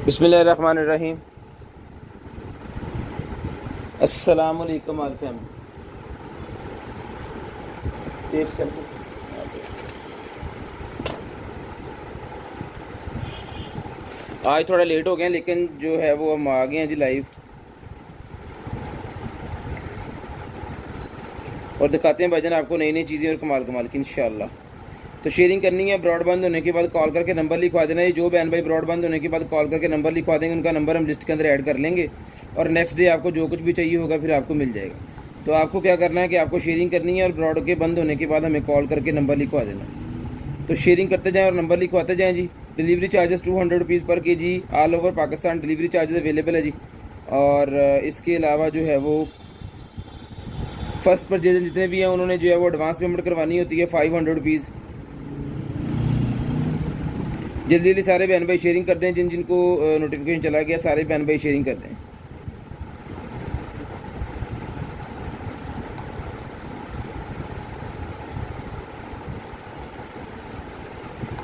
बिस्मिल्लाहिर्रहमानिर्रहीम। अस्सलामुअलैकुम आल family. Tapes कर दो। आज थोड़ा लेट हो गए लेकिन जो है वो हम आ गए हैं जी लाइव और दिखाते हैं भाईजान आपको नई नई चीज़ें और कमाल कमाल की इंशाल्लाह। तो शेयरिंग करनी है, ब्रॉडबैंड होने के बाद कॉल करके नंबर लिखवा देना है। जो बहन भाई ब्रॉडबैंड होने के बाद कॉल करके नंबर लिखवा देंगे उनका नंबर हम लिस्ट के अंदर ऐड कर लेंगे और नेक्स्ट डे आपको जो कुछ भी चाहिए होगा फिर आपको मिल जाएगा। तो आपको क्या करना है कि आपको शेयरिंग करनी है और ब्रॉड के बंद होने के बाद हमें कॉल करके नंबर लिखवा देना। तो शेयरिंग करते जाएँ और नंबर लिखवाते जाएँ जी। Delivery charges 200 rupees per K G all over Pakistan delivery charges available है जी। और इसके अलावा जो है वो फर्स्ट परचेज जितने भी हैं उन्होंने जो है वो एडवांस पेमेंट करवानी होती है 500 रुपीज़। जल्दी जल्दी सारे बहन भाई शेयरिंग कर दें, जिन जिनको नोटिफिकेशन चला गया सारे बहन भाई शेयरिंग कर दें।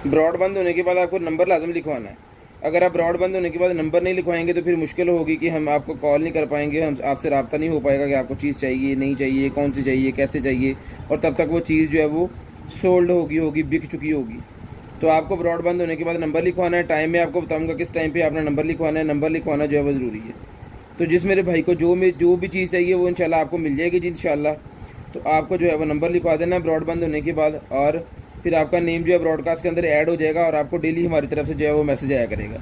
ब्रॉडबैंड होने के बाद आपको नंबर लाजम लिखवाना है। अगर आप ब्रॉडबैंड होने के बाद नंबर नहीं लिखवाएंगे तो फिर मुश्किल होगी कि हम आपको कॉल नहीं कर पाएंगे, हम आपसे रब्ता नहीं हो पाएगा कि आपको चीज़ चाहिए नहीं चाहिए, कौन सी चाहिए, कैसे चाहिए, और तब तक वो चीज़ जो है वो सोल्ड होगी बिक चुकी होगी। तो आपको ब्रॉडबैंड होने के बाद नंबर लिखवाना है। टाइम में आपको बताऊंगा किस टाइम पे आपने नंबर लिखवाना है। नंबर लिखवाना जो है वो ज़रूरी है। तो जिस मेरे भाई को जो भी चीज़ चाहिए वो इंशाल्लाह आपको मिल जाएगी जी इंशाल्लाह। तो आपको जो है वो नंबर लिखवा देना है ब्रॉडबैंड होने के बाद और फिर आपका नेम जो है ब्रॉडकास्ट के अंदर ऐड हो जाएगा और आपको डेली हमारी तरफ से जो है वो मैसेज आया करेगा।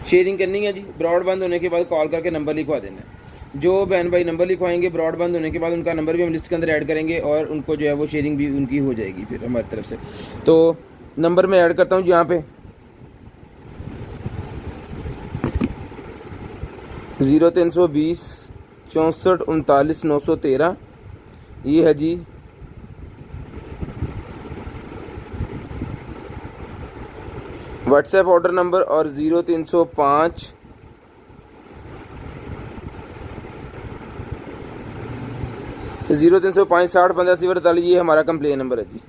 शेयरिंग करनी है जी। ब्रॉडबैंड होने के बाद कॉल करके नंबर लिखवा देना है। जो बहन भाई नंबर लिखवाएंगे ब्रॉडबैंड होने के बाद उनका नंबर भी हम लिस्ट के अंदर ऐड करेंगे और उनको जो है वो शेयरिंग भी उनकी हो जाएगी फिर हमारी तरफ से। तो नंबर मैं ऐड करता हूँ यहाँ पे 0320 64 39 913 ये है जी। व्हाट्सएप ऑर्डर नंबर और 0305 0305 60 15 0 ये हमारा कंप्लेन नंबर है जी।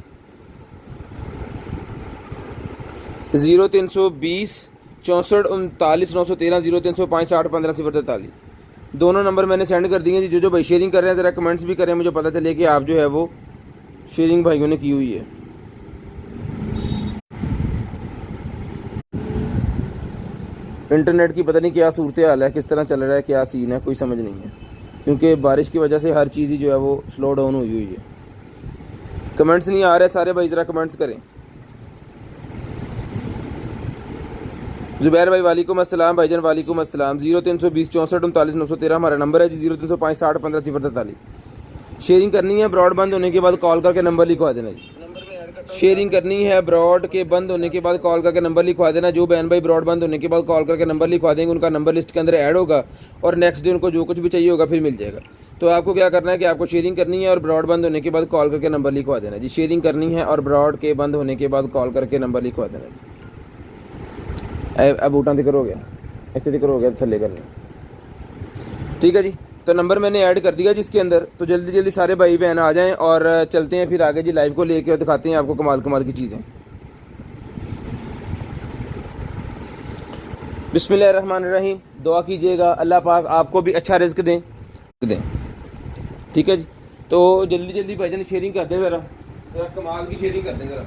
0320 64 39 913 0305 60 15 0 दोनों नंबर मैंने सेंड कर दिए जी। जो भाई शेयरिंग कर रहे हैं ज़रा कमेंट्स भी करें, मुझे पता चले कि आप जो है वो शेयरिंग भाइयों ने की हुई है। इंटरनेट की पता नहीं क्या सूरत हाल है, किस तरह चल रहा है, क्या सीन है, कोई समझ नहीं है, क्योंकि बारिश की वजह से हर चीज़ ही जो है वो स्लो डाउन हुई है। कमेंट्स नहीं आ रहे सारे भाई, ज़रा कमेंट्स करें। जुबैर भाई वालेकुम अस्सलाम, भाईजान वालेकुम अस्सलाम। 0320 64 39 913 हमारा नंबर है जी। 0305 60 15 0 शेयरिंग करनी है ब्रॉड बंद होने के बाद कॉल करके नंबर लिखवा देना जी। शेयरिंग करनी है ब्रॉड के बंद होने के बाद कॉल करके नंबर लिखवा देना। जो बहन भाई ब्रॉड बंद होने के बाद कॉल करके नंबर लिखवा देंगे उनका नंबर लिस्ट के अंदर ऐड होगा और नेक्स्ट डे उनको जो कुछ भी चाहिए होगा फिर मिल जाएगा। तो आपको क्या करना है कि आपको शेयरिंग करनी है और ब्रॉड बंद होने के बाद कॉल करके नंबर लिखवा देना जी। शेयरिंग करनी है और ब्रॉड के बंद होने के बाद कॉल करके नंबर लिखवा देना जी। अब बूटा दिक्र हो गया, ऐसे दिक्र हो गया थले करना, ठीक है जी। तो नंबर मैंने ऐड कर दिया जिसके अंदर। तो जल्दी जल्दी सारे भाई बहन आ जाएं और चलते हैं फिर आगे जी लाइव को लेके और दिखाते हैं आपको कमाल कमाल की चीज़ें। बिस्मिल्लाहिर्रहमानिर्रहीम। दुआ कीजिएगा अल्लाह पाक आपको भी अच्छा रिज़्क दें, ठीक है जी। तो जल्दी जल्दी भाईजान शेयरिंग कर दें, ज़रा कमाल की शेयरिंग कर दें ज़रा।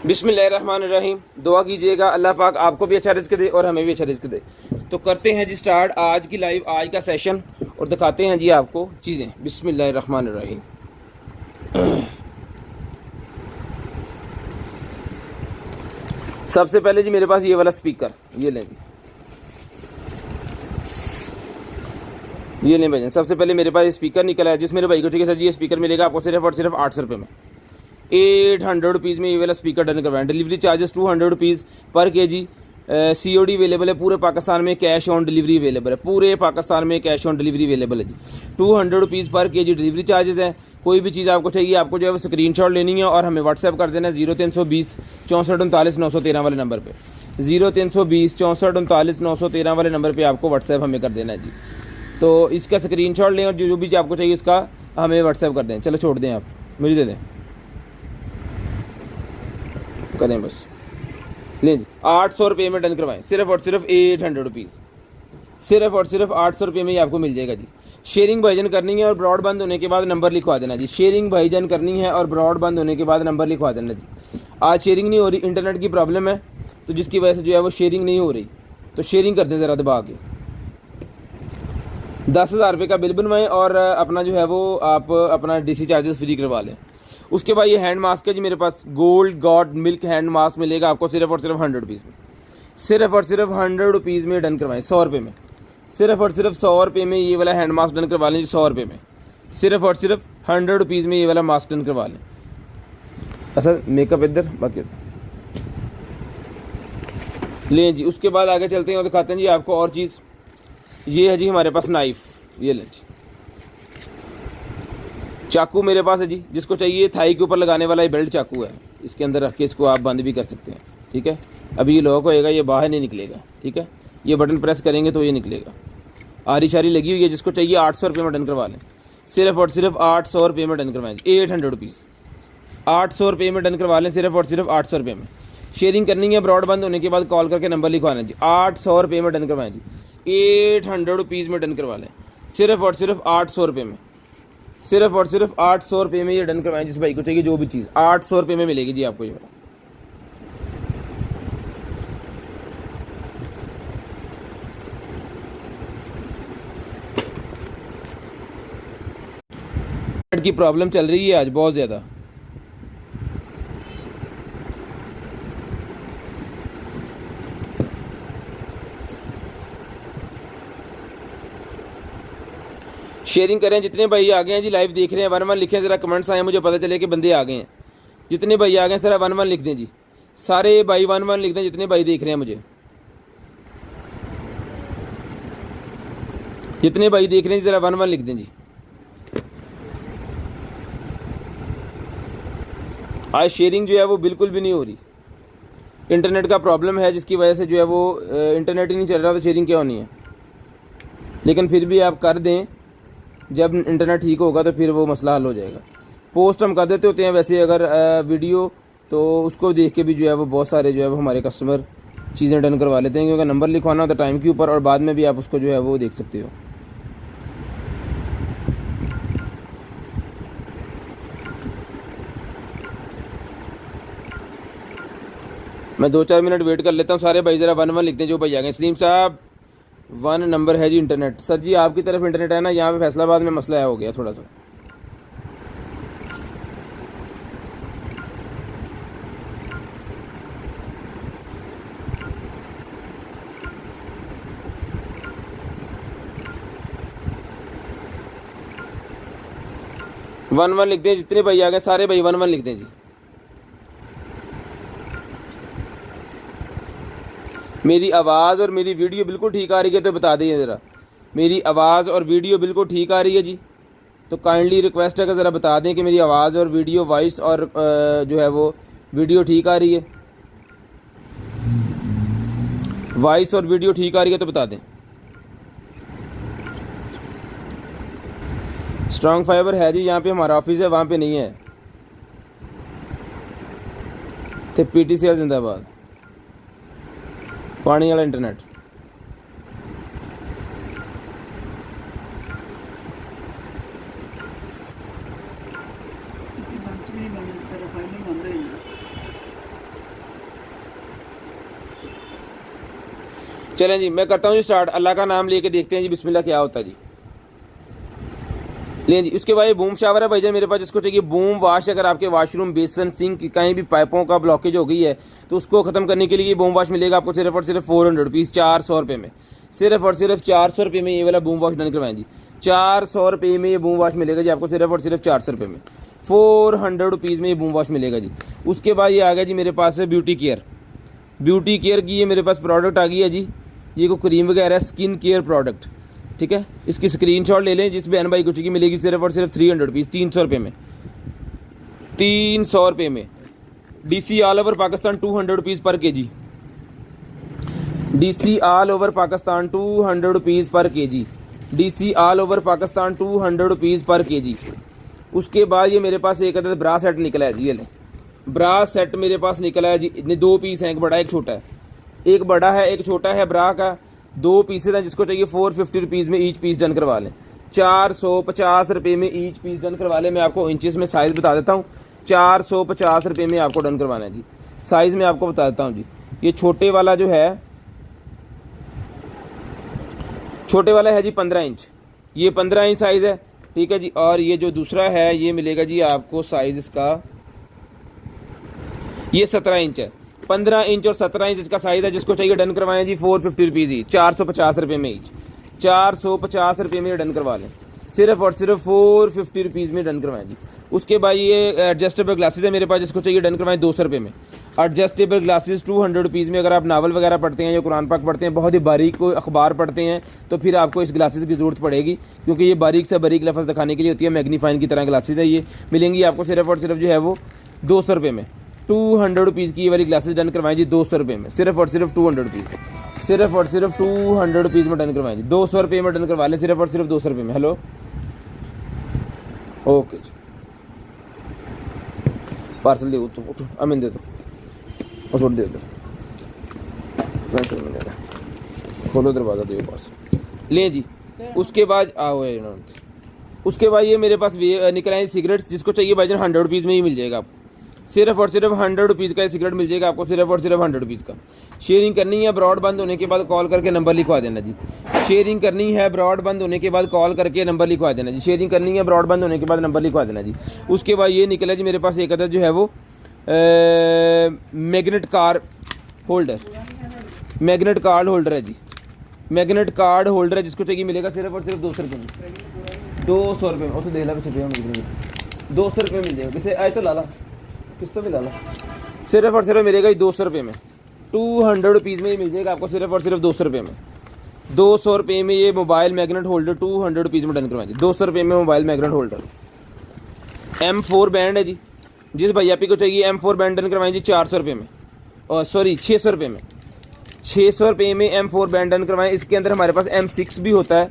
बिस्मिल्लाहिर्रहमानिर्रहीम। दुआ कीजिएगा अल्लाह पाक आपको भी अच्छा रिज़्क दे और हमें भी अच्छा रिज़्क दे। तो करते हैं जी स्टार्ट आज की लाइव, आज का सेशन, और दिखाते हैं जी आपको चीज़ें। बिस्मिल्लाहिर्रहमानिर्रहीम। सबसे पहले जी मेरे पास ये वाला स्पीकर, ये लें जी, ये लें भाई। सबसे पहले मेरे पास ये स्पीकर निकला है। जिस मेरे भाई को चाहिए सर जी ये स्पीकर मिलेगा आपको सिर्फ और सिर्फ 800 रुपये में। 800 रुपीज़ में ये वाला स्पीकर डन करवाएं। Delivery charges 200 rupees per KG. COD available है पूरे पाकिस्तान में, कैश ऑन डिलीवरी अवेलेबल है पूरे पाकिस्तान में, कैश ऑन डिलीवरी अवेलेबल है जी। 200 rupees per KG delivery charges हैं। कोई भी चीज़ आपको चाहिए, आपको जो है वो स्क्रीनशॉट लेनी है और हमें व्हाट्सएप कर देना है 0320 64 39 913 वाले नंबर पे। 0320 64 39 913 वाले नंबर पे आपको व्हाट्सएप हमें कर देना है जी। तो इसका स्क्रीनशॉट लें और जो भी आपको चाहिए इसका हमें व्हाट्सएप कर दें। चलो छोड़ दें, आप मुझे दे दें, करें बस। लें जी, 800 रुपये में डन करवाएं, सिर्फ और सिर्फ 800 रुपीज़, सिर्फ और सिर्फ 800 रुपये में ही आपको मिल जाएगा जी। शेयरिंग भाईजान करनी है और ब्रॉड बंद होने के बाद नंबर लिखवा देना जी। शेयरिंग भाईजान करनी है और ब्रॉड बंद होने के बाद नंबर लिखवा देना जी। आज शेयरिंग नहीं हो रही, इंटरनेट की प्रॉब्लम है, तो जिसकी वजह से जो है वो शेयरिंग नहीं हो रही, तो शेयरिंग कर दें ज़रा दबा के। 10,000 रुपये का बिल बनवाएं और अपना जो है वो आप अपना DC चार्जेस फ्री करवा लें। उसके बाद ये हैंड मास्क है जी मेरे पास, gold god milk hand mask मिलेगा आपको सिर्फ और सिर्फ 100 रुपीज़ में, सिर्फ और सिर्फ 100 रुपीज़ में डन करवाएं, 100 रुपये में, सिर्फ और सिर्फ 100 रुपये में ये वाला हैंड मास्क डन करवा लें जी। 100 रुपये में सिर्फ और सिर्फ 100 रुपीज़ में ये वाला मास्क डन करवा लें। अच्छा मेकअप इधर बाकी लें जी। उसके बाद आगे चलते हैं और दिखाते हैं जी आपको और चीज़। ये है जी हमारे पास नाइफ, ये लें जी। चाकू मेरे पास है जी, जिसको चाहिए थाई के ऊपर लगाने वाला ये बेल्ट चाकू है, इसके अंदर रख के इसको आप बंद भी कर सकते हैं, ठीक है। अभी ये लॉक होएगा, ये बाहर नहीं निकलेगा, ठीक है। ये बटन प्रेस करेंगे तो ये निकलेगा। आरी शारी लगी हुई है, जिसको चाहिए 800 रुपये में डन करवा लें, सिर्फ और सिर्फ 800 रुपये में डन करवाएं, 800 रुपीज़, 800 रुपये में डन करवा लें, सिर्फ और सिर्फ 800 रुपये में। शेयरिंग करनी है, ब्रॉड बंद होने के बाद कॉल करके नंबर लिखवाना जी। 800 रुपये में डन करवाएं जी, 800 रुपीज़ में डन करवा लें, सिर्फ और सिर्फ 800 रुपये में, सिर्फ और सिर्फ 800 रुपये में ये डन करवाएं। जिस भाई को चाहिए जो भी चीज़ 800 रुपये में मिलेगी जी आपको ये। की प्रॉब्लम चल रही है आज बहुत ज़्यादा। शेयरिंग करें, जितने भाई आ गए हैं जी लाइव देख रहे हैं 11 लिखें, ज़रा कमेंट्स आए, मुझे पता चले कि बंदे आ गए हैं। जितने भाई आ गए हैं ज़रा 11 लिख दें जी, सारे भाई 11 लिख दें जितने भाई देख रहे हैं मुझे, जितने भाई देख रहे हैं ज़रा 11 लिख दें जी। आज शेयरिंग जो है वो बिल्कुल भी नहीं हो रही, इंटरनेट का प्रॉब्लम है, जिसकी वजह से जो है वो इंटरनेट ही नहीं चल रहा, तो शेयरिंग क्या होनी है। लेकिन फिर भी आप कर दें, जब इंटरनेट ठीक होगा तो फिर वो मसला हल हो जाएगा। पोस्ट हम कर देते होते हैं वैसे अगर वीडियो, तो उसको देख के भी जो है वो बहुत सारे जो है वो हमारे कस्टमर चीज़ें डन करवा लेते हैं, क्योंकि नंबर लिखवाना होता है टाइम के ऊपर, और बाद में भी आप उसको जो है वो देख सकते हो। मैं 2-4 मिनट वेट कर लेता हूँ, सारे भाई ज़रा 11 लिखते हैं जो भाई आ गए। सलीम साहब 1 नंबर है जी इंटरनेट। सर जी आपकी तरफ इंटरनेट है ना, यहाँ पे फैसलाबाद में मसला हो गया थोड़ा सा। वन लिखते हैं, जितने भाई आ गए सारे भाई 11 लिखते हैं जी। मेरी आवाज़ और मेरी वीडियो बिल्कुल ठीक आ रही है तो बता दीजिए ज़रा, मेरी आवाज़ और वीडियो बिल्कुल ठीक आ रही है जी, तो काइंडली रिक्वेस्ट है कि ज़रा बता दें कि मेरी आवाज़ और वीडियो वॉइस और जो है वो वीडियो ठीक आ रही है, वॉइस और वीडियो ठीक आ रही है तो बता दें। स्ट्रॉन्ग फाइबर है जी, यहाँ पे हमारा ऑफिस है, वहाँ पे नहीं है। तो PTCL जिंदाबाद, पानी वाला इंटरनेट। चलें जी, मैं करता हूँ जी स्टार्ट, अल्लाह का नाम लेके देखते हैं जी, बिस्मिल्लाह क्या होता है जी। लें जी, उसके बाद बूम शावर है भाईजान मेरे पास, जिसको चाहिए बूम वाश। अगर आपके वाशरूम, बेसन, सिंक कहीं भी पाइपों का ब्लॉकेज हो गई है तो उसको ख़त्म करने के लिए बूम वाश मिलेगा आपको सिर्फ और सिर्फ 400 रुपीज़, 400 रुपये में, सिर्फ और सिर्फ 400 रुपये में ये वाला बूम वाश डन करवाएं जी। 400 रुपये में ये बूम वाश मिलेगा जी आपको सिर्फ और सिर्फ 400 रुपये में। 400 रुपीज़ में ये बूम वॉश मिलेगा जी। उसके बाद ये आ गया जी मेरे पास है ब्यूटी केयर। ब्यूटी केयर की ये मेरे पास प्रोडक्ट आ गई है जी। ये कोई क्रीम वगैरह है, स्किन केयर प्रोडक्ट, ठीक है। इसकी स्क्रीनशॉट ले लें। जिस बहन भाई को चाहिए मिलेगी सिर्फ और सिर्फ 300 रुपीज़, 300 रुपये में, 300 रुपये में। DC all over Pakistan 200 rupees per KG. DC all over Pakistan 200 rupees per KG. DC all over Pakistan 200 rupees per KG. उसके बाद ये मेरे पास एक अदद ब्रा सेट निकला है जी। ये लें, ब्रा सेट मेरे पास निकला है जी। इतने 2 पीस हैं, एक बड़ा एक छोटा है। एक बड़ा है एक छोटा है ब्रा का, 2 पीसेज हैं। जिसको चाहिए 450 रुपीज़ में ईच पीस डन करवा लें। 450 रुपये में ईच पीस डन करवा लें। मैं आपको इंचेस में साइज़ बता देता हूँ। 450 रुपये में आपको डन करवाना है जी। साइज़ में आपको बता देता हूँ जी। ये छोटे वाला जो है, छोटे वाला है जी 15 इंच। ये 15 इंच साइज़ है, ठीक है जी। और ये जो दूसरा है ये मिलेगा जी आपको साइज़ इसका, ये 17 इंच है। 15 इंच और 17 इंच इसका साइज़ है। जिसको चाहिए डन करवाएं जी 450 रुपीज़ ही, 450 रुपये में ईच। 450 रुपये में डन करवा लें। सिर्फ और सिर्फ 450 रुपीज़ में डन करवाएं जी। उसके बाद ये एडजस्टेबल ग्लासेस है मेरे पास। जिसको चाहिए डन करवाएं 200 रुपये में। एडजस्टेबल ग्लासेस 200 रुपीज़ में। अगर आप नावल वगैरह पढ़ते हैं या कुरान पाक पढ़ते हैं, बहुत ही बारीक कोई अखबार पढ़ते हैं, तो फिर आपको इस ग्लासेस की ज़रूरत पड़ेगी, क्योंकि ये बारीक से बारीक लफ्ज़ दिखाने के लिए होती है। मैग्नीफाइन की तरह ग्लासेस है। ये मिलेंगी आपको सिर्फ और सिर्फ जो है वो 200 रुपये में। 200 रुपीज़ की ये वाली ग्लासेस डन करवाएं जी 200 रुपये में। सिर्फ और सिर्फ 200 रुपीज़, सिर्फ और सिर्फ 200 रुपीज़ में डन करवाएं जी। 200 रुपये में डन करवा लें, सिर्फ और सिर्फ 200 रुपये में। हेलो, ओके जी। पार्सल दे तो उठो, अमीन दे दो और छोड़ दे दो, खोलो दरवाज़ा, दो पार्सल लें जी। उसके बाद आओ, उसके बाद ये मेरे पास निकल आए सिगरेट्स। जिसको चाहिए भाईजान 100 रुपीज़ में ही मिल जाएगा आपको। सिर्फ और सिर्फ 100 रुपीज़ का सिगरेट मिल जाएगा आपको, सिर्फ और सिर्फ 100 रुपीज़ का। शेयरिंग करनी है, ब्रॉड बंद होने के बाद कॉल करके नंबर लिखवा देना जी। शेयरिंग करनी है, ब्रॉड बंद होने के बाद कॉल करके नंबर लिखवा देना जी। शेयरिंग करनी है, ब्रॉड बंद होने के बाद नंबर लिखवा देना जी। उसके बाद ये निकला जी मेरे पास एक अदर जो है वो magnet car holder. Magnet card holder है जी। मैग्नेट कार्ड होल्डर है। जिसको चाहिए मिलेगा सिर्फ और सिर्फ 200 रुपये में। 200 रुपये में। उसे देला पीछे 200 रुपये मिल जाएगा। किसे आए तो लाला, किस तो भी लाला। सिर्फ और सिर्फ मिलेगा 200 रुपये में। 200 रुपीज़ में ही मिल जाएगा आपको, सिर्फ और सिर्फ 200 रुपये में। 200 रुपये में ये मोबाइल मैग्नेट होल्डर 200 रुपीज़ में डन करवाएंगे। 200 रुपये में mobile magnet holder. M4 band है जी। जिस भैया पी को चाहिए M4 बैंड डन करवाएं जी 400 रुपये में, और सॉरी 600 रुपये में। 600 रुपये में M4 बैंड डन करवाएं। इसके अंदर हमारे पास M6 भी होता है,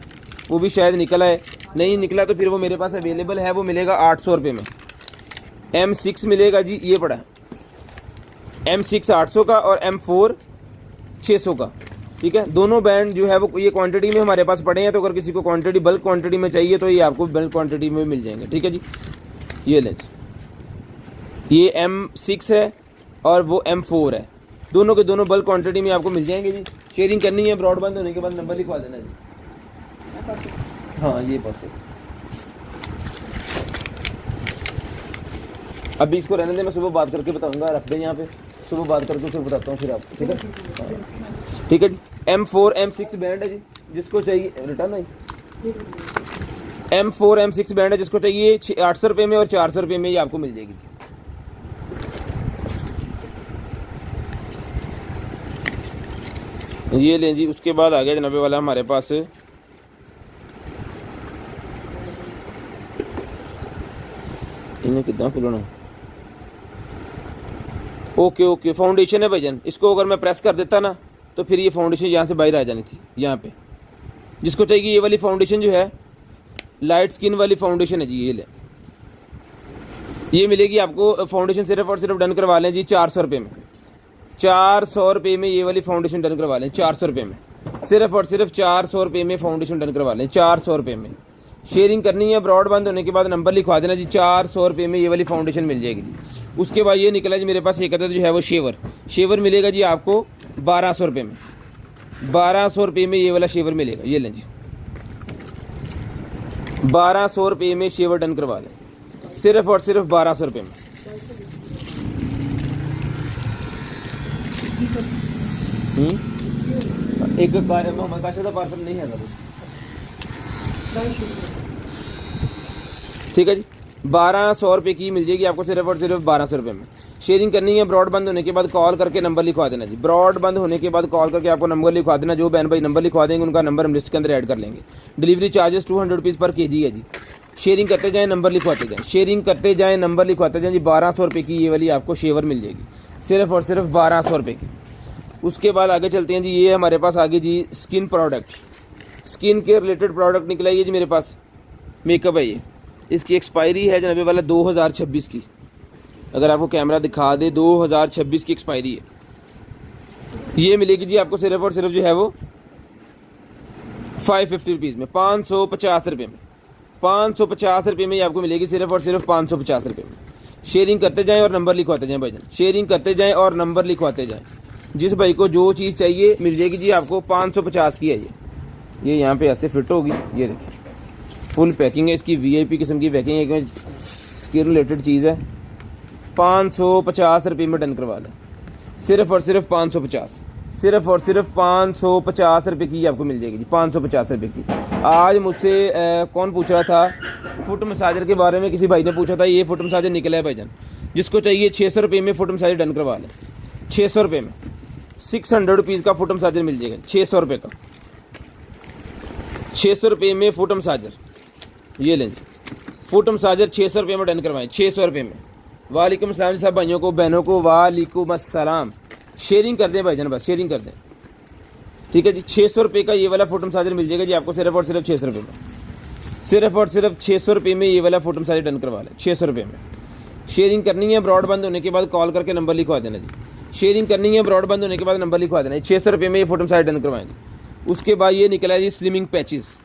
वो भी शायद निकला है। नहीं निकला तो फिर वो मेरे पास अवेलेबल है, वो मिलेगा 800 रुपये में। M6 मिलेगा जी, ये पड़ा है M6 800 का और M4 600 का, ठीक है। दोनों बैंड जो है वो ये क्वांटिटी में हमारे पास पड़े हैं। तो अगर किसी को क्वांटिटी बल्क क्वांटिटी में चाहिए तो ये आपको बल्क क्वांटिटी में मिल जाएंगे, ठीक है जी। ये लें, ये M6 है और वो M4 है। दोनों के दोनों बल्क क्वांटिटी में आपको मिल जाएंगे जी। शेयरिंग करनी है, ब्रॉड बंद होने के बाद नंबर लिखवा देना जी। हाँ ये पास अभी इसको रहने दें, मैं सुबह बात करके बताऊंगा। रख दें यहाँ पे, सुबह बात करके उसे बताता हूँ फिर आपको, ठीक है। ठीक है जी। M4 M6 बैंड है जी। जिसको चाहिए रिटर्न है M4 M6 बैंड है। जिसको चाहिए 800 रुपये में और 400 रुपये में ये आपको मिल जाएगी। ये लें जी। उसके बाद आ गया जनाबे वाला हमारे पास इन्हें कितना खुलना। ओके ओके, फाउंडेशन है भाईजान। इसको अगर मैं प्रेस कर देता ना तो फिर ये फाउंडेशन यहाँ से बाहर आ जानी थी, यहाँ पे। जिसको चाहिए ये वाली फाउंडेशन जो है लाइट स्किन वाली फाउंडेशन है जी, ये ले, ये मिलेगी आपको फाउंडेशन। सिर्फ और सिर्फ डन करवा लें जी 400 रुपये में। 400 रुपये में ये वाली फाउंडेशन डन करवा लें, 400 रुपये में। सिर्फ और सिर्फ 400 रुपये में फाउंडेशन डन करवा लें, 400 रुपये में। शेयरिंग करनी है, ब्रॉड बंद होने के बाद नंबर लिखवा देना जी। 400 रुपये में ये वाली फाउंडेशन मिल जाएगी जी। उसके बाद ये निकला जी मेरे पास एक अदर जो है वो शेवर। शेवर मिलेगा जी आपको 1200 रुपये में। 1200 रुपये में ये वाला शेवर मिलेगा। ये लें जी, 1200 रुपये में शेवर डन करवा लें, सिर्फ और सिर्फ 1200 रुपये में। एक का पार्सल नहीं है, ठीक है जी। 1200 रुपये की मिल जाएगी आपको सिर्फ और सिर्फ 1200 रुपये में। शेयरिंग करनी है, ब्रॉड बंद होने के बाद कॉल करके नंबर लिखवा देना जी। ब्रॉड बंद होने के बाद कॉल करके आपको नंबर लिखवा देना। जो बहन भाई नंबर लिखवा देंगे उनका नंबर हम लिस्ट के अंदर ऐड कर लेंगे। Delivery charges 200 rupees per KG है जी। शेयरिंग करते जाएँ, नंबर लिखवाते जाएँ, शेयरिंग करते जाएँ, नंबर लिखवाते जाएँ जी। 1200 रुपये की ये वाली आपको शेवर मिल जाएगी सिर्फ और सिर्फ 1200 रुपये की। उसके बाद आगे चलते हैं जी। ये हमारे पास आगे जी स्किन प्रोडक्ट, स्किन के रिलेटेड प्रोडक्ट निकला है जी मेरे पास। मेकअप है ये, इसकी एक्सपायरी है जनाबे वाला 2026 की। अगर आपको कैमरा दिखा दे 2026 की एक्सपायरी है। ये मिलेगी जी आपको सिर्फ और सिर्फ जो है वो 550 रुपीज़ में, 550 रुपये में। 550 रुपये में ये आपको मिलेगी सिर्फ और सिर्फ 550 रुपये में। शेयरिंग करते जाएं और नंबर लिखवाते जाएं भाईजान, शेयरिंग करते जाएं और नंबर लिखवाते जाएं। जिस भाई को जो चीज़ चाहिए मिल जाएगी जी आपको। 550 की है ये यहाँ पे ऐसे फिट होगी। ये देखिए फुल पैकिंग है इसकी, VIP किस्म की पैकिंग है, स्किन रिलेटेड चीज़ है। 550 रुपये में डन करवा लें, सिर्फ और सिर्फ 550, सिर्फ और सिर्फ 550 रुपये की आपको मिल जाएगी जी। 550 रुपये की। आज मुझसे कौन पूछ रहा था फुट मसाजर के बारे में, किसी भाई ने पूछा था। ये फुट मसाजर निकला है भाईजान, जिसको चाहिए 600 रुपये में फुट मसाजर डन करवा लें। 600 रुपये में 600 रुपीज़ का फुट मसाजर मिल जाएगा। 600 रुपये का, 600 रुपये में फुट मसाजर। ये लें फुट मसाजर 600 रुपये में डन करवाएं, 600 रुपये में। वालेकुम अस्सलाम सब भाइयों को बहनों को, वालेकुम अस्सलाम। शेयरिंग कर दें भाईजान, बस शेयरिंग कर दें, ठीक है जी। 600 रुपये का ये वाला फुट मसाजर मिल जाएगा जी आपको सिर्फ और सिर्फ 600 रुपये में। सिर्फ और सिर्फ 600 रुपये में ये वाला फुट मसाजर डन करवा लें, 600 रुपये में। शेयरिंग करनी है, ब्रॉड बंद होने के बाद कॉल करके नंबर लिखवा देना जी। शेयरिंग करनी है, ब्रॉड बंद होने के बाद नंबर लिखवा देना। 600 रुपये में ये फुट मसाजर डन करवाएं जी। उसके बाद ये निकला है जी slimming patches.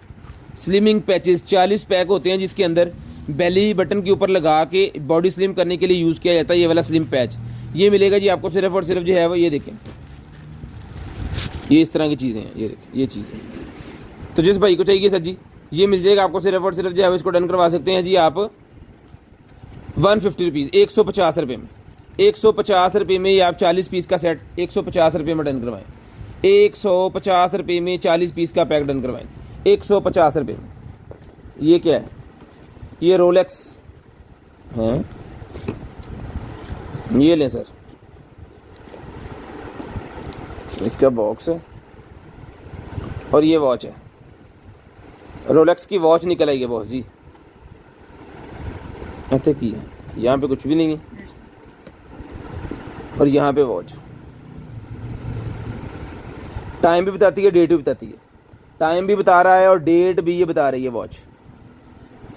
Slimming patches 40 pack होते हैं जिसके अंदर बेली बटन के ऊपर लगा के बॉडी स्लिम करने के लिए यूज़ किया जाता है ये वाला स्लिम पैच। ये मिलेगा जी आपको सिर्फ और सिर्फ जो है वो, ये देखें, ये इस तरह की चीज़ें हैं। ये देखें ये चीज़ें। तो जिस भाई को चाहिए सर जी, ये मिल जाएगा आपको सिर्फ और सिर्फ जो है वो, इसको डन करवा सकते हैं जी आप 150 रुपीज़, 150 रुपये में। 150 रुपये में ये आप 40 पीस का सेट 150 रुपये में डन करवाएं। 150 रुपये में 40 पीस का पैक डन करवाएं, 150 रुपये में। ये क्या है? ये रोलेक्स है, ये लें सर, इसका बॉक्स है और ये वॉच है। रोलेक्स की वॉच निकल आई है बॉस जी। अच्छा की है, यहाँ पे कुछ भी नहीं है और यहाँ पे वॉच टाइम भी बताती है, डेट भी बताती है। टाइम भी बता रहा है और डेट भी ये बता रही है वॉच,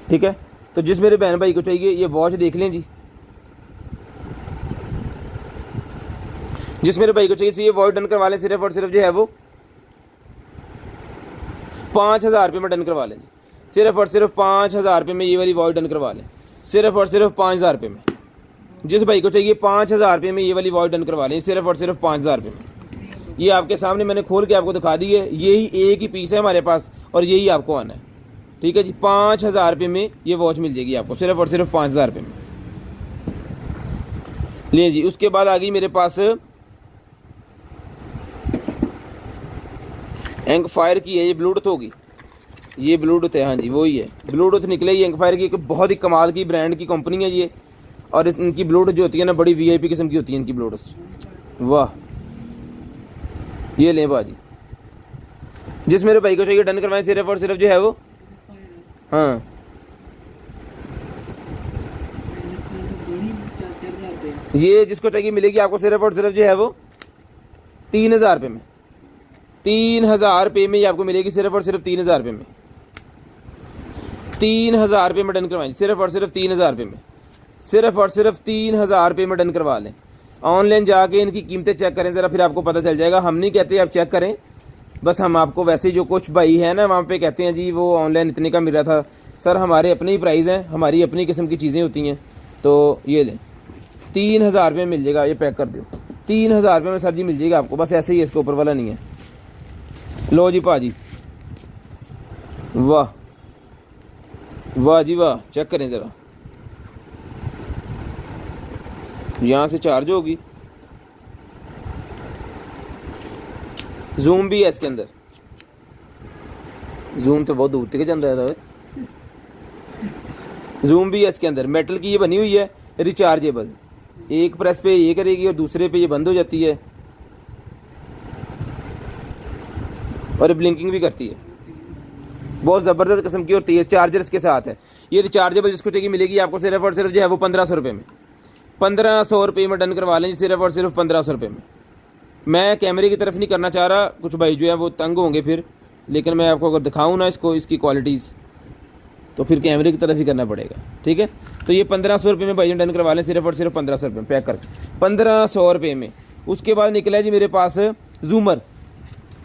ठीक है। तो जिस मेरे बहन भाई को चाहिए ये वॉच देख लें जी। जिस मेरे भाई को चाहिए वॉच डन करवा लें, सिर्फ और सिर्फ जो है वो 5000 रुपये में डन करवा लें जी। सिर्फ और सिर्फ 5000 रुपये में ये वाली वॉच डन करवा लें, सिर्फ और सिर्फ 5000 रुपये में। जिस भाई को चाहिए 5000 रुपये में ये वाली वॉच डन करवा लें, सिर्फ और सिर्फ 5000 रुपये में। ये आपके सामने मैंने खोल के आपको दिखा दी है। यही एक ही पीस है हमारे पास और यही आपको आना है, ठीक है जी। 5000 रुपये में ये वॉच मिल जाएगी आपको, सिर्फ और सिर्फ 5000 रुपये में। ले जी। उसके बाद आ गई मेरे पास एंक फायर की है, ये ब्लूटूथ होगी, ये ब्लूटूथ है, हाँ जी वही है। ब्लूटूथ निकले ये एंक फायर की, एक बहुत ही कमाल की ब्रांड की कंपनी है ये। और इनकी ब्लूटूथ जो होती है ना, बड़ी VIP किस्म की होती है इनकी ब्लूटूथ। वाह, ये लें बाजी। जिस मेरे भाई को चाहिए डन करवाएं, सिर्फ और सिर्फ जो है वो, हाँ ये जिसको चाहिए मिलेगी आपको सिर्फ और सिर्फ जो है वो 3000 रुपये में। 3000 रुपये में ये आपको मिलेगी, सिर्फ और सिर्फ 3000 रुपये में। 3000 रुपये में डन करवाएं, सिर्फ और सिर्फ 3000 रुपये में। सिर्फ और सिर्फ 3000 रुपये में डन करवा लें। ऑनलाइन जाके इनकी कीमतें चेक करें ज़रा, फिर आपको पता चल जाएगा। हम नहीं कहते आप चेक करें, बस हम आपको वैसे जो कुछ भाई है ना वहाँ पे कहते हैं जी वो ऑनलाइन इतने का मिल रहा था। सर हमारे अपने ही प्राइस हैं, हमारी अपनी किस्म की चीज़ें होती हैं। तो ये लें, 3000 रुपये में मिल जाएगा, ये पैक कर दो। 3000 रुपये में सर जी मिल जाएगा आपको, बस ऐसे ही है, इसके ऊपर वाला नहीं है। लो जी पाजी, वाह वाह जी वाह, चेक करें ज़रा, यहाँ से चार्ज होगी, जूम भी है इसके अंदर। जूम तो बहुत दूर तक जाता है। जूम भी है इसके अंदर, मेटल की ये बनी हुई है, रिचार्जेबल। एक प्रेस पे ये करेगी और दूसरे पे ये बंद हो जाती है और ब्लिंकिंग भी करती है। बहुत ज़बरदस्त किस्म की होती है। चार्जर इसके साथ है। ये रिचार्जेबल जिसको चाहिए मिलेगी आपको सिर्फ और सिर्फ जो है वो 1500 रुपये में। 1500 रुपये में डन करवा लें, सिर्फ और सिर्फ 1500 रुपये में। मैं कैमरे की तरफ नहीं करना चाह रहा, कुछ भाई जो है वो तंग होंगे फिर, लेकिन मैं आपको अगर दिखाऊँ ना इसको, इसकी क्वालिटीज़, तो फिर कैमरे की तरफ ही करना पड़ेगा। ठीक है, तो ये 1500 रुपये में भाई डन करवा लें, सिर्फ और सिर्फ 1500 रुपये में पैक करके, 1500 रुपये में। उसके बाद निकला है जी मेरे पास जूमर,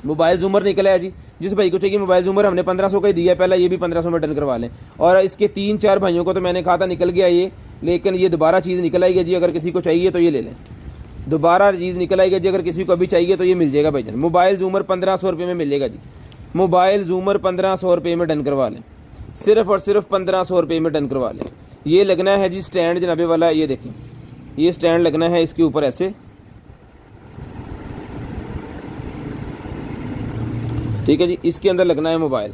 मोबाइल जूमर निकला है जी। जिस भाई को चाहिए मोबाइल जूमर, हमने 1500 का ही दिया है पहला, ये भी 1500 में डन करवा लें। और इसके 3-4 भाइयों को तो मैंने कहा था निकल गया ये, लेकिन ये दोबारा चीज़ निकल आएगी जी। अगर किसी को चाहिए तो ये ले लें, दोबारा चीज़ निकल आएगी जी। अगर किसी को अभी चाहिए तो ये मिल जाएगा भाईजान। मोबाइल जूमर 1500 रुपये में मिलेगा जी। मोबाइल जूमर 1500 रुपये में डन करवा लें, सिर्फ और सिर्फ 1500 रुपये में डन करवा लें। ये लगना है जी स्टैंड जनाबे वाला, ये देखें, ये स्टैंड लगना है इसके ऊपर ऐसे, ठीक है जी। इसके अंदर लगना है मोबाइल,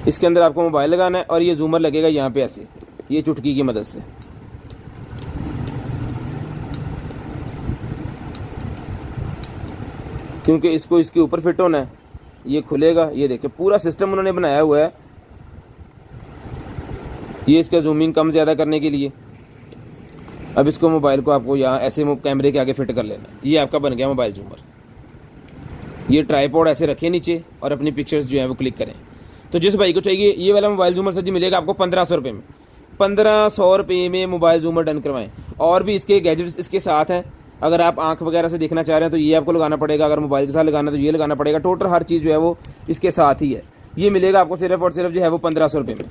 इसके अंदर आपको मोबाइल लगाना है और ये जूमर लगेगा यहाँ पे ऐसे, ये चुटकी की मदद से। क्योंकि इसको इसके ऊपर फिट होना है, ये खुलेगा। ये देखिए पूरा सिस्टम उन्होंने बनाया हुआ है, ये इसका जूमिंग कम ज़्यादा करने के लिए। अब इसको मोबाइल को आपको यहाँ ऐसे कैमरे के आगे फिट कर लेना है। ये आपका बन गया मोबाइल जूमर। ये ट्राइपॉड ऐसे रखें नीचे और अपनी पिक्चर्स जो है वो क्लिक करें। तो जिस भाई को चाहिए ये वाला मोबाइल जूमर सर जी मिलेगा आपको 1500 रुपये में। 1500 रुपये में मोबाइल जूमर डन करवाएं। और भी इसके गैजेट्स इसके साथ हैं। अगर आप आंख वगैरह से देखना चाह रहे हैं तो ये आपको लगाना पड़ेगा, अगर मोबाइल के साथ लगाना तो ये लगाना पड़ेगा। टोटल हर चीज़ जो है वो इसके साथ ही है। ये मिलेगा आपको सिर्फ और सिर्फ जो है वो 1500 रुपये में।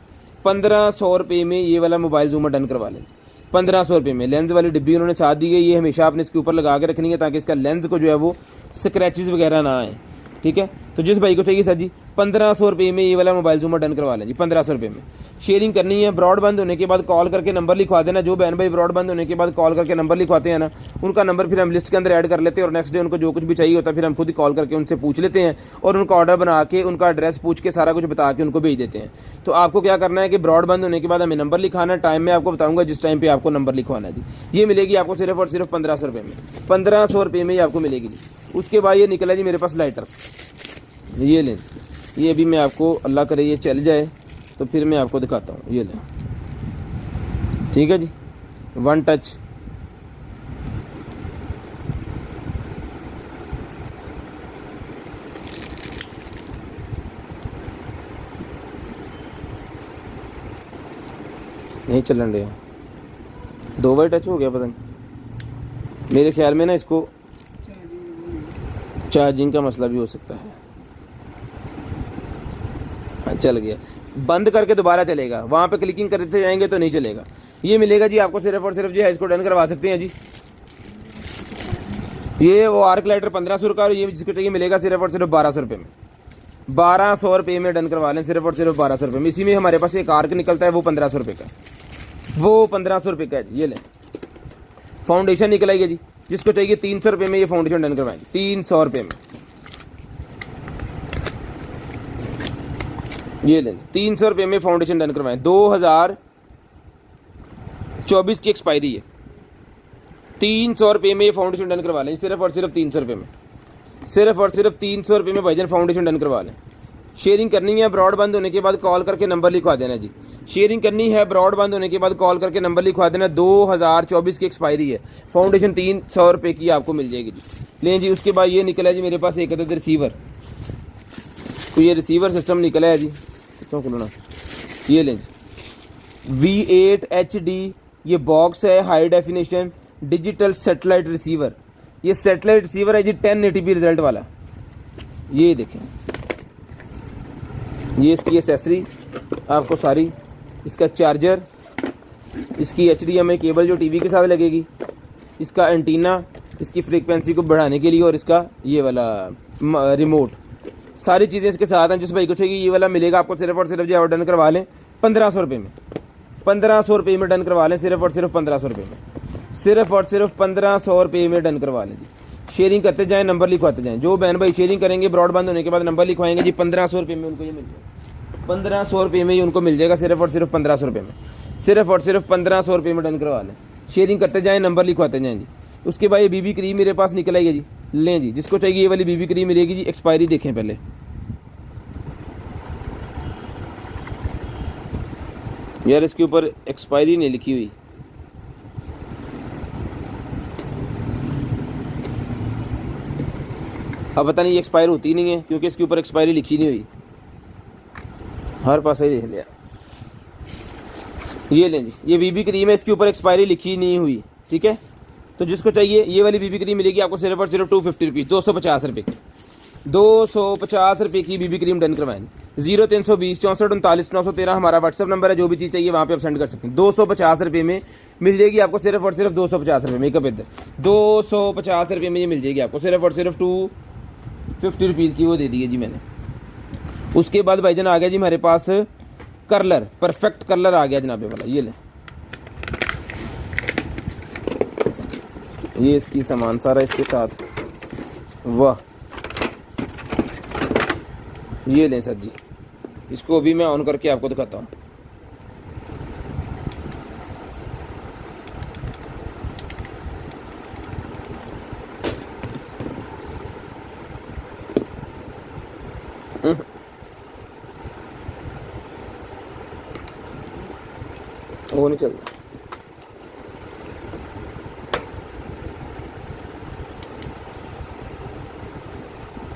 1500 रुपये में ये वाला मोबाइल जूमर डन करवा लें, 1500 रुपये में। लेंस वाली डिब्बी उन्होंने साथ दी है, ये हमेशा आपने इसके ऊपर लगा के रखनी है ताकि इसका लेंस को जो है वो स्क्रैचेस वगैरह ना आए। ठीक है, तो जिस भाई को चाहिए सर जी 1500 रुपये में ये वाला मोबाइल जूमर डन करवा लें जी, 1500 रुपये में। शेयरिंग करनी है, ब्रॉडबैंड होने के बाद कॉल करके नंबर लिखवा देना। जो बहन भाई ब्रॉडबैंड होने के बाद कॉल करके नंबर लिखवाते हैं ना, उनका नंबर फिर हम लिस्ट के अंदर ऐड कर लेते हैं और नेक्स्ट डे उनको जो कुछ भी चाहिए होता है फिर हम खुद ही कॉल करके उनसे पूछ लेते हैं और उनका ऑर्डर बना के उनका एड्रेस पूछ के सारा कुछ बता के उनको भेज देते हैं। तो आपको क्या करना है कि ब्रॉडबैंड होने के बाद हमें नंबर लिखाना है। टाइम में आपको बताऊँगा जिस टाइम पर आपको नंबर लिखवाना है जी। ये मिलेगी आपको सिर्फ और सिर्फ 1500 रुपये में, 1500 रुपये में ही आपको मिलेगी जी। उसके बाद ये निकला जी मेरे पास लाइटर, ये लें। ये अभी मैं आपको, अल्लाह करे ये चल जाए तो फिर मैं आपको दिखाता हूँ। ये लें, ठीक है जी, वन टच। नहीं चलन रहे, 2 बार टच हो गया, पता नहीं। मेरे ख्याल में ना इसको चार्जिंग का मसला भी हो सकता है। चल गया, बंद करके दोबारा चलेगा। वहाँ पे क्लिकिंग करते जाएंगे तो नहीं चलेगा। ये मिलेगा जी आपको सिर्फ और सिर्फ जो है, इसको डन करवा सकते हैं जी। ये वो आर्क लाइटर 1500 का, और ये जिसको चाहिए मिलेगा सिर्फ और सिर्फ 1200 रुपये में। 1200 रुपये में डन करवा लें, सिर्फ और सिर्फ 1200 रुपये में। इसी में हमारे पास एक आर्क निकलता है, वो 1500 रुपये का, वो 1500 रुपये का है। ये लें, फाउंडेशन निकल आएगी जी। जिसको चाहिए 300 रुपये में ये फाउंडेशन डन करवाएंगे, 300 रुपये में। ये लें, 300 रुपये में फाउंडेशन डन करवाएं। 2024 की एक्सपायरी है। 300 रुपये में ये फाउंडेशन डन करवा लें, सिर्फ और सिर्फ 300 रुपये में। सिर्फ और सिर्फ 300 रुपये में भाईजान फाउंडेशन डन करवा लें। शेयरिंग करनी है, ब्रॉडबैंड होने के बाद कॉल करके नंबर लिखवा देना जी। शेयरिंग करनी है, ब्रॉडबैंड होने के बाद कॉल करके नंबर लिखवा देना। 2024 की एक्सपायरी है। फाउंडेशन 300 रुपये की आपको मिल जाएगी जी। लें जी, उसके बाद ये निकला जी मेरे पास एक अदद रिसीवर। तो ये रिसीवर सिस्टम निकला है जी, तो खुलना। ये लें जी, V8 HD ये बॉक्स है, high definition digital satellite receiver. ये सेटेलाइट रिसीवर है जी, 1080p रिजल्ट वाला। ये देखें, ये इसकी एसेसरी आपको सारी, इसका चार्जर, इसकी HDMI केबल जो टीवी के साथ लगेगी, इसका एंटीना, इसकी फ्रीक्वेंसी को बढ़ाने के लिए, और इसका ये वाला रिमोट, सारी चीज़ें इसके साथ हैं। जिस भाई को चाहिए ये वाला मिलेगा आपको सिर्फ और सिर्फ जो डन करवा लें 1500 रुपये में। 1500 रुपये में डन करवा लें, सिर्फ और सिर्फ 1500 रुपये में। सिर्फ और सिर्फ 1500 रुपये में डन करवा लें जी। शेयरिंग करते जाएं, नंबर लिखवाते जाएं। जो बहन भाई शेयरिंग करेंगे ब्रॉडबैंड होने के बाद नंबर लिखवाएंगे जी, 1500 रुपये में उनको ये मिल जाएगा। 1500 रुपये में ही उनको मिल जाएगा, सिर्फ और सिर्फ 1500 रुपये में, सिर्फ और सिर्फ 1500 रुपये में डन करवा लें। शेयरिंग करते जाएँ, नंबर लिखवाते जाएँ जी। उसके बाद ये बीबी क्रीम मेरे पास निकल आई है जी, लें जी, जिसको चाहिए ये वाली बीबी क्रीम मिलेगी जी। एक्सपायरी देखें पहले, यार इसके ऊपर एक्सपायरी नहीं लिखी हुई। अब पता नहीं ये एक्सपायर होती नहीं है क्योंकि इसके ऊपर एक्सपायरी लिखी नहीं हुई। हर पास ही देख लिया। ये लें जी, ये बीबी क्रीम है, इसके ऊपर एक्सपायरी लिखी नहीं हुई, ठीक है। तो जिसको चाहिए ये वाली बीबी क्रीम मिलेगी आपको सिर्फ और सिर्फ 250 रुपीज़, 250 रुपये की, 250 रुपये की बीबी क्रीम डन करवाएं। 0320 64 39 913 हमारा व्हाट्सअप नंबर है। जो भी चीज़ चाहिए वहाँ पे आप सेंड कर सकते हैं। 250 रुपये में मिल जाएगी आपको, सिर्फ और सिर्फ 250 रुपये। मेकअप इधर 250 रुपये में ये मिल जाएगी आपको, सिर्फ और सिर्फ 250 रुपीज़ की वो दे दी है जी मैंने। उसके बाद भाईजान आ गया जी हमारे पास कर्लर, परफेक्ट कर्लर आ गया जनाबे वाला। ये लें, ये इसकी सामान सारा इसके साथ, वाह। ये लें सर जी, इसको अभी मैं ऑन करके आपको दिखाता हूँ। वो नहीं चल रहा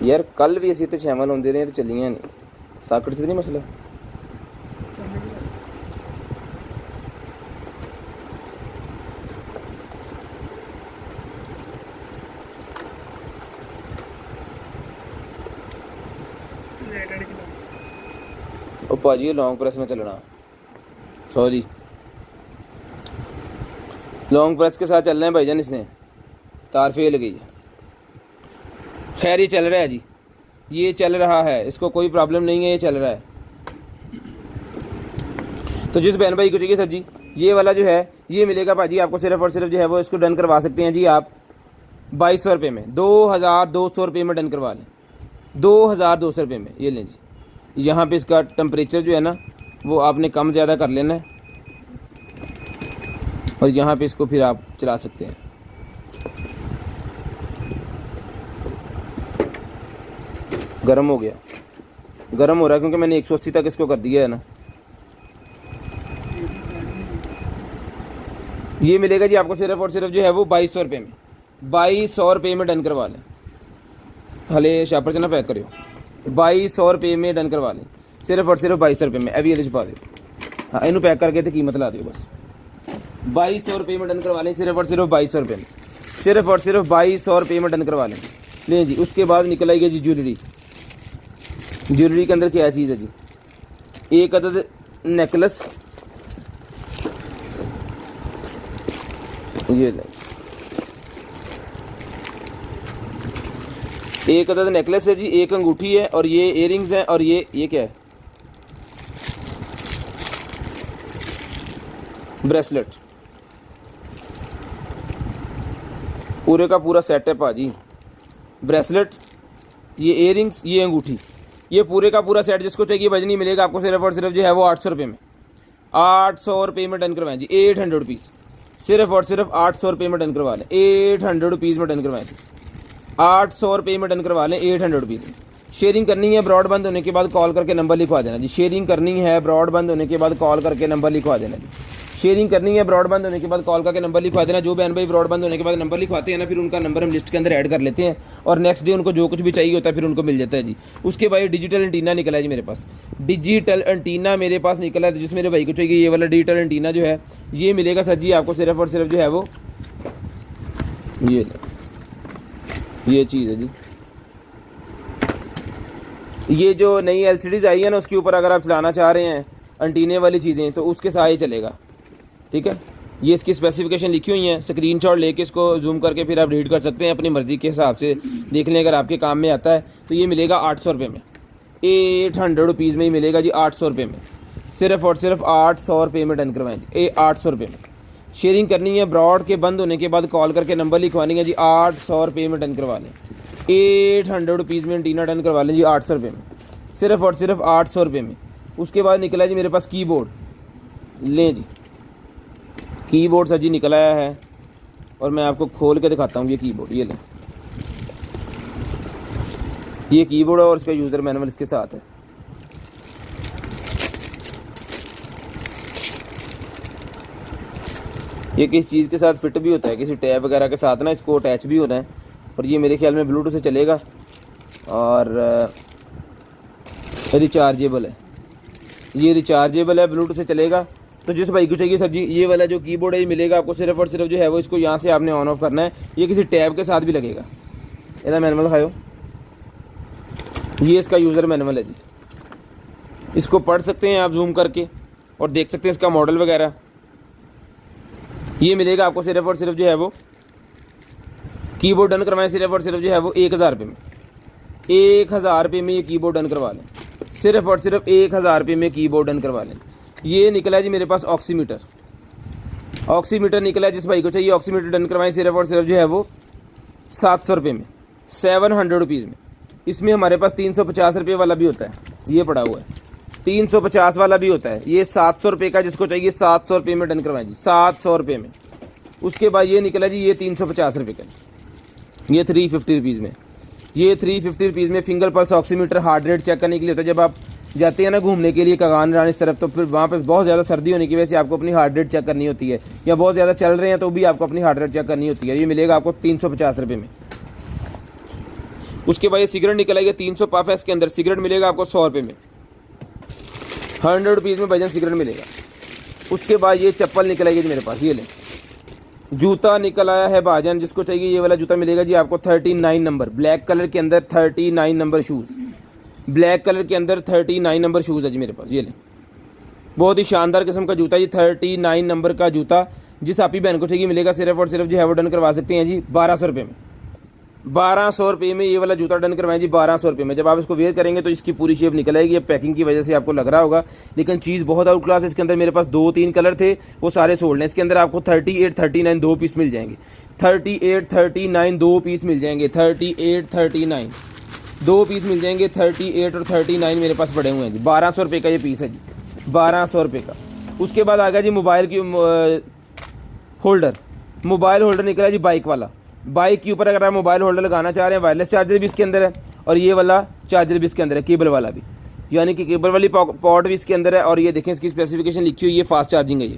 यार, कल भी असी तो शैमल होंगे रहे तो चलियां नहीं, साकट च नहीं मसला। ओ भाजी लॉन्ग प्रेस में चलना, सॉरी लॉन्ग प्रेस के साथ चल रहे हैं भाईजान, इसने तार फेल गई है। खैर ये चल रहा है जी, ये चल रहा है, इसको कोई प्रॉब्लम नहीं है, ये चल रहा है। तो जिस बहन भाई को चाहिए सर जी ये वाला जो है ये मिलेगा भाजी आपको सिर्फ और सिर्फ जो है वो इसको डन करवा सकते हैं जी आप 2200 रुपये में, 2200 रुपये में डन करवा लें, 2200 रुपये में। ये लें जी, यहाँ पे इसका टेम्परेचर जो है ना वो आपने कम ज़्यादा कर लेना है और यहाँ पे इसको फिर आप चला सकते हैं। गर्म हो गया, गर्म हो रहा है क्योंकि मैंने 180 तक इसको कर दिया है ना। ये मिलेगा जी आपको सिर्फ और सिर्फ जो है वो 2200 रुपये में, 2200 रुपये में डन करवा लें। हले शापर से ना पैक करियो, 2200 रुपये में डन करवा लें, सिर्फ और सिर्फ 2200 रुपये में। अभी ये छुपा दो, हाँ इनू पैक करके तो कीमत ला दियो बस। 2200 रुपये में डन करवा लें, सिर्फ और सिर्फ 2200 रुपये में, सिर्फ और सिर्फ 2200 रुपये में डन करवा लें। लें जी, उसके बाद निकल आएगी जी ज्वेलरी। ज्वेलरी के अंदर क्या चीज़ है जी, एक अदद नेकलेस, ये ले, एक अदद नेकलेस है जी, एक अंगूठी है और ये इयररिंग्स हैं और ये क्या है, ब्रेसलेट। पूरे का पूरा सेट है भाजी, ब्रेसलेट, ये इयररिंग्स, ये अंगूठी, ये पूरे का पूरा सेट जिसको चाहिए बजनी मिलेगा आपको सिर्फ और सिर्फ जो है वो 800 रुपये में, 800 रुपये में डन करवाएं जी, 800 रुपीज़, सिर्फ और सिर्फ 800 रुपये में डन करवा लें, 800 रुपीज़ में डन करवाएं जी, 800 रुपये में डन करवा लें, 800 रुपीज़ में। शेयरिंग करनी है ब्रॉडबैंड होने के बाद कॉल करके नंबर लिखवा देना जी, शेयरिंग करनी है ब्रॉडबैंड होने के बाद कॉल करके नंबर लिखवा देना जी, शेयरिंग करनी है ब्रॉडबैंड होने के बाद कॉल करके नंबर लिखवा देना। जो बहन भाई ब्रॉडबैंड होने के बाद नंबर लिखवाते हैं ना फिर उनका नंबर हम लिस्ट के अंदर ऐड कर लेते हैं और नेक्स्ट डे उनको जो कुछ भी चाहिए होता है फिर उनको मिल जाता है जी। उसके बाद डिजिटल एंटीना निकला है जी मेरे पास, डिजिटल एंटीना मेरे पास निकला है, जिस मेरे भाई को चाहिए ये वाला डिजिटल एंटीना जो है ये मिलेगा सर जी आपको सिर्फ और सिर्फ जो है वो ये चीज़ है जी। ये जो नई LCDs आई है ना उसके ऊपर अगर आप चलाना चाह रहे हैं एंटीने वाली चीज़ें तो उसके साथ ही चलेगा, ठीक है। ये इसकी स्पेसिफिकेशन लिखी हुई है, स्क्रीनशॉट लेके इसको जूम करके फिर आप रीड कर सकते हैं अपनी मर्ज़ी के हिसाब से देख लें, अगर आपके काम में आता है तो ये मिलेगा 800 रुपये में, 800 रुपीज़ में ही मिलेगा जी, 800 रुपये में, सिर्फ और सिर्फ 800 रुपये में डन करवाएं जी, 800 रुपये में। शेयरिंग करनी है, ब्रॉड के बंद होने के बाद कॉल करके नंबर लिखवानी है जी। 800 रुपये में डन करवा लें, 800 रुपीज़ में एंटीना डन करवा लें जी, 800 रुपये में, सिर्फ और सिर्फ 800 रुपये में। उसके बाद निकला जी मेरे पास कीबोर्ड, लें जी कीबोर्ड सर जी निकल आया है, और मैं आपको खोल के दिखाता हूँ ये कीबोर्ड, ये लें, ये कीबोर्ड है और इसका यूज़र मैनुअल इसके साथ है। ये किस चीज़ के साथ फिट भी होता है, किसी टैब वगैरह के साथ ना इसको अटैच भी होना है, और ये मेरे ख्याल में ब्लूटूथ से चलेगा और रिचार्जेबल है, ये रिचार्जेबल है, ब्लूटूथ से चलेगा। तो जिस भाई को चाहिए सर जी ये वाला जो कीबोर्ड है ये मिलेगा आपको, सिर्फ और सिर्फ जो है वो इसको यहाँ से आपने ऑन ऑफ करना है, ये किसी टैब के साथ भी लगेगा। ਇਹਦਾ मैनुअल दिखाओ, ये इसका यूज़र मैनुअल है जी, इसको पढ़ सकते हैं आप जूम करके और देख सकते हैं इसका मॉडल वगैरह। ये मिलेगा आपको सिर्फ और सिर्फ जो है वो कीबोर्ड डन करवाएं, सिर्फ और सिर्फ जो है वो 1000 रुपये में, 1000 रुपये में ये कीबोर्ड डन करवा लें, सिर्फ और सिर्फ 1000 रुपये में कीबोर्ड डन करवा लें। ये निकला है जी मेरे पास ऑक्सीमीटर, ऑक्सीमीटर निकला है, जिस भाई को चाहिए ऑक्सीमीटर डन करवाएं, सिर्फ और सिर्फ जो है वो 700 रुपये में, 700 रुपीज़ में। इसमें हमारे पास 350 रुपये वाला भी होता है, ये पड़ा हुआ है, 350 वाला भी होता है। ये 700 रुपये का जिसको चाहिए 700 रुपये में डन करवाएं जी, 700 रुपये में। उसके बाद ये निकला जी ये 350 रुपये का, ये 350 रुपीज़ में, ये 350 रुपीज़ में finger pulse oximeter heart rate check करने के लिए होता है। जब आप जाते हैं ना घूमने के लिए कगान रान इस तरफ, तो फिर वहाँ पे बहुत ज़्यादा सर्दी होने की वजह से आपको अपनी हार्ट रेट चेक करनी होती है, या बहुत ज़्यादा चल रहे हैं तो भी आपको अपनी हार्ट रेट चेक करनी होती है। ये मिलेगा आपको 350 रुपये में। उसके बाद ये सिगरेट निकल आएगा 300 पफ है इसके अंदर, सिगरेट मिलेगा आपको 100 रुपये में, 100 रुपीज़ में भजन सिगरेट मिलेगा। उसके बाद ये चप्पल निकल आएगी मेरे पास, ये लें, जूता निकल आया है भाजन, जिसको चाहिए ये वाला जूता मिलेगा जी आपको 39 नंबर, ब्लैक कलर के अंदर 39 नंबर शूज़, ब्लैक कलर के अंदर 39 नंबर शूज़ है जी मेरे पास। ये लें, बहुत ही शानदार किस्म का जूता, ये 39 नंबर का जूता जिस आपकी बहन को चाहिए मिलेगा, सिर्फ और सिर्फ जो है वो डन करवा सकते हैं जी 1200 रुपये में, 1200 रुपये में ये वाला जूता डन करवाएं जी, 1200 रुपये में। जब आप इसको वेयर करेंगे तो इसकी पूरी शेप निकल आएगी। पैकिंग की वजह से आपको लग रहा होगा, लेकिन चीज़ बहुत आउट क्लास है। इसके अंदर मेरे पास 2-3 कलर थे, वो सारे सोल्ड हैं। इसके अंदर आपको 38, 39 दो पीस मिल जाएंगे, 38, 39 दो पीस मिल जाएंगे, 38, 39 दो पीस मिल जाएंगे, 38 और 39 मेरे पास पड़े हुए हैं जी। 1200 रुपये का ये पीस है जी, 1200 रुपये का। उसके बाद आ गया जी मोबाइल की होल्डर, मोबाइल होल्डर निकला जी बाइक वाला। बाइक के ऊपर अगर आप मोबाइल होल्डर लगाना चाह रहे हैं, वायरलेस चार्जर भी इसके अंदर है और ये वाला चार्जर भी इसके अंदर है, केबल वाला भी, यानी कि केबल वाली पॉट भी इसके अंदर है। और ये देखें इसकी स्पेसिफिकेशन लिखी हुई है, फास्ट चार्जिंग है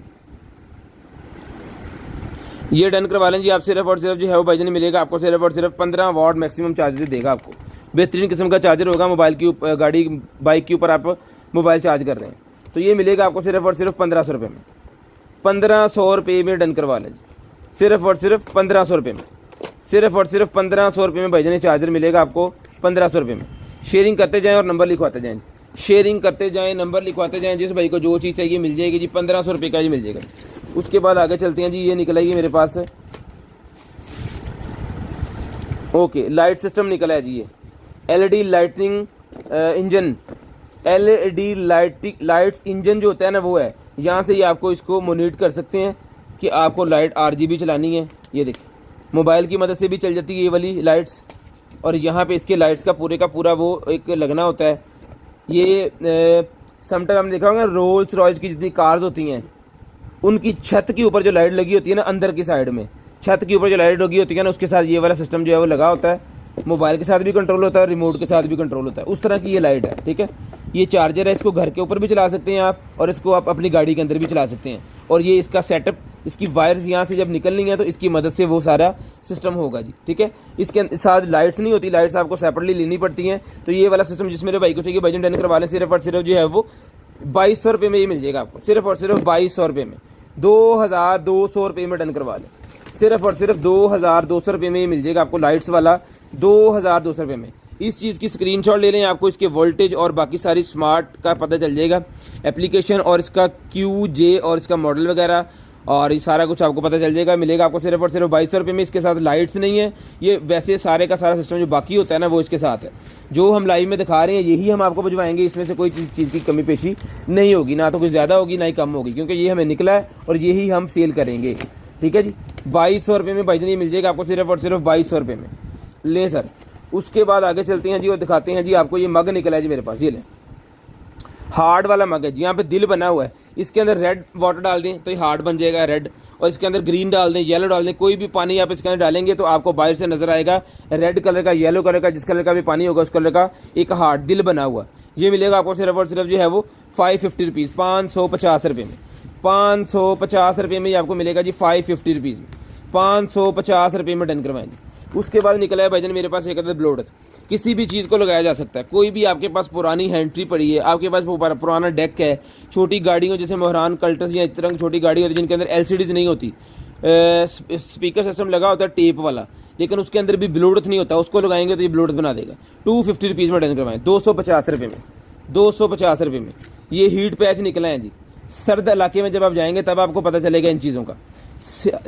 ये डन करवा लें जी आप। सिर्फ और सिर्फ जो है वो भाईजान मिलेगा आपको, सिर्फ और सिर्फ 15 वाट मैक्सिमम चार्जर देगा आपको। बेहतरीन किस्म का चार्जर होगा, मोबाइल की गाड़ी बाइक के ऊपर आप मोबाइल चार्ज कर रहे हैं तो ये मिलेगा आपको सिर्फ और सिर्फ 1500 रुपये में, 1500 रुपये में डन करवा लें, सिर्फ और सिर्फ 1500 रुपये में, सिर्फ और सिर्फ 1500 रुपये में भाईजान चार्जर मिलेगा आपको 1500 रुपये में। शेयरिंग करते जाएं और नंबर लिखवाते जाएं, शेयरिंग करते जाएं, नंबर लिखवाते जाएं, जिस भाई को जो चीज़ चाहिए मिल जाएगी जी, 1500 रुपये का ही मिल जाएगा। उसके बाद आगे चलते हैं जी, ये निकल आएगी मेरे पास, ओके, लाइट सिस्टम निकला है जी, ये LED lighting engine, LED lights engine जो होता है ना वो है। यहाँ से ये आपको इसको मोनिट कर सकते हैं कि आपको लाइट RGB चलानी है। ये देखिए मोबाइल की मदद से भी चल जाती है ये वाली लाइट्स, और यहाँ पे इसके लाइट्स का पूरा वो एक लगना होता है। ये समटाइम हमने देखा होगा रोल्स रॉयल्स की जितनी कार्स होती हैं उनकी छत के ऊपर जो लाइट लगी होती है ना, अंदर की साइड में छत के ऊपर जो लाइट लगी होती है ना, उसके साथ ये वाला सिस्टम जो है वो लगा होता है। मोबाइल के साथ भी कंट्रोल होता है, रिमोट के साथ भी कंट्रोल होता है, उस तरह की ये लाइट है। ठीक है, ये चार्जर है, इसको घर के ऊपर भी चला सकते हैं आप और इसको आप अपनी गाड़ी के अंदर भी चला सकते हैं। और ये इसका सेटअप, इसकी वायर्स यहाँ से जब निकलनी है तो इसकी मदद से वो सारा सिस्टम होगा जी। ठीक है, इसके साथ लाइट्स नहीं होती, लाइट्स आपको सेपरेटली लेनी पड़ती हैं। तो ये वाला सिस्टम जिस मेरे भाई को चाहिए भाईजान डन करवा लें, सिर्फ और सिर्फ जो है वो 2200 रुपये में ये मिल जाएगा आपको, सिर्फ और सिर्फ 2200 रुपये में, 2200 रुपये में डन करवा लें, सिर्फ और सिर्फ 2200 रुपये में ये मिल जाएगा आपको लाइट्स वाला, 2200 रुपये में। इस चीज़ की स्क्रीनशॉट ले लें, आपको इसके वोल्टेज और बाकी सारी स्मार्ट का पता चल जाएगा, एप्लीकेशन और इसका QJ और इसका मॉडल वगैरह और ये सारा कुछ आपको पता चल जाएगा। मिलेगा आपको सिर्फ और सिर्फ 2200 रुपये में। इसके साथ लाइट्स नहीं है, ये वैसे सारे का सारा सिस्टम जो बाकी होता है ना वो इसके साथ है। जो हम लाइव में दिखा रहे हैं यही हम आपको भिजवाएंगे, इसमें से कोई चीज़ की कमी पेशी नहीं होगी, ना तो कुछ ज़्यादा होगी ना ही कम होगी, क्योंकि ये हमें निकला है और यही हम सेल करेंगे। ठीक है जी, 2200 रुपये में भाईजान ये मिल जाएगा आपको सिर्फ और सिर्फ 2200 रुपये में। ले सर, उसके बाद आगे चलते हैं जी और दिखाते हैं जी आपको। ये मग निकला है जी मेरे पास, ये लें, हार्ड वाला मग है जी, यहाँ पे दिल बना हुआ है। इसके अंदर रेड वाटर डाल दें तो ये हार्ड बन जाएगा रेड, और इसके अंदर ग्रीन डाल दें, येलो डाल दें, कोई भी पानी आप इसके अंदर डालेंगे तो आपको बाहर से नजर आएगा रेड कलर का, येलो कलर का, जिस कलर का भी पानी होगा उस कलर का एक हार्ड दिल बना हुआ। ये मिलेगा आपको सिर्फ और सिर्फ जो है वो 550 रुपीज़, 550 रुपये में। 550 रुपये में ये आपको मिलेगा जी 550 रुपीज़ में, 550 रुपये में डन करवाएंगे। उसके बाद निकला है भाईजान मेरे पास एक अदर ब्लोड। किसी भी चीज़ को लगाया जा सकता है, कोई भी आपके पास पुरानी हैंट्री पड़ी है, आपके पास पुराना डेक है, छोटी गाड़ियों जैसे मोहरान कल्टस या इस तरह की छोटी गाड़ी होती है जिनके अंदर LCDs नहीं होती, स्पीकर सिस्टम लगा होता है टेप वाला, लेकिन उसके अंदर भी ब्लूटूथ नहीं होता, उसको लगाएंगे तो ये ब्लूटूथ बना देगा। 250 रुपीज़ में डन करवाएं, 250 रुपये में, 250 रुपये में। ये हीट पैच निकला है जी, सर्द इलाके में जब आप जाएंगे तब आपको पता चलेगा इन चीज़ों का।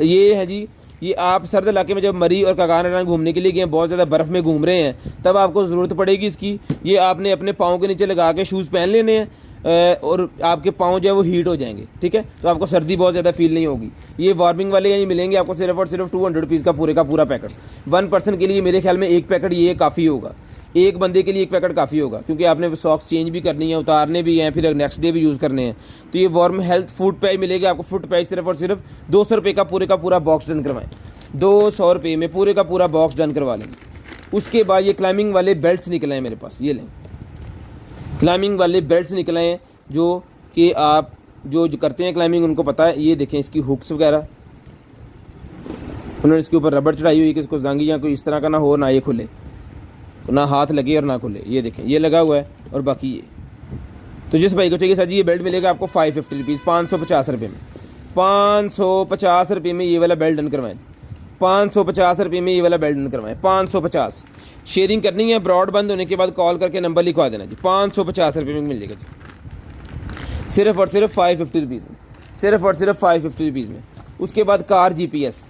ये है जी, ये आप सर्द इलाके में जब मरी और कागान घूमने के लिए गए, बहुत ज़्यादा बर्फ़ में घूम रहे हैं, तब आपको ज़रूरत पड़ेगी इसकी। ये आपने अपने पाँव के नीचे लगा के शूज़ पहन लेने हैं और आपके पाँव जो है वो हीट हो जाएंगे, ठीक है, तो आपको सर्दी बहुत ज़्यादा फील नहीं होगी। ये वार्मिंग वाले ये मिलेंगे आपको सिर्फ और सिर्फ 200 रुपीज़ का पूरा पैकेट। 1 पर्सन के लिए मेरे ख्याल में एक पैकेट ये काफ़ी होगा, एक बंदे के लिए एक पैकेट काफ़ी होगा, क्योंकि आपने सॉक्स चेंज भी करनी है, उतारने भी हैं, फिर नेक्स्ट डे भी यूज़ करने हैं। तो ये वार्म हेल्थ फूड पैच मिलेगा आपको, फूड पैच सिर्फ और सिर्फ 200 रुपये का पूरा बॉक्स डन करवाएं, 200 रुपये में पूरे का पूरा बॉक्स डन करवा लेंगे। उसके बाद ये क्लाइंबिंग वाले बेल्ट्स निकले हैं मेरे पास, ये लें, क्लाइंबिंग वाले बेल्ट्स निकले हैं जो कि आप जो करते हैं क्लाइंबिंग उनको पता है। ये देखें, इसकी हुक्स वगैरह उन्होंने इसके ऊपर रबड़ चढ़ाई हुई कि इसको जंग या कोई इस तरह का ना हो, ना ये खुले, ना हाथ लगे और ना खुले। ये देखें, ये लगा हुआ है, और बाकी ये। तो जिस भाई को चाहिए सर जी ये बेल्ट मिलेगा आपको 550 रुपीज़, 550 रुपये में, 550 रुपये में ये वाला बेल्ट डन करवाएं, 550 रुपये में ये वाला बेल्ट डन करवाएं, 550। शेयरिंग करनी है, ब्रॉड बंद होने के बाद कॉल करके नंबर लिखवा देना जी, 550 रुपये में मिल जाएगा जी, सिर्फ और सिर्फ 550 रुपीज़ में, सिर्फ और सिर्फ 550 रुपीज़ में। उसके बाद कार GPS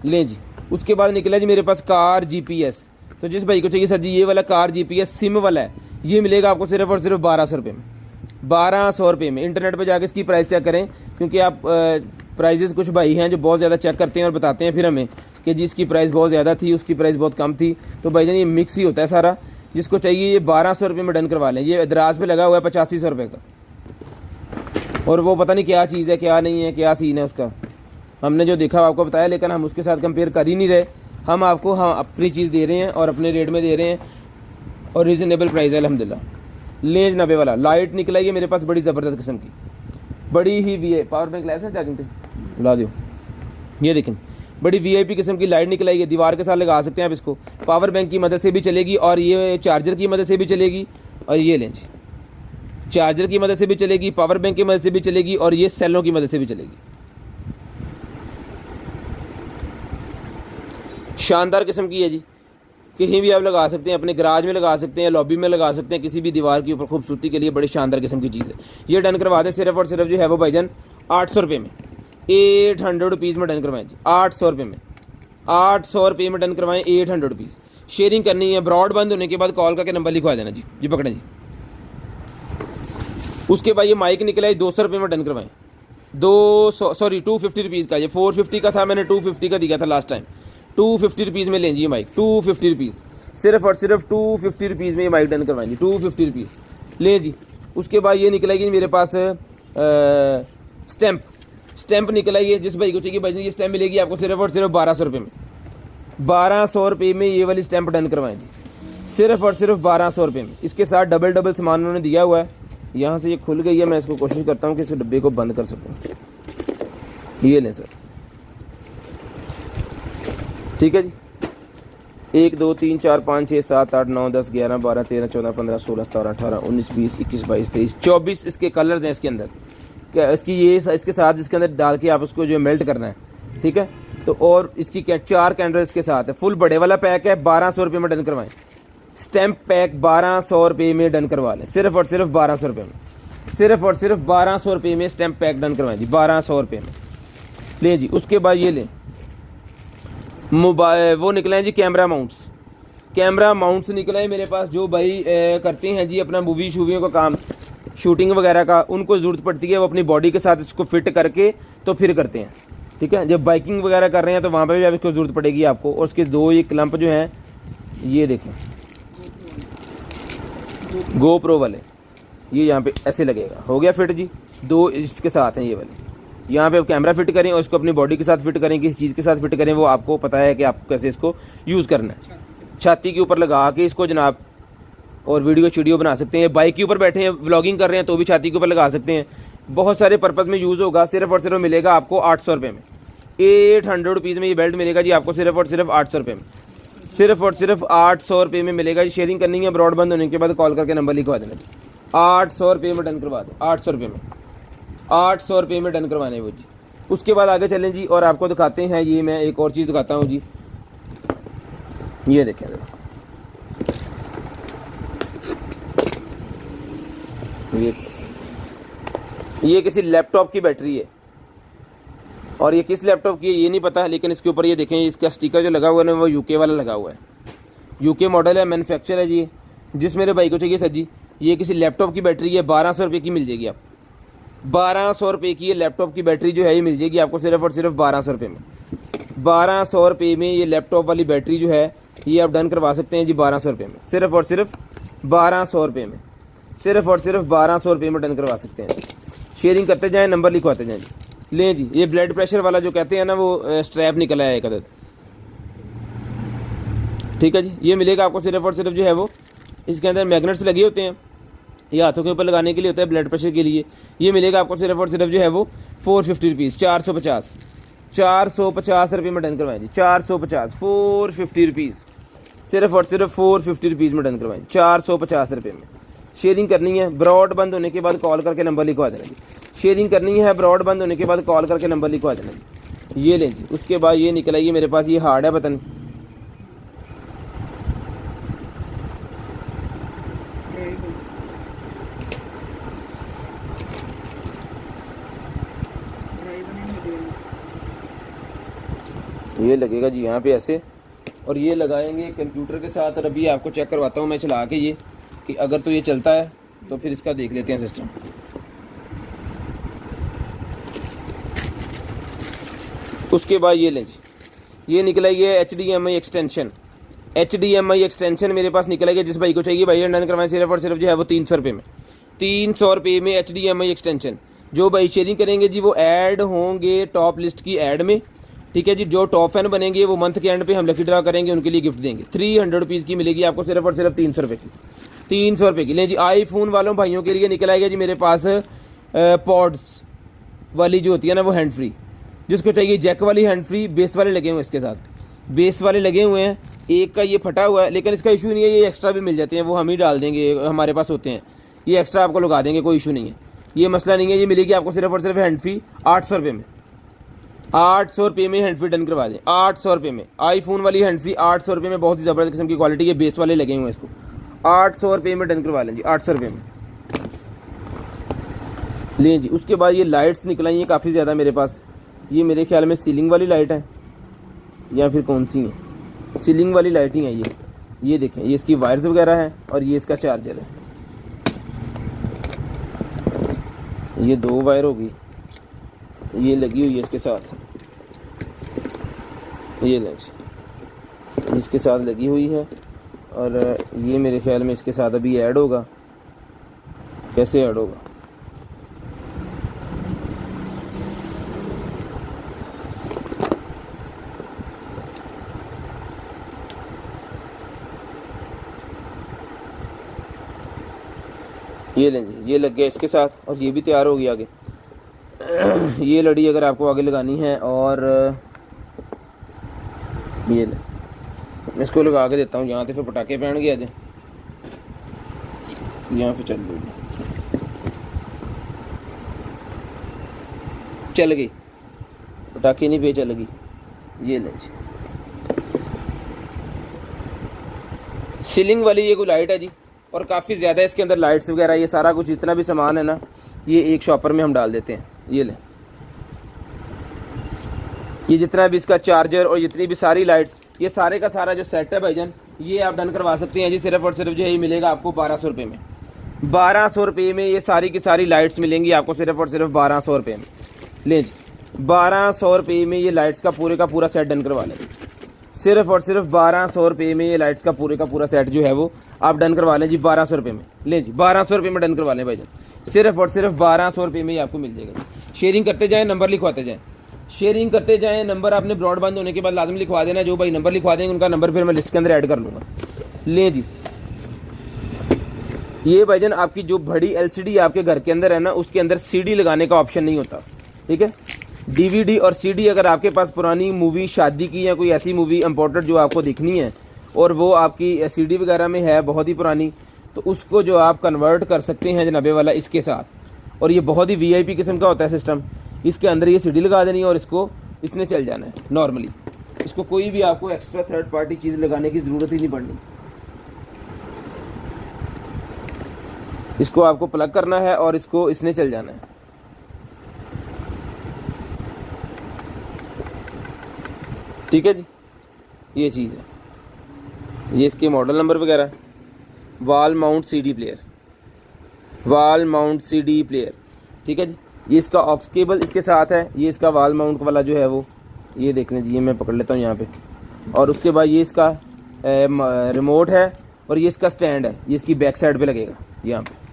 लें जी, उसके बाद निकला जी मेरे पास कार GPS। तो जिस भाई को चाहिए सर जी ये वाला कार GPS सिम वाला है, ये मिलेगा आपको सिर्फ और सिर्फ 1200 रुपये में, 1200 रुपये में। इंटरनेट पे जाके इसकी प्राइस चेक करें, क्योंकि आप प्राइजेस कुछ भाई हैं जो बहुत ज़्यादा चेक करते हैं और बताते हैं फिर हमें कि जी इसकी प्राइस बहुत ज़्यादा थी, उसकी प्राइस बहुत कम थी। तो भाईजान ये मिक्स ही होता है सारा, जिसको चाहिए ये 1200 रुपये में डन करवा लें। ये दराज पे लगा हुआ है 8500 रुपये का, और वो पता नहीं क्या चीज़ है, क्या नहीं है, क्या सीन है उसका, हमने जो देखा आपको बताया, लेकिन हम उसके साथ कंपेयर कर ही नहीं रहे। हम आपको अपनी चीज़ दे रहे हैं और अपने रेट में दे रहे हैं, और रीज़नेबल प्राइस है अल्हम्दुलिल्लाह। लेंज 90 वाला लाइट निकला है मेरे पास, बड़ी ज़बरदस्त किस्म की, बड़ी ही वी पावर बैंक लाइस है, चार्जिंग थे ला दो। ये देखें, बड़ी VIP किस्म की लाइट निकलाई है, दीवार के साथ लगा सकते हैं आप इसको, पावर बैंक की मदद से भी चलेगी और ये चार्जर की मदद से भी चलेगी, और ये लेंज चार्जर की मदद से भी चलेगी, पावर बैंक की मदद से भी चलेगी, और ये सेलों की मदद से भी चलेगी। शानदार किस्म की है जी, कहीं भी आप लगा सकते हैं, अपने गराज में लगा सकते हैं, लॉबी में लगा सकते हैं, किसी भी दीवार के ऊपर खूबसूरती के लिए बड़ी शानदार किस्म की चीज़ है। ये डन करवा दें सिर्फ और सिर्फ जो है वो भाईजान 800 रुपये में, 800 रुपीज़ में डन करवाएं जी, 800 रुपये में, 800 रुपये में डन करवाएं, 800 रुपीज़। शेयरिंग करनी है, ब्रॉड बंद होने के बाद कॉल करके नंबर लिखवा देना जी, ये पकड़ें जी। उसके बाद ये माइक निकला है 200 रुपये में डन करवाएं, 250 रुपीज़ का, ये 450 का था, मैंने 250 का दिया था लास्ट टाइम, 250 रुपीज़ में लें जी माइक, 250 रुपीज़, सिर्फ और सिर्फ 250 रुपीज़ में ये माइक डन करवाएं जी, 250 रुपीज़ लें जी। उसके बाद ये निकलेगी मेरे पास स्टैंप निकला है, जिस भाई को चाहिए भाई ये स्टैंप मिलेगी आपको सिर्फ और सिर्फ 1200 रुपये में, 1200 रुपये में ये वाली स्टैंप डन करवाएं जी, सिर्फ और सिर्फ 1200 रुपये में। इसके साथ डबल सामान उन्होंने दिया हुआ है। यहाँ से ये खुल गई है, मैं इसको कोशिश करता हूँ कि इस डब्बे को बंद कर सकूँ। ये लें सर, ठीक है जी। 1 2 3 4 5 6 7 8 9 10 11 12 13 14 15 16 17 18 19 20 21 22 23 24 इसके कलर्स हैं इसके अंदर, क्या इसकी ये इसके साथ इसके अंदर डाल के आप उसको जो मेल्ट करना है, ठीक है। तो और इसकी 4 कैंडल इसके साथ है, फुल बड़े वाला पैक है, 1200 रुपये में डन करवाएं। स्टैंप पैक 1200 रुपये में डन करवा लें, सिर्फ और सिर्फ 1200 रुपये में, सिर्फ और सिर्फ 1200 रुपये में स्टैंप पैक डन करवाएं जी, 1200 रुपये में लें जी। उसके बाद ये लें मोबाइल, वो निकले हैं जी कैमरा माउंट्स निकले हैं मेरे पास, जो भाई करते हैं जी अपना मूवी शूवियों का काम, शूटिंग वगैरह का, उनको ज़रूरत पड़ती है वो अपनी बॉडी के साथ इसको फिट करके तो फिर करते हैं। ठीक है। जब बाइकिंग वगैरह कर रहे हैं तो वहाँ पे भी आप इसको ज़रूरत पड़ेगी आपको। और उसके दो ये क्लम्प जो हैं ये देखें GoPro वाले, ये यहाँ पे ऐसे लगेगा। हो गया फिट जी। दो इसके साथ हैं ये वाले। यहाँ पे आप कैमरा फिट करें और इसको अपनी बॉडी के साथ फिट करें, किसी चीज़ के साथ फिट करें, वो आपको पता है कि आपको कैसे इसको यूज़ करना है। छाती के ऊपर लगा के इसको जनाब और वीडियो बना सकते हैं। बाइक के ऊपर बैठे हैं, व्लॉगिंग कर रहे हैं तो भी छाती के ऊपर लगा सकते हैं। बहुत सारे पर्पज़ में यूज़ होगा। सिर्फ और सिर्फ मिलेगा आपको 800 रुपये में, 800 रुपीज़ में ये बेल्ट मिलेगा जी आपको, सिर्फ और सिर्फ 800 रुपये में, सिर्फ और सिर्फ 800 रुपये में मिलेगा जी। शेयरिंग करनी है, ब्रॉड बंद होने के बाद कॉल करके नंबर लिखवा देना जी। 800 रुपये में डन करवा दो, 800 रुपये में, 800 रुपये में डन करवाने वो जी। उसके बाद आगे चलें जी और आपको दिखाते हैं। ये मैं एक और चीज़ दिखाता हूँ जी, ये देखें जरा, ये किसी लैपटॉप की बैटरी है और ये किस लैपटॉप की है ये नहीं पता, लेकिन इसके ऊपर ये देखें, इसका स्टिकर जो लगा हुआ है ना वो यूके वाला लगा हुआ है। यूके मॉडल है, मैन्युफैक्चर है जी। जिस मेरे भाई को चाहिए सर जी, ये किसी लैपटॉप की बैटरी है, 1200 रुपये की मिल जाएगी आपको। 1200 रुपये की ये लैपटॉप की बैटरी जो है ये मिल जाएगी आपको सिर्फ और सिर्फ 1200 रुपये में। 1200 रुपये में ये लैपटॉप वाली बैटरी जो है ये आप डन करवा सकते हैं जी 1200 रुपये में, सिर्फ और सिर्फ 1200 रुपये में, सिर्फ और सिर्फ 1200 रुपये में डन करवा सकते हैं। शेयरिंग करते जाएँ, नंबर लिखवाते जाएँ जी। लें जी, ये ब्लड प्रेशर वाला जो कहते हैं ना वो स्ट्रैप निकला है एक अदद, ठीक है जी। ये मिलेगा आपको सिर्फ और सिर्फ जो है वो, इसके अंदर मैग्नेट्स लगे होते हैं, ये हाथों के ऊपर लगाने के लिए होता है ब्लड प्रेशर के लिए। ये मिलेगा आपको सिर्फ और सिर्फ जो है वो 450 रुपीज़, 450 रुपये में डन करवाएं जी। 450, 450 रुपीज़, सिर्फ और सिर्फ 450 रुपीज़ में डन करवाएं, 450 रुपये में। शेयरिंग करनी है, ब्रॉड बंद होने के बाद कॉल करके नंबर लिखवा देना जी। शेयरिंग करनी है, ब्रॉड बंद होने के बाद कॉल करके नंबर लिखवा देना जी। ये लें जी। उसके बाद ये निकला, ये मेरे पास ये हार्ड है, पता नहीं ये लगेगा जी यहाँ पे ऐसे, और ये लगाएंगे कंप्यूटर के साथ। और अभी आपको चेक करवाता हूँ मैं चला के ये, कि अगर तो ये चलता है तो फिर इसका देख लेते हैं सिस्टम। उसके बाद ये लें जी, ये निकला ये HDMI एक्सटेंशन, HDMI एक्सटेंशन मेरे पास निकला है। जिस भाई को चाहिए भाई डन करवाएं, सिर्फ और सिर्फ जो है वो 300 रुपये में, 300 रुपये में HDMI एक्सटेंशन। जो भाई शेयरिंग करेंगे जी वो ऐड होंगे टॉप लिस्ट की ऐड में, ठीक है जी। जो टॉप फैन बनेंगे वो मंथ के एंड पे हम लकी ड्रा करेंगे, उनके लिए गिफ्ट देंगे। 300 रुपीज़ की मिलेगी आपको, सिर्फ और सिर्फ 300 रुपये की, 300 रुपये की। लें जी, आईफोन वालों भाइयों के लिए निकल आएगा जी मेरे पास पॉड्स वाली जो होती है ना वो हैंड फ्री। जिसको चाहिए जैक वाली हैंड फ्री, बेस वाले लगे हुए हैं इसके साथ, बेस वाले लगे हुए हैं। एक का ये फटा हुआ है लेकिन इसका इशू नहीं है, ये एक्स्ट्रा भी मिल जाते हैं, वो हम ही डाल देंगे, हमारे पास होते हैं, ये एक्स्ट्रा आपको लगा देंगे, कोई इशू नहीं है, ये मसला नहीं है। ये मिलेगी आपको सिर्फ और सिर्फ हैंड फ्री 800 रुपये में, 800 रुपये में हैंड फ्री डन करवा दें, 800 रुपये में। आईफोन वाली हैंड फ्री 800 रुपये में, बहुत ही ज़बरदस्त किस्म की क्वालिटी है, बेस वाले लगे हुए हैं, इसको 800 रुपये में डन करवा लें जी, 800 रुपये में लें जी। उसके बाद ये लाइट्स निकलाई हैं काफ़ी ज़्यादा मेरे पास, ये मेरे ख्याल में सीलिंग वाली लाइट है या फिर कौन सी है, सीलिंग वाली लाइट ही है ये देखें, ये इसकी वायर्स वगैरह हैं और ये इसका चार्जर है। ये 2 वायर होगी, ये लगी हुई है इसके साथ, ये लेंस इसके साथ लगी हुई है। और ये मेरे ख्याल में इसके साथ अभी ऐड होगा, कैसे ऐड होगा, ये लें जी, ये लग गया इसके साथ और ये भी तैयार हो गया आगे। ये लड़ी अगर आपको आगे लगानी है, और ये ले मैं इसको लगा के देता हूँ यहाँ से, फिर पटाखे पहन गया आज यहाँ पे चल गई, पटाखे नहीं पे चल गई। ये लें जी, सीलिंग वाली ये कोई लाइट है जी, और काफ़ी ज़्यादा इसके अंदर लाइट्स वगैरह ये सारा कुछ जितना भी सामान है ना, ये एक शॉपर में हम डाल देते हैं। ये लें, ये जितना भी इसका चार्जर और जितनी भी सारी लाइट्स, ये सारे का सारा जो सेट है भाईजान, ये आप डन करवा सकते हैं जी। सिर्फ और सिर्फ जो है ये मिलेगा आपको 1200 रुपये में, 1200 रुपये में ये सारी की सारी लाइट्स मिलेंगी आपको, सिर्फ और सिर्फ 1200 रुपये में। लें जी, 1200 में ये लाइट्स का पूरा सेट डन करवा लें। सिर्फ और सिर्फ 1200 में ये लाइट्स का पूरा सेट जो है वो आप डन करवा लें जी 1200 में। लें जी 1200 में डन करवा लें भाईजान। सिर्फ और सिर्फ 1200 में ये आपको मिल जाएगा। शेयरिंग करते जाएँ, नंबर लिखवाते जाएँ, शेयरिंग करते जाएँ। नंबर आपने ब्रॉडबैंड होने के बाद लाजमी लिखवा देना। जो भाई नंबर लिखवा देंगे उनका नंबर फिर मैं लिस्ट के अंदर ऐड कर लूँगा। लें जी, ये भाईजान आपकी जो बड़ी एलसीडी आपके घर के अंदर है ना, उसके अंदर सीडी लगाने का ऑप्शन नहीं होता, ठीक है। डीवीडी और सीडी अगर आपके पास पुरानी मूवी शादी की या कोई ऐसी मूवी इम्पोर्टेड जो आपको देखनी है और वो आपकी सीडी वगैरह में है बहुत ही पुरानी, तो उसको जो आप कन्वर्ट कर सकते हैं जनाबे वाला इसके साथ। और ये बहुत ही वीआईपी किस्म का होता है सिस्टम। इसके अंदर ये सीडी लगा देनी है और इसको इसने चल जाना है नॉर्मली। इसको कोई भी आपको एक्स्ट्रा थर्ड पार्टी चीज़ लगाने की ज़रूरत ही नहीं पड़नी। इसको आपको प्लग करना है और इसको इसने चल जाना है। ठीक है जी, ये चीज़ है। ये इसके मॉडल नंबर वगैरह, wall mount CD player, wall mount CD player, ठीक है जी। ये इसका ऑक्स केबल इसके साथ है। ये इसका वॉल माउंट वाला जो है वो, ये देख लें जी, ये मैं पकड़ लेता हूँ यहाँ पे। और उसके बाद ये इसका रिमोट है और ये इसका स्टैंड है। ये इसकी बैक साइड पे लगेगा यहाँ पे।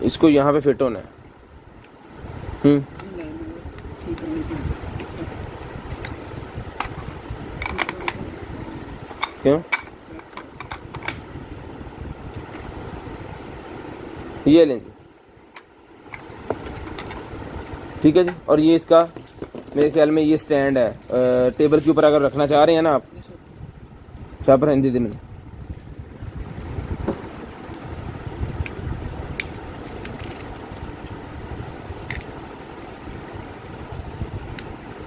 इसको यहाँ पे फिट होना है। क्यों? ये लें जी, ठीक है जी। और ये इसका मेरे ख्याल में ये स्टैंड है, टेबल के ऊपर अगर रखना चाह रहे हैं ना आप। चापर हिंदी दिन में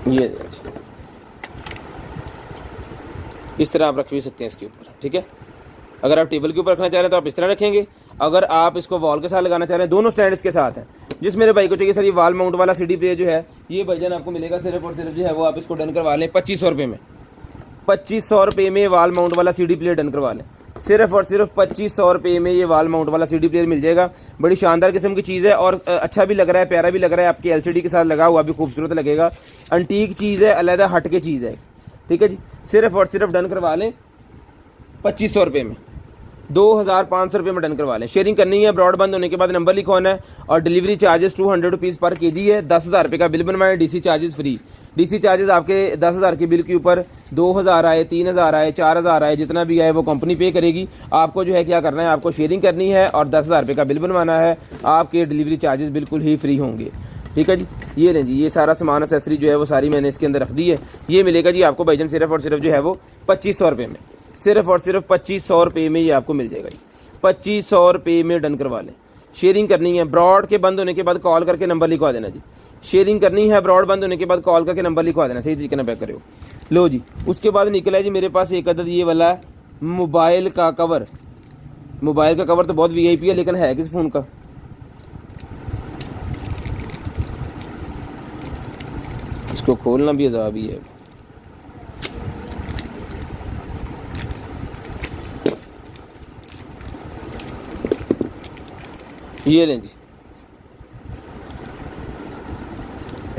ये इस तरह आप रख भी सकते हैं इसके ऊपर, ठीक है। अगर आप टेबल के ऊपर रखना चाह रहे हैं तो आप इस तरह रखेंगे। अगर आप इसको वॉल के साथ लगाना चाह रहे हैं, दोनों स्टैंड इसके साथ हैं। जिस मेरे भाई को चाहिए सर ये वॉल माउंट वाला सीडी प्लेयर जो है, ये भाईजान आपको मिलेगा सिर्फ और सिर्फ जो है वो आप इसको डन करवा लें 2500 में। 2500 में वॉल माउंट वाला सीडी प्लेयर डन करवा लें। सिर्फ और सिर्फ 2500 में ये वॉल माउंट वाला सीडी प्लेयर मिल जाएगा। बड़ी शानदार किस्म की चीज़ है और अच्छा भी लग रहा है, प्यारा भी लग रहा है। आपकी एलसीडी के साथ लगा हुआ भी खूबसूरत लगेगा। अंटीक चीज़ है, अलहदा हट के चीज़ है, ठीक है जी। सिर्फ और सिर्फ डन करवा लें 2500 में। 2500 में डन करवा लें। शेयरिंग करनी है, ब्रॉडबैंड होने के बाद नंबर लिखवाना है और delivery charges 200 rupees per KG है। 10,000 रुपये का बिल बनवाएं, DC charges free. DC charges आपके 10,000 के बिल के ऊपर 2,000 आए, 3,000 आए, 4,000 आए, जितना भी आए वो कंपनी पे करेगी। आपको जो है क्या करना है, आपको शेयरिंग करनी है और 10,000 रुपये का बिल बनवाना है। आपके डिलीवरी चार्जेस बिल्कुल ही फ्री होंगे, ठीक है जी। ये लें जी, ये सारा सामान एक्सेसरी जो है वो सारी मैंने इसके अंदर रख दी है। ये मिलेगा जी आपको भाईजान सिर्फ और सिर्फ जो है वो 2500 में। सिर्फ और सिर्फ 2500 में ये आपको मिल जाएगा जी। 2500 में डन करवा लें। शेयरिंग करनी है, ब्रॉड के बंद होने के बाद कॉल करके नंबर लिखवा देना जी। शेयरिंग करनी है, ब्रॉड बंद होने के बाद कॉल करके नंबर लिखवा देना, सही तरीके से पैक करो। लो जी, उसके बाद निकला है जी मेरे पास एक अदद ये वाला मोबाइल का कवर। मोबाइल का कवर तो बहुत वीआईपी है, लेकिन है किस फ़ोन का? इसको खोलना भी अज़ाब ही है। ये लें जी,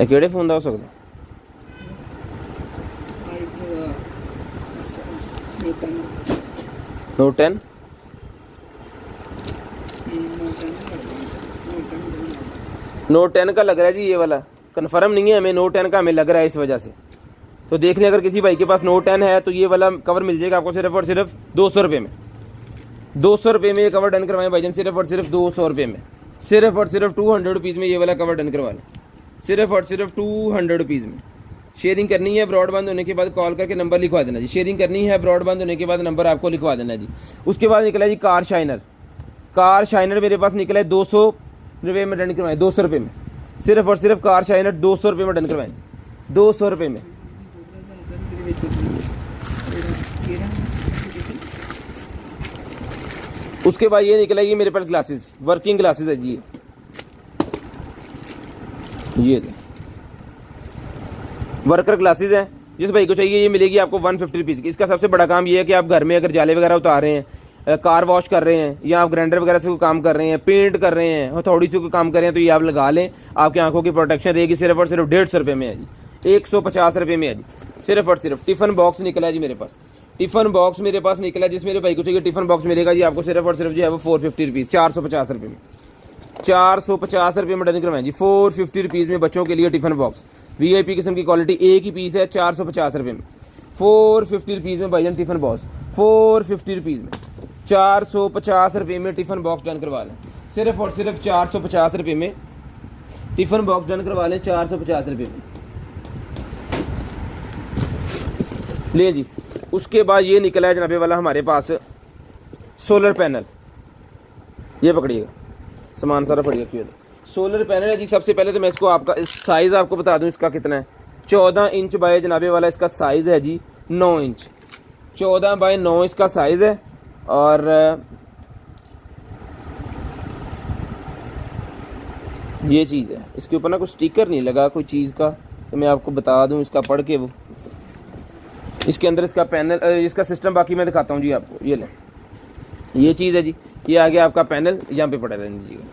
केड़े फोन का हो सकता? नोट 10। नोट 10 का लग रहा है जी ये वाला, कन्फर्म नहीं है हमें। नोट 10 का हमें लग रहा है इस वजह से। तो देख लें, अगर किसी भाई के पास नोट 10 है तो ये वाला कवर मिल जाएगा आपको सिर्फ और सिर्फ 200 रुपये में। 200 रुपये में ये कवर डन करवाएं भाईजान, सिर्फ और सिर्फ 200 रुपये में। सिर्फ और सिर्फ 200 रुपीज़ में ये वाला कवर डन करवा लें, सिर्फ और सिर्फ 200 रुपीज़ में। शेयरिंग करनी है, ब्रॉडबैंड होने के बाद कॉल करके नंबर लिखवा देना जी। शेयरिंग करनी है, ब्रॉडबैंड होने के बाद नंबर आपको लिखवा देना जी। उसके बाद निकला जी कार शाइनर। कार शाइनर मेरे पास निकला है 200 रुपये में डन करवाएं, 200 रुपये में। सिर्फ और सिर्फ कार शाइनर 200 रुपये में डन करवाएं, 200 रुपये में। उसके बाद ये निकला, ये मेरे पास ग्लासेस, वर्किंग ग्लासेस है जी। ये वर्कर ग्लासेस हैं, जिस भाई को चाहिए ये मिलेगी आपको 150 रुपीज़ की। इसका सबसे बड़ा काम ये है कि आप घर में अगर जाले वगैरह उतार रहे हैं, कार वॉश कर रहे हैं या आप ग्राइंडर वगैरह से कोई काम कर रहे हैं, पेंट कर रहे हैं, हथौड़ी से कोई काम कर रहे हैं, तो ये आप लगा लें, आपकी आंखों की प्रोटेक्शन रहेगी। सिर्फ और सिर्फ 150 रुपये में है जी, 150 रुपये में है जी, सिर्फ और सिर्फ। टिफ़न बॉक्स निकला है जी मेरे पास, टिफ़न बॉक्स मेरे पास निकला है, जिस मेरे भाई को चाहिए टिफ़न बॉक्स मिलेगा जी आपको सिर्फ और सिर्फ जो है वो 450 रुपीज़, 450 रुपये में, 450 रुपये में डन करवाएं जी। 450 रुपीज़ में बच्चों के लिए टिफ़न बॉक्स, VIP किस्म की क्वालिटी, एक ही पीस है, 450 रुपये में, 450 रुपीज़ में भाईजान टिफ़न बॉक्स, 450 रुपीज़ में, 450 रुपये में टिफ़न बॉक्स डन करवा लें, सिर्फ और सिर्फ 450 रुपये में टिफ़न बॉक्स डन करवा लें, 450 रुपये में ले जी। उसके बाद ये निकला है जनाबे वाला हमारे पास सोलर पैनल, ये पकड़िएगा, सामान सारा पड़िएगा क्यों। सोलर पैनल है जी। सबसे पहले तो मैं इसको आपका साइज़ आपको बता दूं, इसका कितना है, 14 इंच बाय जनाबे वाला इसका साइज़ है जी, 9 इंच, 14 बाय 9 इसका साइज़ है। और ये चीज़ है, इसके ऊपर ना कोई स्टिकर नहीं लगा कोई चीज़ का, तो मैं आपको बता दूं इसका पढ़ के वो, इसके अंदर इसका पैनल, इसका सिस्टम बाकी मैं दिखाता हूँ जी आपको। ये लें, ये चीज़ है जी, ये आ गया आपका पैनल, यहाँ पे पड़ा रहने दीजिएगा,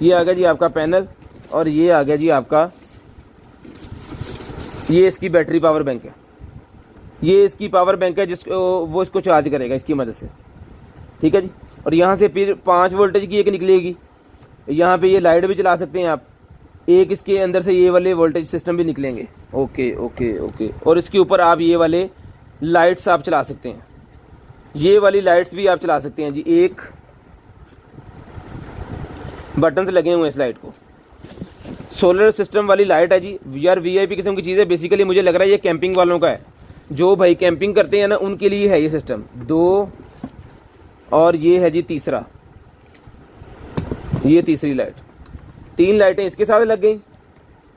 ये आ गया जी आपका पैनल, और ये आ गया जी आपका, ये इसकी बैटरी पावर बैंक है, ये इसकी पावर बैंक है जिसको वो इसको चार्ज करेगा इसकी मदद से, ठीक है जी। और यहाँ से फिर 5 वोल्टेज की एक निकलेगी, यहाँ पे ये लाइट भी चला सकते हैं आप, एक इसके अंदर से ये वाले वोल्टेज सिस्टम भी निकलेंगे, ओके ओके ओके। और इसके ऊपर आप ये वाले लाइट्स आप चला सकते हैं, ये वाली लाइट्स भी आप चला सकते हैं जी, एक बटन से लगे हुए हैं इस लाइट को, सोलर सिस्टम वाली लाइट है जी यार, VIP किस्म की चीज़ है। बेसिकली मुझे लग रहा है ये कैंपिंग वालों का है, जो भाई कैंपिंग करते हैं ना उनके लिए है ये सिस्टम। 2 और ये है जी तीसरा, ये तीसरी लाइट, 3 लाइटें इसके साथ लग गई।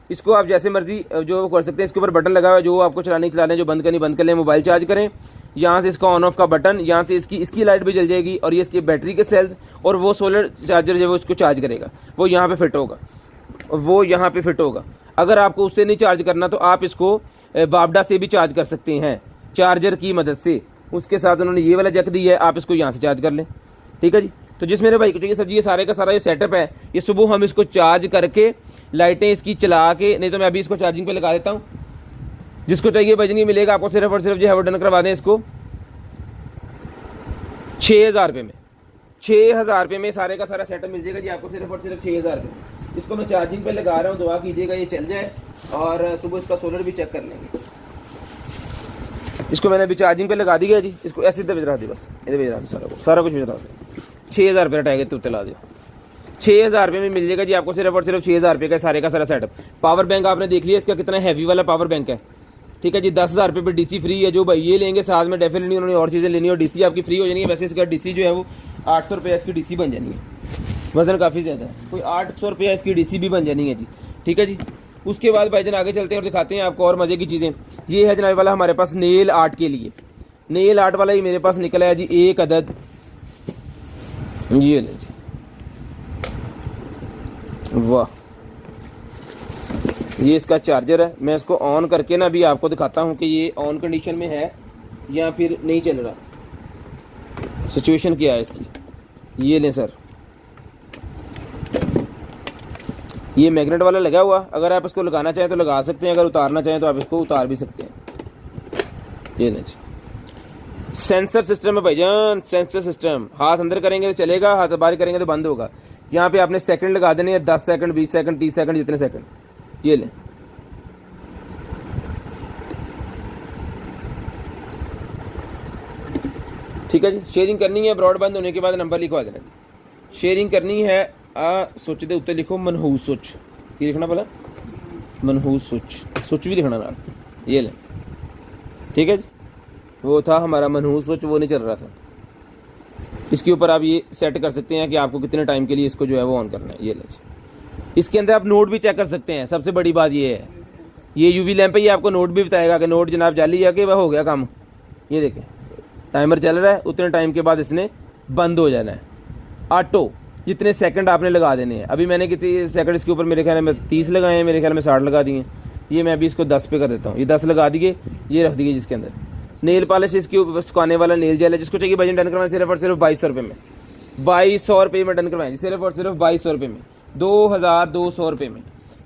इसको आप जैसे मर्जी जो कर सकते हैं, इसके ऊपर बटन लगा हुआ है, जो आपको चलाने चला लें, जो बंद करनी बंद कर लें, मोबाइल चार्ज करें, यहाँ से इसका ऑन ऑफ का बटन, यहाँ से इसकी लाइट भी जल जाएगी, और ये इसकी बैटरी के सेल्स और वो सोलर चार्जर जो है वो इसको चार्ज करेगा, वो यहाँ पे फिट होगा, वो यहाँ पे फिट होगा। अगर आपको उससे नहीं चार्ज करना तो आप इसको वापडा से भी चार्ज कर सकते हैं, चार्जर की मदद से। उसके साथ उन्होंने ये वाला जैक दिया है, आप इसको यहाँ से चार्ज कर लें, ठीक है जी। तो जिस मेरे भाई को चाहिए सर जी, ये सारे का सारा ये सेटअप है, ये सुबह हम इसको चार्ज करके लाइटें इसकी चला के, नहीं तो मैं अभी इसको चार्जिंग पे लगा देता हूँ। जिसको चाहिए भाई जी मिलेगा आपको, सिर्फ और सिर्फ जो है वो डन करवा दें इसको 6000 रुपये में, 6000 रुपये में सारे का सारा सेटअप मिल जाएगा जी आपको, सिर्फ और सिर्फ 6000 रुपये। इसको मैं चार्जिंग पे लगा रहा हूँ, दुआ कीजिएगा ये चल जाए, और सुबह इसका सोलर भी चेक कर लेंगे। इसको मैंने अभी चार्जिंग पे लगा दिया जी, इसको ऐसे इधर भिजरा दी, बस इधर भिजरा दी, सारा कुछ भिजरा दे। 6000 रुपये टैग तो ला दिया, 6000 रुपये में मिल जाएगा जी आपको, सिर्फ और सिर्फ 6000 रुपये का सारे का सारा सेटअप। पावर बैंक आपने देख लिया इसका कितना हैवी वाला पावर बैंक है, ठीक है जी। 10,000 रुपये पे DC फ्री है। जो भाई ये लेंगे साथ में डेफिनेटली उन्होंने और चीज़ें लेनी है, और DC आपकी फ्री हो जानी है। वैसे इसका DC जो है वो 800 रुपये इसकी DC बन जानी है, वजन काफ़ी ज़्यादा है, कोई 800 रुपये इसकी DC भी बन जानी है जी, ठीक है जी। उसके बाद भाईजान आगे चलते हैं और दिखाते हैं आपको और मज़े की चीज़ें। ये है जनाब वाला हमारे पास नेल आर्ट के लिए, नेल आर्ट वाला ही मेरे पास निकला है जी, एक अदद, ये ले जी, वाह, ये इसका चार्जर है। मैं इसको ऑन करके ना अभी आपको दिखाता हूँ कि ये ऑन कंडीशन में है या फिर नहीं चल रहा, सिचुएशन क्या है इसकी। ये लें सर, ये मैग्नेट वाला लगा हुआ, अगर आप इसको लगाना चाहें तो लगा सकते हैं, अगर उतारना चाहें तो आप इसको उतार भी सकते हैं। ये लें जी, सेंसर सिस्टम है भाईजान, सेंसर सिस्टम। हाथ अंदर करेंगे तो चलेगा, हाथ बाहर करेंगे तो बंद होगा। यहाँ पे आपने सेकंड लगा देने हैं, 10 सेकंड, 20 सेकंड, 30 सेकंड, जितने सेकंड। ये लें, ठीक है जी। शेयरिंग करनी है, ब्रॉडबैंड होने के बाद नंबर लिखवा देना जी। शेयरिंग करनी है, सुच के उत्ते लिखो मनहूस सुच, ये लिखना बोला मनहूस सुच, सुच भी लिखना ना। ये लें, ठीक है जी। वो था हमारा मनहूस सुच, वो नहीं चल रहा था। इसके ऊपर आप ये सेट कर सकते हैं कि आपको कितने टाइम के लिए इसको जो है वो ऑन करना है। ये लें, इसके अंदर आप नोट भी चेक कर सकते हैं। सबसे बड़ी बात ये है, ये UV लैंप है, ये आपको नोट भी बताएगा कि नोट जनाब जाली है कि वह हो गया काम। ये देखें, टाइमर चल रहा है, उतने टाइम के बाद इसने बंद हो जाना है। ऑटो, जितने सेकंड आपने लगा देने हैं। अभी मैंने कितने सेकंड इसके ऊपर मेरे ख्याल में 30 लगाए हैं, मेरे ख्याल में 60 लगा दिए। ये मैं अभी इसको 10 पे कर देता हूँ। ये 10 लगा दिए, ये रख दिए जिसके अंदर। नेल पॉलिश इसके ऊपर सुखाने वाला नेल जेल है, जिसको चाहिए भाईजान डन करवाएं सिर्फ और सिर्फ 2200 रुपये में। 2200 रुपये में डन करवाएं सिर्फ और सिर्फ 2200 रुपये में। 2200 रुपये में,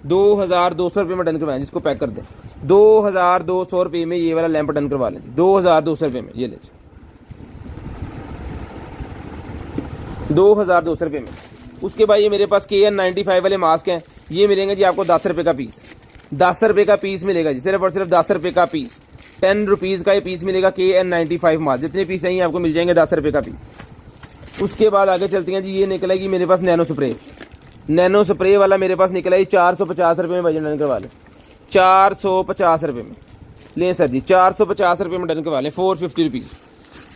2200 रुपये में डन करवाएं, जिसको पैक कर दें। 2200 रुपये में ये वाला लैंप डन करवा लें। 2200 रुपये में ये ले, 2200 रुपये में। उसके बाद ये मेरे पास KN95 वाले मास्क हैं, ये मिलेंगे जी आपको 10 रुपये का पीस। 10 रुपये का पीस मिलेगा जी, सिर्फ और सिर्फ 10 रुपये का पीस। 10 रुपीज़ का ये पीस मिलेगा KN95 मास्क। जितने पीस चाहिए आपको मिल जाएंगे 10 रुपये का पीस। उसके बाद आगे चलती हैं जी, ये निकलेगी मेरे पास नैनो स्प्रे। नैनो स्प्रे वाला मेरे पास निकला है 450 रुपये में भाईजान डन करवा लें। 450 रुपये में लें सर जी, 450 रुपये में डन करवा लें। 450 रुपीज़,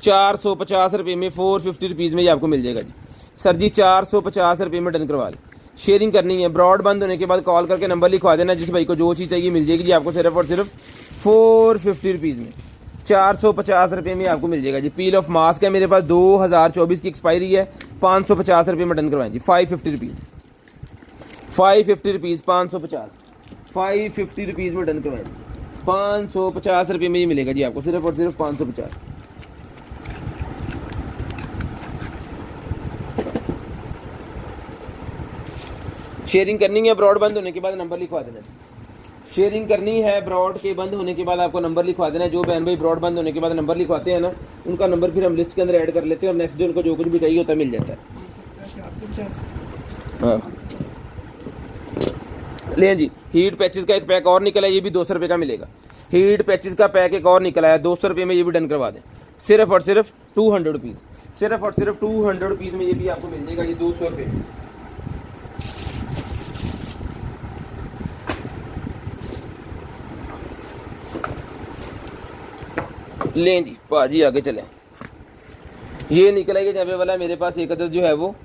450 रुपये में 450 रुपीज़ में ये आपको मिल जाएगा जी सर जी। 450 रुपये में डन करवा लें। शेयरिंग करनी है, ब्रॉड बंद होने के बाद कॉल करके नंबर लिखवा देना, जिस भाई को जो चीज़ चाहिए मिल जाएगी जी आपको सिर्फ और सिर्फ 450 रुपीज़ में। 450 रुपये में आपको मिल जाएगा जी। पील ऑफ मास्क है मेरे पास, 2024 की एक्सपायरी है। 550 रुपये में डन करवाएं जी। 550 रुपीज़, 550 रुपीज़, 550, 550 रुपीज़ में डन करवाएं। 550 रुपये में ये मिलेगा जी आपको सिर्फ और सिर्फ 550। शेयरिंग करनी है, ब्रॉड बंद होने के बाद नंबर लिखवा देना। शेयरिंग करनी है, ब्रॉड के बंद होने के बाद आपको नंबर लिखवा देना है। जो बहन भाई ब्रॉड बंद होने के बाद नंबर लिखवाते हैं ना, उनका नंबर फिर हम लिस्ट के अंदर ऐड कर लेते हैं, और नेक्स्ट डे उनको जो कुछ भी चाहिए होता है मिल जाता है। हाँ लें जी। हीट पैचेस का एक पैक और निकला है, ये भी 200 रुपये का मिलेगा। हीट पैचेस का पैक एक और निकला है 200 रुपये में, ये भी डन करवा दें। सिर्फ और सिर्फ 200 रुपीज़, सिर्फ और सिर्फ 200 रुपीज़ में ये भी आपको मिल जाएगा, ये 200 रुपये में। लें जी पाजी आगे चलें। ये निकला है जबे वाला मेरे पास एक अदद जो है वो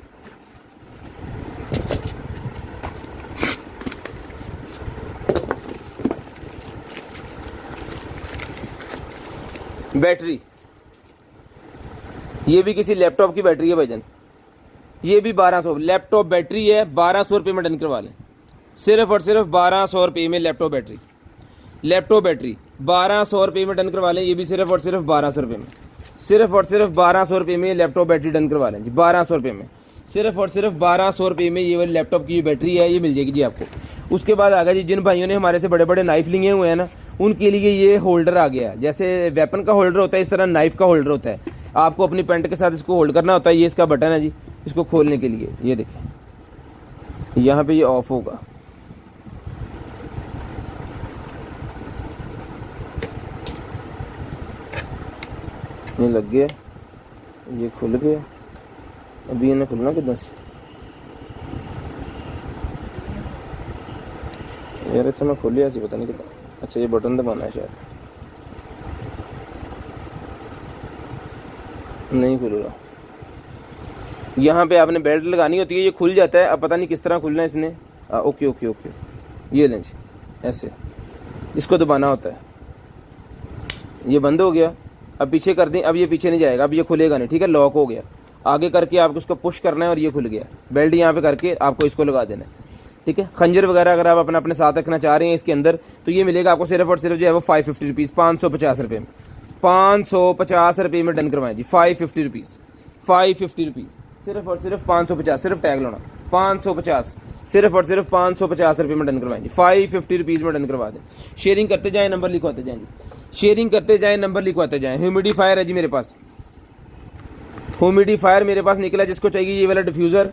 बैटरी, ये भी किसी लैपटॉप की बैटरी है भाईजान। ये भी 1200 लैपटॉप बैटरी है, 1200 रुपये में डन करवा लें। सिर्फ और सिर्फ 1200 रुपये में लैपटॉप बैटरी, लैपटॉप बैटरी 1200 रुपये में डन करवा लें। ये भी सिर्फ और सिर्फ 1200 रुपये में, सिर्फ और सिर्फ 1200 रुपये में लैपटॉप बैटरी डन करवा लें जी। 1200 रुपये में, सिर्फ और सिर्फ 1200 रुपये में ये वाली लैपटॉप की बैटरी है, ये मिल जाएगी जी आपको। उसके बाद आ गया जी, जिन भाइयों ने हमारे से बड़े बड़े नाइफ लिए हुए हैं ना, उनके लिए ये होल्डर आ गया है। जैसे वेपन का होल्डर होता है, इस तरह नाइफ का होल्डर होता है। आपको अपनी पेंट के साथ इसको होल्ड करना होता है। ये इसका बटन है जी, इसको खोलने के लिए ये देखें, यहाँ पे ये ऑफ होगा। ये लग गया, ये खुल गया। अभी इन्हें खुलना कितना से यार, अच्छा मैं खोलिया सी, पता नहीं कितना। अच्छा ये बटन दबाना है शायद, नहीं खुल रहा। यहाँ पे आपने बेल्ट लगानी होती है, ये खुल जाता है। अब पता नहीं किस तरह खुलना है इसने। ओके ओके ओके, ये लें जी, ऐसे इसको दबाना होता है। ये बंद हो गया, अब पीछे कर दें। अब ये पीछे नहीं जाएगा, अब ये खुलेगा नहीं, ठीक है, लॉक हो गया। आगे करके आपको उसको पुश करना है और ये खुल गया। बेल्ट यहाँ पे करके आपको इसको लगा देना है, ठीक है। खंजर वगैरह अगर आप अपने साथ रखना चाह रहे हैं इसके अंदर, तो ये मिलेगा आपको सिर्फ और सिर्फ जो है वो 550 रुपीज़, 550 रुपये में। 550 रुपये में डन करवाएं जी। 550 रुपीज़, 550 रुपीज़, सिर्फ और सिर्फ 550, सिर्फ टैग लाना 550, सिर्फ और सिर्फ 550 रुपये में डन करवाएं जी। 550 रुपीज़ में डन करवा दें। शेयरिंग करते जाएँ, नंबर लिखवाते जाएँ जी, शेयरिंग करते जाएँ, नंबर लिखवाते जाएँ। ह्यूमिडिफायर है जी मेरे पास, ह्यूमिडिफायर मेरे पास निकला। जिसको चाहिए ये वाला डिफ्यूज़र,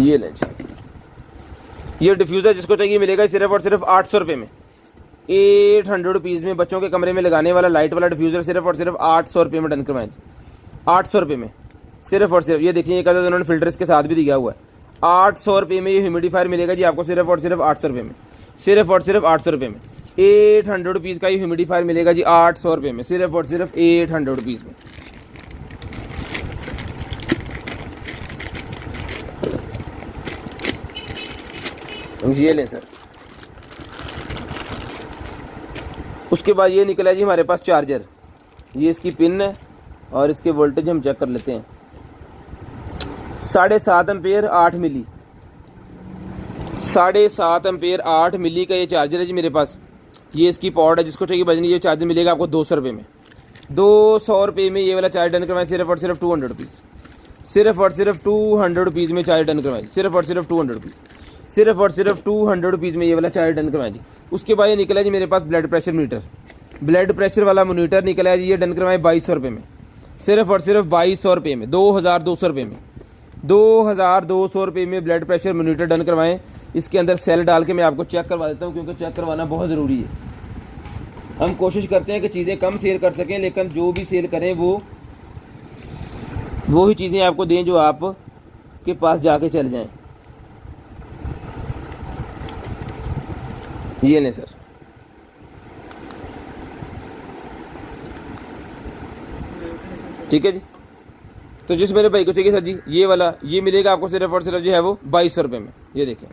ये लें जी, ये डिफ्यूज़र जिसको चाहिए मिलेगा सिर्फ और सिर्फ 800 रुपये में। 800 रुपीज़ में बच्चों के कमरे में लगाने वाला लाइट वाला डिफ्यूज़र सिर्फ और सिर्फ 800 रुपये में डन करवाएं जी। 800 रुपये में सिर्फ और सिर्फ। ये देखिए एक उन्होंने फिल्टर इसके साथ भी दिया हुआ है। 800 रुपये में ये ह्यूमिडिफायर मिलेगा जी आपको सिर्फ और सिर्फ 800 रुपये में, सिर्फ और सिर्फ 800 रुपये में। 800 रुपीज़ का ये ह्यूमिडिफायर मिलेगा जी 800 रुपये में, सिर्फ और सिर्फ 800 रुपीज़ में। ये लें सर। उसके बाद ये निकला जी हमारे पास चार्जर। ये इसकी पिन है और इसके वोल्टेज हम चेक कर लेते हैं। 7.5 एम्पेयर 8 मिली, 7.5 एम्पेयर 8 मिली का ये चार्जर है जी मेरे पास। ये इसकी पॉड है, जिसको चाहिए भाईजान ये चार्जर मिलेगा आपको 200 रुपये में। 200 रुपये में ये वाला चार्ज डन करवाएं, सिर्फ और सिर्फ 200 रुपीज़, सिर्फ और सिर्फ 200 रुपीज़ में चार्ज डन करवाएं, सिर्फ और सिर्फ 200 रुपीज़, सिर्फ और सिर्फ 200 रुपीज़ में ये वाला चार्ज डन करवाएं जी। उसके बाद ये निकला जी मेरे पास blood pressure meter, blood pressure वाला मोनीटर निकला है जी, ये डन करवाएं 2200 रुपये में, सिर्फ और सिर्फ 2200 रुपये में, 2200 रुपये में, 2200 रुपये में ब्लड प्रेशर मोनीटर डन करवाएं। इसके अंदर सेल डाल के मैं आपको चेक करवा देता हूँ, क्योंकि चेक करवाना बहुत ज़रूरी है। हम कोशिश करते हैं कि चीज़ें कम सेल कर सकें, लेकिन जो भी सेल करें वो ही चीज़ें आपको दें जो आप के पास जाके चल जाएं। ये लें सर, ठीक है जी। तो जिस मेरे भाई को चाहिए सर जी ये वाला, ये मिलेगा आपको सिर्फ और सिर्फ जो है वो 2200 रुपये में। ये देखें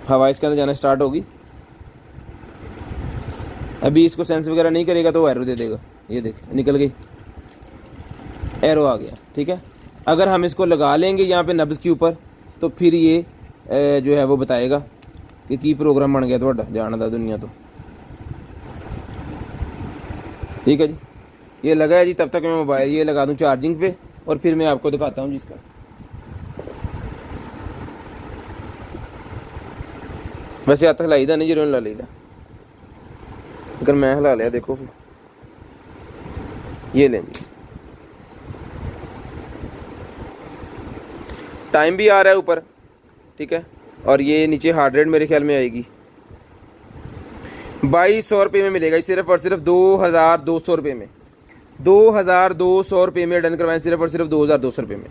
हवा इसके अंदर जाना स्टार्ट होगी, अभी इसको सेंस वगैरह नहीं करेगा तो वो एरो दे देगा। ये देखें निकल गई, एरो आ गया, ठीक है। अगर हम इसको लगा लेंगे यहाँ पे नब्ज़ के ऊपर, तो फिर ये जो है वो बताएगा कि की प्रोग्राम बन गया थोड़ा जाना था दुनिया तो, ठीक है जी। ये लगा है जी, तब तक मैं मोबाइल ये लगा दूं चार्जिंग पे और फिर मैं आपको दिखाता हूँ जिसका। वैसे आता हिलाई दा नहीं जरूर ला लीदा, अगर मैं हिला लिया देखो फिर ये लें जी। टाइम भी आ रहा है ऊपर, ठीक है, और ये नीचे हार्ट रेट मेरे ख्याल में आएगी। 2200 रुपये में मिलेगा सिर्फ और सिर्फ 2200 रुपये में, 2200 रुपये में डन करवाएं, सिर्फ और सिर्फ 2200 रुपये में।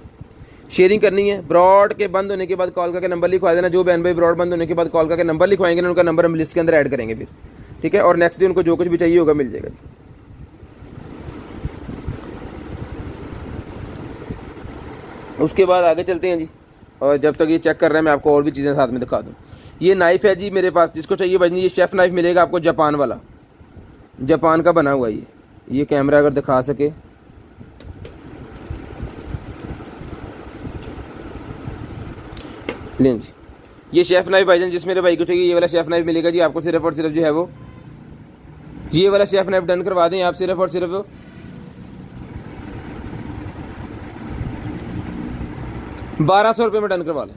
शेयरिंग करनी है, ब्रॉड के बंद होने के बाद कॉल करके नंबर लिखवा देना। जो बहन भाई ब्रॉड बंद होने के बाद कॉल करके नंबर लिखवाएंगे ना, उनका नंबर हम लिस्ट के अंदर ऐड करेंगे फिर, ठीक है। और नेक्स्ट डे उनको जो कुछ भी चाहिए होगा मिल जाएगा। उसके बाद आगे चलते हैं जी, और जब तक ये चेक कर रहे हैं मैं आपको और भी चीज़ें साथ में दिखा दूँ। ये नाइफ़ है जी मेरे पास, जिसको चाहिए भाई ये शेफ़ नाइफ़ मिलेगा आपको, जापान वाला, जापान का बना हुआ ये कैमरा अगर दिखा सके, लें जी। ये शेफ़ नाइफ़ भाईजान जिस मेरे भाई को चाहिए ये वाला शेफ़ नाइफ़ मिलेगा जी आपको, सिर्फ और सिर्फ जो है वो ये वाला शेफ़ नाइफ़ डन करवा दें आप, सिर्फ और सिर्फ 1200 रुपये में डन करवा लें,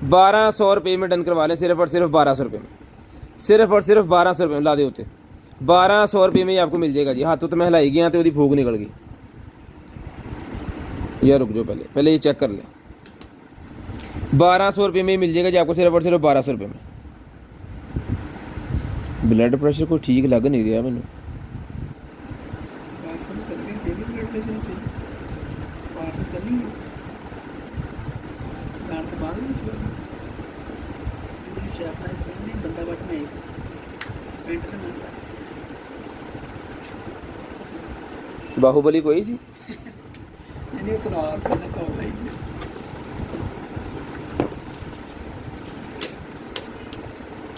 1200 रुपये में डन करवा लें, सिर्फ और सिर्फ 1200 रुपये में, सिर्फ और सिर्फ 1200 रुपये में ला दे होते 1200 रुपये में ही आपको मिल जाएगा जी। हाथों तो मैं हिलाई गया तो फूक निकल गई। यार रुक जाओ, पहले ये चेक कर लें। 1200 रुपये में ही मिल जाएगा जी आपको, सिर्फ और सिर्फ 1200 रुपये में। ब्लड प्रेशर को ठीक लग नहीं रहा मैंने, बाहुबली कोई सी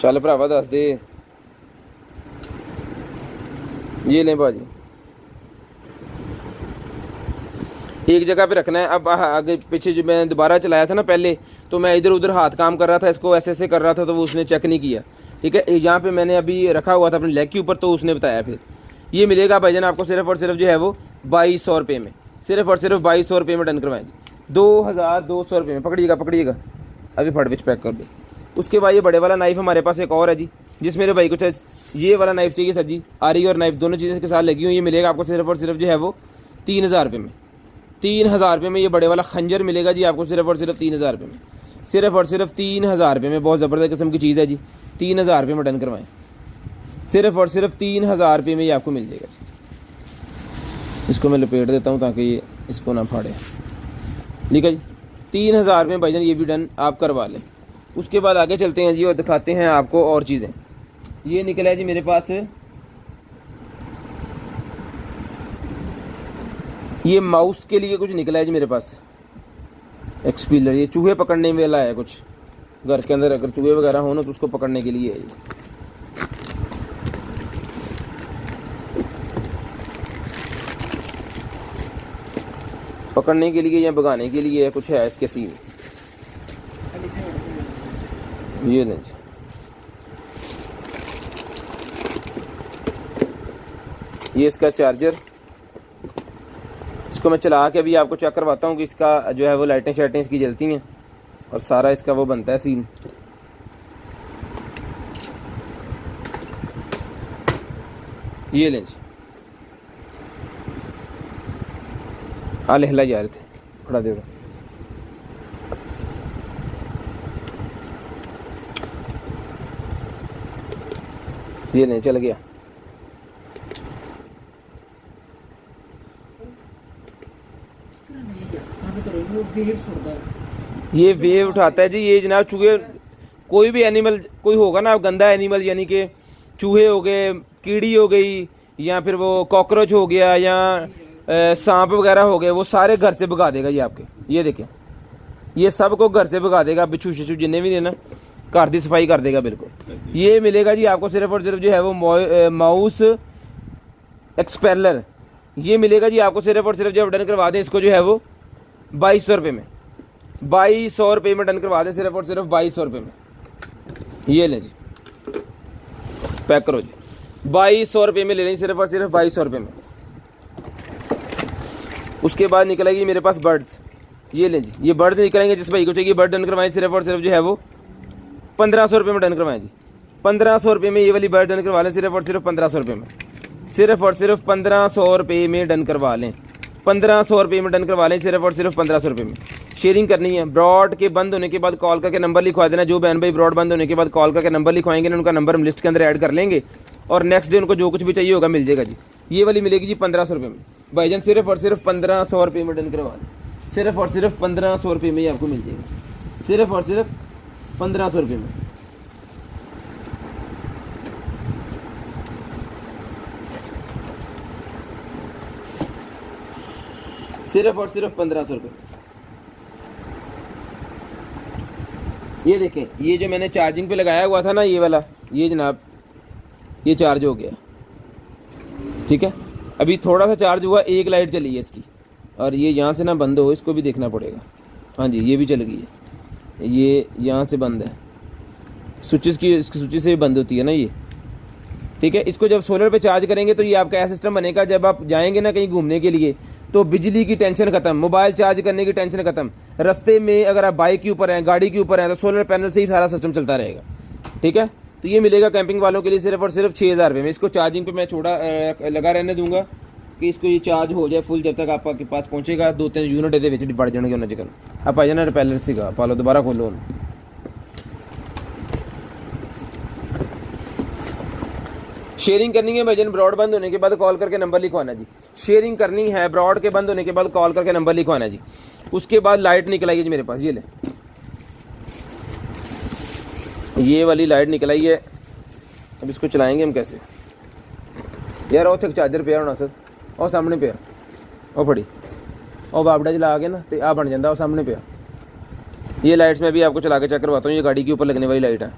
चल भरावा दस दे। ये लें भाजी, एक जगह पे रखना है। अब आगे पीछे जो मैं दोबारा चलाया था ना पहले, तो मैं इधर उधर हाथ काम कर रहा था, इसको ऐसे कर रहा था, तो वो उसने चेक नहीं किया, ठीक है। यहाँ पे मैंने अभी रखा हुआ था अपने लेग के ऊपर, तो उसने बताया। फिर ये मिलेगा भाईजान आपको सिर्फ और सिर्फ जो है वो 2200 रुपये में, सिर्फ और सिर्फ 2200 रुपये में डन करवाएं जी, 2200 रुपये में। पकड़िएगा, अभी फट विच पैक कर दो। उसके बाद ये बड़े वाला नाइफ हमारे पास एक और है जी, जिस मेरे भाई को ये वाला नाइफ चाहिए सर जी, आरी और नाइफ दोनों चीज़ें इसके साथ लगी हुई। ये मिलेगा आपको सिर्फ और सिर्फ जो है वो 3000 रुपये में, 3000 रुपये में ये बड़े वाला खंजर मिलेगा जी आपको, सिर्फ और सिर्फ 3000 रुपये में, सिर्फ और सिर्फ 3000 रुपये में। बहुत ज़बरदस्त किस्म की चीज़ है जी, 3000 रुपये में डन करवाएं, सिर्फ और सिर्फ 3000 रुपये में ये आपको मिल जाएगा जी। इसको मैं लपेट देता हूँ ताकि ये इसको ना फाड़े, ठीक है जी। 3000 रुपये भाईजान ये भी डन आप करवा लें। उसके बाद आगे चलते हैं जी और दिखाते हैं आपको और चीज़ें। ये निकला है जी मेरे पास, ये माउस के लिए कुछ निकला है जी मेरे पास, एक्सपीलर। ये चूहे पकड़ने वाला है, कुछ घर के अंदर अगर चूहे वगैरह हो ना तो उसको पकड़ने के लिए है ये। पकड़ने के लिए या भगाने के लिए कुछ है इसके सीन। ये नहीं, ये इसका चार्जर, इसको मैं चला के अभी आपको चेक करवाता हूँ कि इसका जो है वो लाइटें शाइटें इसकी जलती हैं और सारा इसका वो बनता है सीन। ये लें जी, हाल हिला जा रहे थे थोड़ा देर। ये नहीं चल गया। ये वेव उठाता है जी। ये जनाब चूहे, कोई भी एनिमल कोई होगा ना गंदा एनिमल, यानी कि चूहे हो गए, कीड़ी हो गई, या फिर वो कॉकरोच हो गया, या सांप वगैरह हो गए, वो सारे घर से भगा देगा ये आपके। ये देखें, ये सब को घर से भगा देगा, बिच्छू शिच्छू जिन्हें भी देना, घर की सफाई कर देगा बिल्कुल। ये मिलेगा जी आपको सिर्फ और सिर्फ जो है वो माउस एक्सपेलर। ये मिलेगा जी आपको सिर्फ और सिर्फ, जब डन करवा दें इसको जो है वो 2200 रुपये में, 2200 रुपये में डन करवा दें, सिर्फ और सिर्फ 2200 रुपये में। ये लें जी, पैक करो जी, 2200 रुपये में ले लें, सिर्फ और सिर्फ 2200 रुपये में। उसके बाद निकलेगी मेरे पास बर्ड्स। ये लें जी, ये बर्ड्स निकलेंगे, जिस भाई को चाहिए बर्ड डन करवाएं, सिर्फ और सिर्फ जो है वो 1500 रुपये में डन करवाएं जी। 1500 रुपये में ये वाली बर्ड डन करवा लें, सिर्फ और सिर्फ 1500 रुपये में, सिर्फ और सिर्फ 1500 रुपये में डन करवा लें, 1500 रुपये में डन करवा लें, सिर्फ और सिर्फ 1500 रुपये में। शेयरिंग करनी है। ब्रॉड के बंद होने के बाद कॉल करके नंबर लिखवा देना। जो बहन भाई ब्रॉड बंद होने के बाद कॉल करके नंबर लिखवाएंगे ना, उनका नंबर हम लिस्ट के अंदर ऐड कर लेंगे और नेक्स्ट डे उनको जो कुछ भी चाहिए होगा मिल जाएगा जी। ये वाली मिलेगी जी 1500 रुपये में भाईजान, सिर्फ और सिर्फ 1500 रुपये में डन करवा लें, सिर्फ और सिर्फ 1500 रुपये में ही आपको मिल जाएगा, सिर्फ और सिर्फ 1500 रुपये में। सिर्फ और सिर्फ 1500 रुपये। ये देखें, ये जो मैंने चार्जिंग पे लगाया हुआ था ना, ये वाला, ये जनाब ये चार्ज हो गया, ठीक है। अभी थोड़ा सा चार्ज हुआ, एक लाइट चली है इसकी, और ये यहाँ से ना बंद हो, इसको भी देखना पड़ेगा। हाँ जी, ये भी चल गई है, ये यहाँ से बंद है, स्विचेस की, इसकी स्विचेस से भी बंद होती है ना ये, ठीक है। इसको जब सोलर पे चार्ज करेंगे तो ये आपका ऐसा सिस्टम बनेगा, जब आप जाएंगे ना कहीं घूमने के लिए तो बिजली की टेंशन खत्म, मोबाइल चार्ज करने की टेंशन खत्म। रास्ते में अगर आप बाइक के ऊपर हैं, गाड़ी के ऊपर हैं, तो सोलर पैनल से ही सारा सिस्टम चलता रहेगा, ठीक है। तो ये मिलेगा कैंपिंग वालों के लिए सिर्फ और सिर्फ 6000 रुपये में। इसको चार्जिंग पे मैं छोड़ा लगा रहने दूंगा कि इसको ये चार्ज हो जाए फुल, जब तक आपके पास पहुँचेगा 2-3 यूनिट ये बढ़ जाएंगे उन्होंने जगह। आप आ जाना रिपेलर सीगा पालो, दोबारा खोलो। शेयरिंग करनी है भाईजान, ब्रॉड बंद होने के बाद कॉल करके नंबर लिखवाना जी। शेयरिंग करनी है, ब्रॉड के बंद होने के बाद कॉल करके नंबर लिखवाना जी। उसके बाद लाइट निकल आई जी मेरे पास, ये ले, ये वाली लाइट निकल आई है। अब इसको चलाएंगे हम कैसे यार? और तक चार्जर पे होना सर, और सामने पे और फड़ी और बाबड़ा चला के ना तो आ बन जाता, और सामने पे। ये लाइट्स मैं भी आपको चला के चेक करवाता हूँ। ये गाड़ी के ऊपर लगने वाली लाइट है,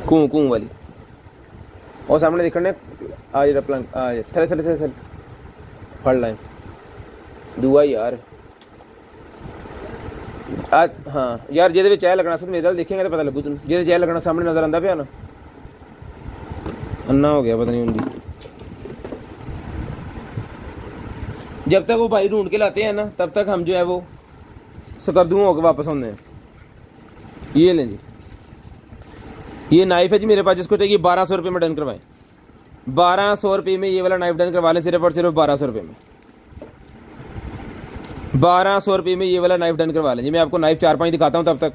कूं कूं वाली, और सामने देखने आज प्लान आज थले थले थले थले फड़ लाइन दुआ यार आज। हाँ यार, जेदे चाय लगना सर, मेरे देखेंगे तो पता लगू तुम, जेदे चाय लगना सामने नजर आंदा पे ना, अन्ना हो गया पता नहीं उनकी। जब तक वो भाई ढूंढ के लाते हैं ना, तब तक हम जो है वो सकरदू होकर वापस आते हैं। ये लें जी, ये नाइफ है जी मेरे पास, जिसको चाहिए 1200 रुपये में डन करवाएं, 1200 रुपये में ये वाला नाइफ डन करवा लें, सिर्फ और सिर्फ 1200 रुपये में, 1200 रुपये में ये वाला नाइफ डन करवा लें जी। मैं आपको नाइफ 4-5 दिखाता हूँ तब तक,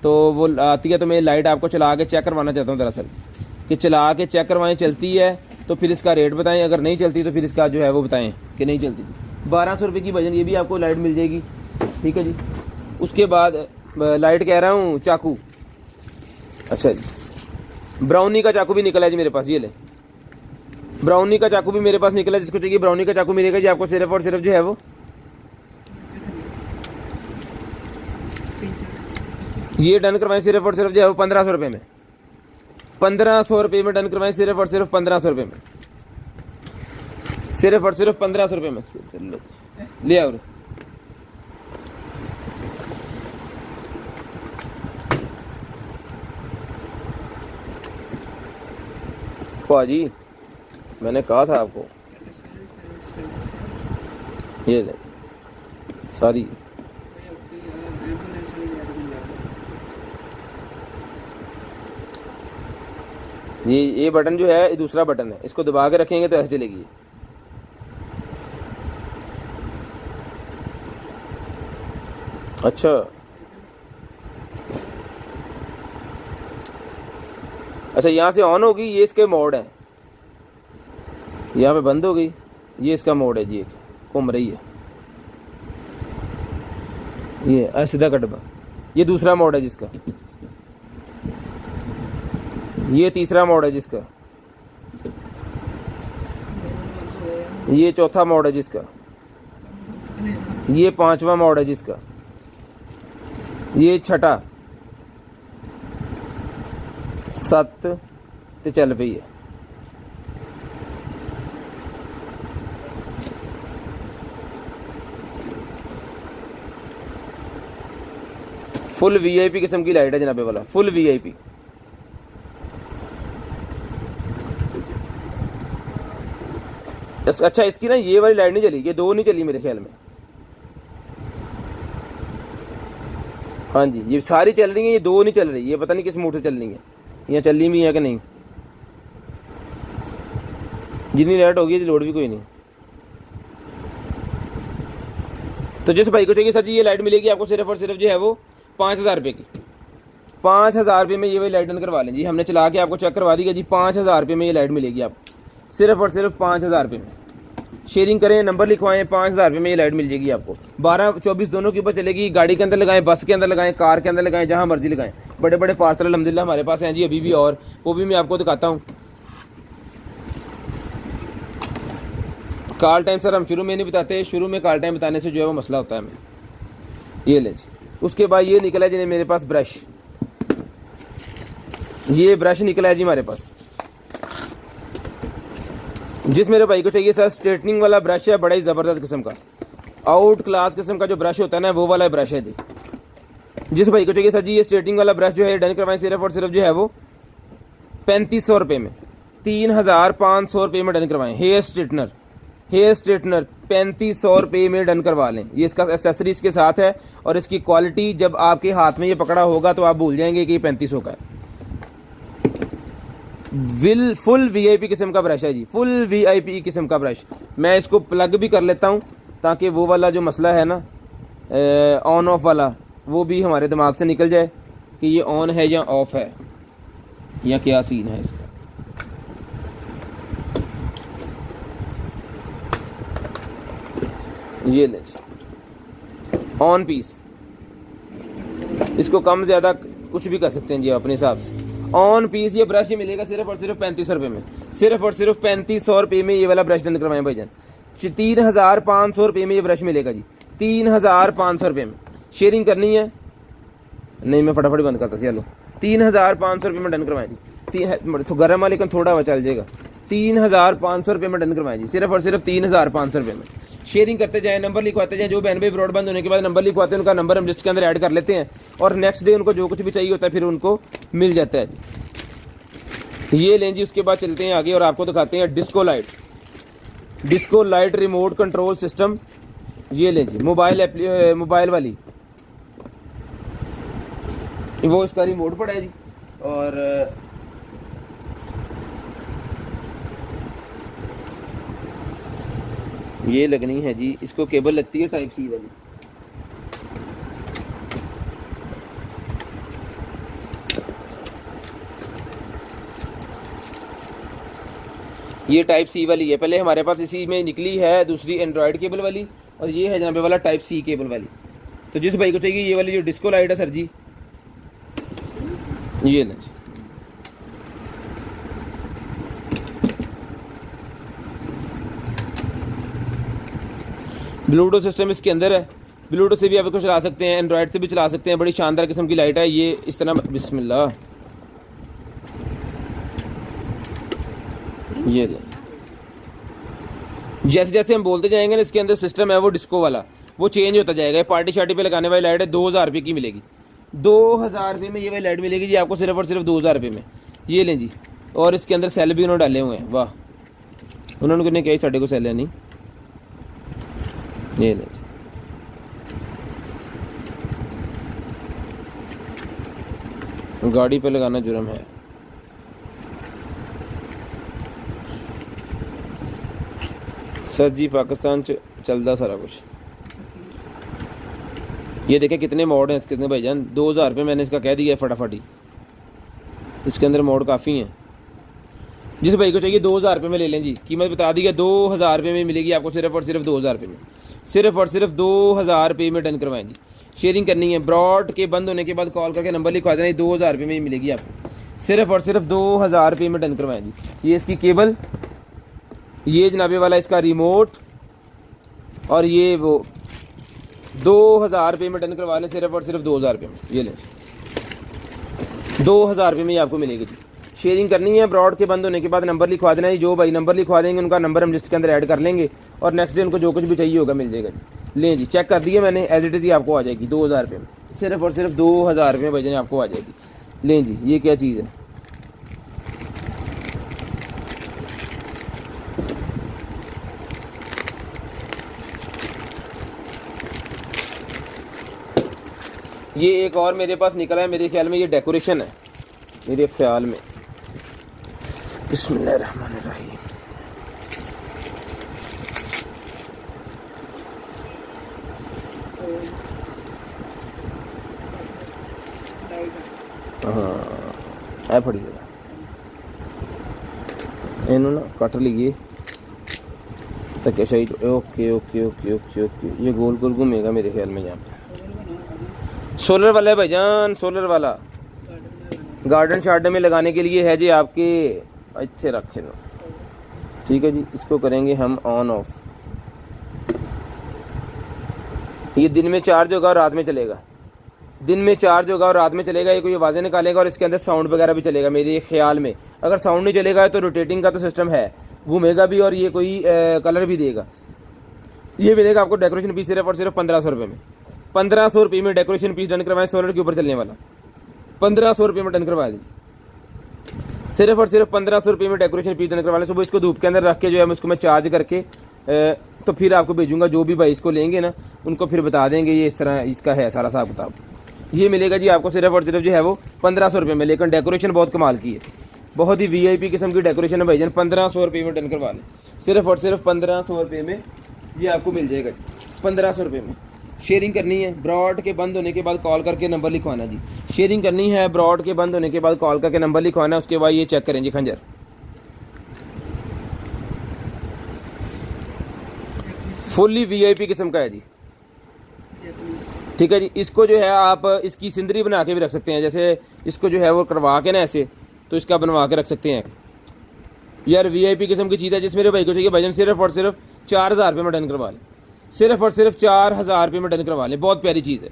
तो वो आती है तो मैं लाइट आपको चला के चेक करवाना चाहता हूँ दरअसल, कि चला के चेक करवाएं, चलती है तो फिर इसका रेट बताएं, अगर नहीं चलती तो फिर इसका जो है वो बताएं कि नहीं चलती। 1200 रुपये की वजन ये भी आपको लाइट मिल जाएगी, ठीक है जी। उसके बाद लाइट कह रहा हूँ चाकू, अच्छा जी, ब्राउनी का चाकू भी निकला है जी मेरे पास। ये ले, ब्राउनी का चाकू भी मेरे पास निकला है, जिसको चाहिए ब्राउनी का चाकू मिलेगा जी आपको सिर्फ और सिर्फ जो है वो ये डन करवाएं, सिर्फ और सिर्फ जो है वो 1500 रुपये में, 1500 रुपये में डन करवाएं, सिर्फ और सिर्फ 1500 रुपये में, सिर्फ और सिर्फ 1500 रुपये में ले आओ। पाजी मैंने कहा था आपको, ये ले सारी। ये बटन जो है ये दूसरा बटन है, इसको दबा के रखेंगे तो ऐसे चलेगी। अच्छा अच्छा, यहाँ से ऑन होगी, ये इसके मोड है, यहाँ पे बंद हो गई, ये इसका मोड है जी, एक घूम रही है ये सीधा का डब्बा। ये दूसरा मोड है जिसका, ये तीसरा मोड है जिसका, ये चौथा मोड है जिसका, ये पांचवा मोड है जिसका, ये छठा, 7 ते चल पई है। फुल वीआईपी किस्म की लाइट है जनाबे वाला, फुल वीआईपी। अच्छा इसकी ना ये वाली लाइट नहीं चली, ये 2 नहीं चली मेरे ख्याल में। हाँ जी ये सारी चल रही है, ये 2 नहीं चल रही, ये पता नहीं किस मूड से चल रही है, यहाँ चलनी भी है कि नहीं। जितनी लाइट होगी लोड भी कोई नहीं। तो जिस भाई को चाहिए सर जी ये लाइट मिलेगी आपको सिर्फ और सिर्फ जो है वो 5000 रुपये की। 5000 रुपये में ये वाली लाइट डन करवा लें जी, हमने चला के आपको चेक करवा दी जी। 5000 रुपये में ये लाइट मिलेगी आपको सिर्फ और सिर्फ 5000 रुपये में। शेयरिंग करें, नंबर लिखवाएं, 5000 रुपये में ये लाइट मिल जाएगी आपको। 12-24 दोनों के ऊपर चलेगी, गाड़ी के अंदर लगाएं, बस के अंदर लगाएं, कार के अंदर लगाएं, जहाँ मर्जी लगाएं। बड़े बड़े पार्सल अल्हम्दुलिल्लाह हमारे पास हैं जी अभी भी, और वो भी मैं आपको दिखाता हूँ। कॉल टाइम सर हम शुरू में नहीं बताते, शुरू में कॉल टाइम बताने से जो है वो मसला होता है हमें। ये ले जी, उसके बाद ये निकला है जी मेरे पास ब्रश, ये ब्रश निकला है जी हमारे पास। जिस मेरे भाई को चाहिए सर स्ट्रेटनिंग वाला ब्रश है, बड़ा ही ज़बरदस्त किस्म का, आउट क्लास किस्म का जो ब्रश होता है ना वो वाला ब्रश है जी। जिस भाई को चाहिए सर जी ये स्ट्रेटनिंग वाला ब्रश जो है डन करवाएं सिर्फ और सिर्फ जो है वो 3500 रुपये में, 3500 रुपये में डन करवाएं। हेयर स्ट्रेटनर 3500 रुपये में डन करवा लें। ये इसका एसेसरीज के साथ है, और इसकी क्वालिटी जब आपके हाथ में ये पकड़ा होगा तो आप भूल जाएंगे कि ये 3500 का है। फुल वीआईपी किस्म का ब्रश है जी, फुल वीआईपी किस्म का ब्रश। मैं इसको प्लग भी कर लेता हूँ ताकि वो वाला जो मसला है ना ऑन ऑफ वाला, वो भी हमारे दिमाग से निकल जाए कि ये ऑन है या ऑफ है या क्या सीन है इसका। ये ले ऑन पीस, इसको कम ज़्यादा कुछ भी कर सकते हैं जी अपने हिसाब से। ऑन पीस ये ब्रश ही मिलेगा सिर्फ और सिर्फ 3500 रुपये में, सिर्फ और सिर्फ 3500 रुपये में ये वाला ब्रश डन करवाएं भाईजान। 3500 रुपये में ये ब्रश मिलेगा जी, 3500 रुपये में। शेयरिंग करनी है नहीं, मैं फटाफट बंद करता चलो। 3500 रुपये में डन करवाएं जी। तो गर्म वाले का थोड़ा हुआ चल जाएगा। 3500 रुपये में डन करवाएं जी, सिर्फ और सिर्फ 3500 रुपये में। शेयरिंग करते जाएं, नंबर लिखवाते जाएं। जो बहन भाई ब्रॉडबैंड होने के बाद नंबर लिखवाते हैं उनका नंबर हम लिस्ट के अंदर ऐड कर लेते हैं, और नेक्स्ट डे उनको जो कुछ भी चाहिए होता है फिर उनको मिल जाता है जी। ये लें जी, उसके बाद चलते हैं आगे और आपको दिखाते हैं disco light remote control system. ये लें जी, मोबाइल वाली, वो इसका रिमोट पड़ा है जी, और ये लगनी है जी, इसको केबल लगती है टाइप सी वाली। ये टाइप सी वाली है, पहले हमारे पास इसी में निकली है दूसरी एंड्रॉयड केबल वाली, और ये है जनाबे वाला टाइप सी केबल वाली। तो जिस भाई को चाहिए ये वाली जो डिस्को लाइट है सर जी, ये ना जी। ब्लूटूथ सिस्टम इसके अंदर है, ब्लूटूथ से भी आप इसको चला सकते हैं, एंड्रॉयड से भी चला सकते हैं। बड़ी शानदार किस्म की लाइट है ये, इस तरह बिस्मिल्लाह। ये जैसे जैसे हम बोलते जाएंगे ना, इसके अंदर सिस्टम है वो डिस्को वाला, वो चेंज होता जाएगा। पार्टी शार्टी पे लगाने वाली लाइट है, 2000 रुपये की मिलेगी। 2000 रुपये में ये वाली लाइट मिलेगी जी आपको सिर्फ और सिर्फ 2000 रुपये में। ये लें जी, और इसके अंदर सेल भी उन्होंने डाले हुए हैं। वाह, उन्होंने कितने कही साढ़े को सेल है नहीं। ये ले गाड़ी पे लगाना जुर्म है। सर जी पाकिस्तान चलता सारा कुछ। ये देखें कितने मोड हैं, कितने भाईजान। 2000 रुपये मैंने इसका कह दिया है फटाफट ही। इसके अंदर मोड काफ़ी हैं। जिस भाई को चाहिए 2000 रुपये में ले लें जी। कीमत बता दी है 2000 रुपये में मिलेगी आपको, सिर्फ और सिर्फ 2000 रुपये में। सिर्फ और सिर्फ 2000 रुपये में डन करवाएं जी। शेयरिंग करनी है, ब्रॉड के बंद होने के बाद कॉल करके नंबर लिखवा देना। 2000 रुपये में ही मिलेगी आपको, सिर्फ और सिर्फ 2000 रुपये में डन करवाएं जी। ये इसकी केबल, ये जनाबे वाला इसका रिमोट, और ये वो 2000 रुपये में डन करवा लें, सिर्फ और सिर्फ 2000 रुपये में। ये लें 2000 रुपये में ही आपको मिलेगी जी। शेयरिंग करनी है, ब्रॉड के बंद होने के बाद नंबर लिखवा देना है। जो भाई नंबर लिखवा देंगे उनका नंबर हम लिस्ट के अंदर ऐड कर लेंगे और नेक्स्ट डे उनको जो कुछ भी चाहिए होगा मिल जाएगा जी। लें जी, चेक कर दिए मैंने, एज इट इज़ ही आपको आ जाएगी 2000 रुपये में। सिर्फ और सिर्फ 2000 रुपये में भाईजान आपको आ जाएगी। लें जी, ये क्या चीज़ है। ये एक और मेरे पास निकला है, मेरे ख्याल में ये डेकोरेशन है, मेरे ख्याल में। बिस्मिल्लाहिर्रहमानिर्रहीम। हाँ ऐ फड़ी जरा इन्हों ना कट लीजिए तक सही। Okay okay okay okay okay, ये गोल गोल घूमेगा मेरे ख्याल में। यहाँ पे सोलर वाला है भाईजान, सोलर वाला गार्डन शार्डन में लगाने के लिए है जी। आपके अच्छे रखे लो, ठीक है जी। इसको करेंगे हम ऑन ऑफ। ये दिन में चार्ज होगा और रात में चलेगा। दिन में चार्ज होगा और रात में चलेगा। ये कोई आवाज़ें निकालेगा और इसके अंदर साउंड वगैरह भी चलेगा मेरे ख्याल में। अगर साउंड नहीं चलेगा तो रोटेटिंग का तो सिस्टम है, घूमेगा भी और ये कोई कलर भी देगा। ये मिलेगा आपको डेकोरेशन पीस सिर्फ और सिर्फ 1500 रुपये में। 1500 रुपये में डेकोरेशन पीस डन करवाएं, सोलर के ऊपर चलने वाला। 1500 रुपये में डन करवा दीजिए। सिर्फ और सिर्फ 1500 रुपये में डेकोरेशन पीस डन करवा लें। सुबह इसको धूप के अंदर रख के जो है उसको मैं चार्ज करके तो फिर आपको भेजूंगा। जो भी भाई इसको लेंगे ना उनको फिर बता देंगे ये इस तरह इसका है सारा हिसाब किताब। ये मिलेगा जी आपको सिर्फ और सिर्फ जो है वो 1500 रुपये में। लेकिन डेकोरेशन बहुत कमाल की है, बहुत ही वीआईपी किस्म की डेकोरेशन है भाईजान। 1500 रुपये में डन करवा लें, सिर्फ और सिर्फ 1500 रुपये में ये आपको मिल जाएगा। 1500 रुपये में शेयरिंग करनी है, ब्रॉड के बंद होने के बाद कॉल करके नंबर लिखवाना जी। शेयरिंग करनी है, ब्रॉड के बंद होने के बाद कॉल करके नंबर लिखवाना। उसके बाद ये चेक करें जी, खंजर फुल्ली वीआईपी किस्म का है जी, ठीक है जी। इसको जो है आप इसकी सिंदरी बना के भी रख सकते हैं। जैसे इसको जो है वो करवा के ना ऐसे, तो इसका बनवा के रख सकते हैं यार। वीआईपी किस्म की चीज़ है। जिस मेरे भाई को चाहिए भाईजान सिर्फ और सिर्फ 4000 रुपये में डन करवा लें। सिर्फ और सिर्फ 4000 रुपये में डन करवा लें। बहुत प्यारी चीज़ है,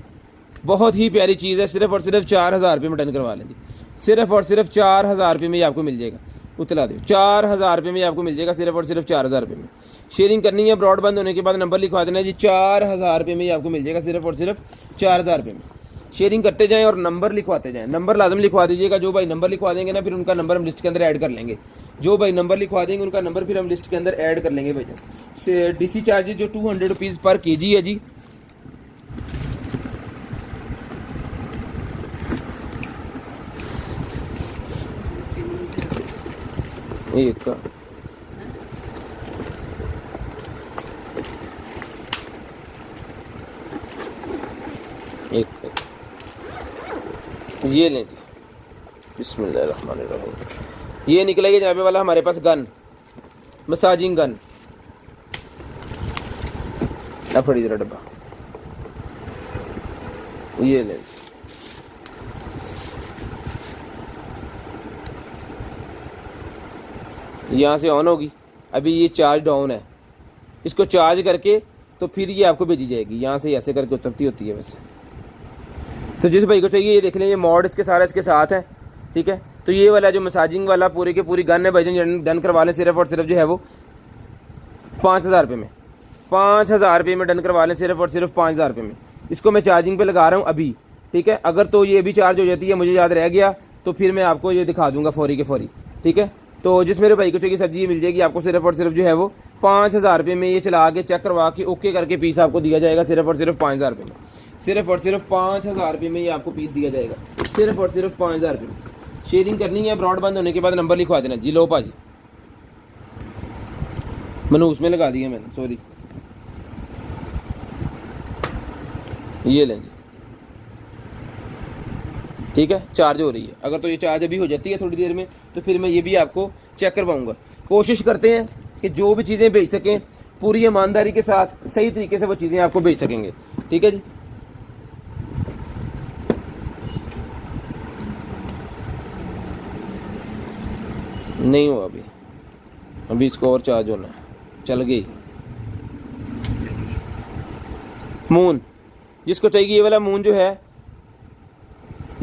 बहुत ही प्यारी चीज़ है। सिर्फ और सिर्फ 4000 रुपये में डन करवा लें जी। सिर्फ और सिर्फ 4000 रुपये में ही आपको मिल जाएगा। उतला दो 4000 रुपये में आपको मिल जाएगा, सिर्फ और सिर्फ 4000 रुपये में। शेयरिंग करनी है, ब्रॉड बंद होने के बाद नंबर लिखवा देना है जी। 4000 रुपये में ही आपको मिल जाएगा, सिर्फ और सिर्फ 4000 रुपये में। शेयरिंग करते जाएं और नंबर लिखवाते जाएं। नंबर लाजम लिखवा दीजिएगा। जो भाई नंबर लिखवा देंगे ना फिर उनका नंबर हम लिस्ट के अंदर ऐड कर लेंगे। जो भाई नंबर लिखवा देंगे उनका नंबर फिर हम लिस्ट के अंदर ऐड कर लेंगे भाई। डीसी चार्जेस जो 200 रुपीज़ पर केजी है जी। एक का एक ये लें जी। बिस्मिल्लाहिर्रहमानिर्रहीम। ये निकलेगी जनाबे वाला हमारे पास गन, मसाजिंग गन। फड़ी जरा डब्बा, ये लें। यहाँ से ऑन होगी, अभी ये चार्ज डाउन है। इसको चार्ज करके तो फिर ये आपको भेजी जाएगी। यहाँ से ऐसे करके उतरती होती है वैसे। तो जिस भाई को चाहिए ये देख लें, ये मॉड इसके सारा इसके साथ है, ठीक है। तो ये वाला जो मसाजिंग वाला पूरी के पूरी गन है भाईजान, डन करवा लें सिर्फ और सिर्फ जो है वो 5000 रुपये में। 5000 रुपये में डन करवा लें, सिर्फ और सिर्फ 5000 रुपये में। इसको मैं चार्जिंग पे लगा रहा हूँ अभी, ठीक है। अगर तो ये भी चार्ज हो जाती है, मुझे याद रह गया, तो फिर मैं आपको ये दिखा दूंगा फौरी के फौरी, ठीक है। तो जिस मेरे भाई को चाहिए सब्जी ये मिल जाएगी आपको सिर्फ और सिर्फ जो है वो 5,000 रुपये में। ये चला के चेक करवा के ओके करके पीस आपको दिया जाएगा सिर्फ और सिर्फ 5,000 रुपये में। सिर्फ और सिर्फ 5,000 रुपये में ये आपको पीस दिया जाएगा, सिर्फ और सिर्फ 5,000 रुपये में। शेयरिंग करनी है, ब्रॉड बंद होने के बाद नंबर लिखवा देना जी। लो पाजी, मैंने उसमें लगा दिया मैंने, सॉरी, ये लें जी, ठीक है। चार्ज हो रही है, अगर तो ये चार्ज अभी हो जाती है थोड़ी देर में तो फिर मैं ये भी आपको चेक करवाऊंगा। कोशिश करते हैं कि जो भी चीज़ें भेज सकें पूरी ईमानदारी के साथ सही तरीके से वो चीज़ें आपको भेज सकेंगे, ठीक है जी। नहीं हुआ अभी इसको और चार्ज होना है, चल गई। मून जिसको चाहिए ये वाला मून जो है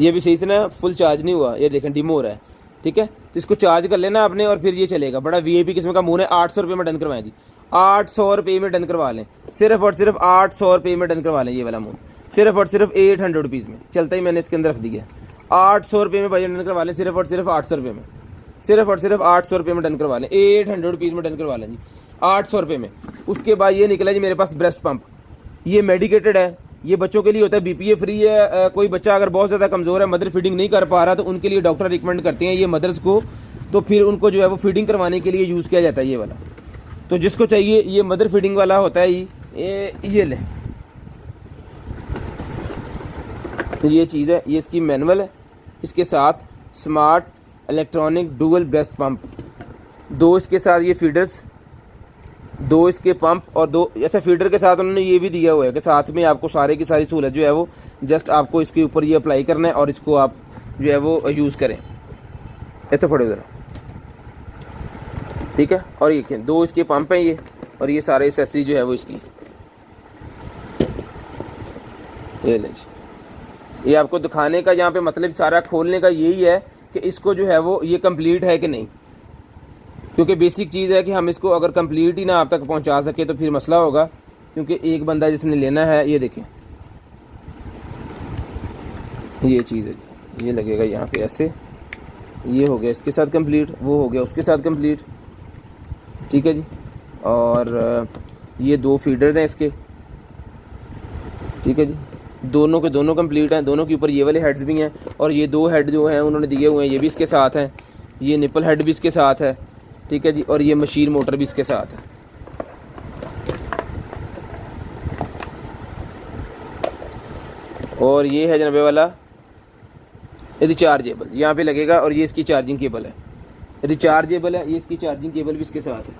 ये भी सही से ना फुल चार्ज नहीं हुआ, ये देखें डिम हो रहा है, ठीक है। तो इसको चार्ज कर लेना आपने और फिर ये चलेगा। बड़ा वीआईपी किस्म का मून है। 800 रुपये में डन करवाएं जी, 800 रुपये में डन करवा लें, सिर्फ और सिर्फ 800 रुपये में डन करवा लें। ये वाला मून सिर्फ और सिर्फ 800 रुपीज़ में चलता ही मैंने इसके अंदर रख दिया। 800 रुपये में भाई डन करवा लें, सिर्फ और सिर्फ 800 रुपये में, सिर्फ और सिर्फ 800 रुपये में डन करवा लें। 800 रुपीज़ में डन करवा लें जी, 800 रुपये में। उसके बाद ये निकला जी मेरे पास ब्रेस्ट पंप, ये मेडिकेटेड है, ये बच्चों के लिए होता है, बीपीए फ्री है। कोई बच्चा अगर बहुत ज़्यादा कमज़ोर है, मदर फीडिंग नहीं कर पा रहा, तो उनके लिए डॉक्टर रिकमेंड करते हैं ये मदर्स को, तो फिर उनको जो है वो फीडिंग करवाने के लिए यूज़ किया जाता है ये वाला। तो जिसको चाहिए ये मदर फीडिंग वाला होता है ये ले, ये चीज़ है, ये इसकी मैनुअल है, इसके साथ smart electronic dual breast pump, 2 इसके साथ ये फीडर्स, 2 इसके पंप और 2 अच्छा फीडर के साथ उन्होंने ये भी दिया हुआ है कि साथ में आपको सारे की सारी सहूलत जो है वो जस्ट आपको इसके ऊपर ये अप्लाई करना है और इसको आप जो है वो यूज़ करें। ये तो पड़े ज़रा, ठीक है। और ये 2 इसके पंप हैं ये, और ये सारे एक्सेसरी जो है वो इसकी, ये लें जी। ये आपको दिखाने का यहाँ पे मतलब सारा खोलने का यही है कि इसको जो है वो ये कंप्लीट है कि नहीं, क्योंकि बेसिक चीज़ है कि हम इसको अगर कंप्लीट ही ना आप तक पहुंचा सके तो फिर मसला होगा, क्योंकि एक बंदा जिसने लेना है। ये देखें ये चीज़ है, ये लगेगा यहाँ पे ऐसे, ये हो गया इसके साथ कंप्लीट, वो हो गया उसके साथ कंप्लीट, ठीक है जी। और ये 2 फीडर्स हैं इसके, ठीक है जी, दोनों के दोनों कंप्लीट हैं, दोनों के ऊपर ये वाले हेड्स भी हैं, और ये 2 हेड जो हैं उन्होंने दिए हुए हैं ये भी इसके साथ हैं, ये निपल हेड भी इसके साथ है, ठीक है जी, और ये मशीन मोटर भी इसके साथ है। और ये है जनाबे वाला रिचार्जेबल, यहाँ पे लगेगा, और ये इसकी चार्जिंग केबल है, रिचार्जेबल है, ये इसकी चार्जिंग केबल भी इसके साथ है।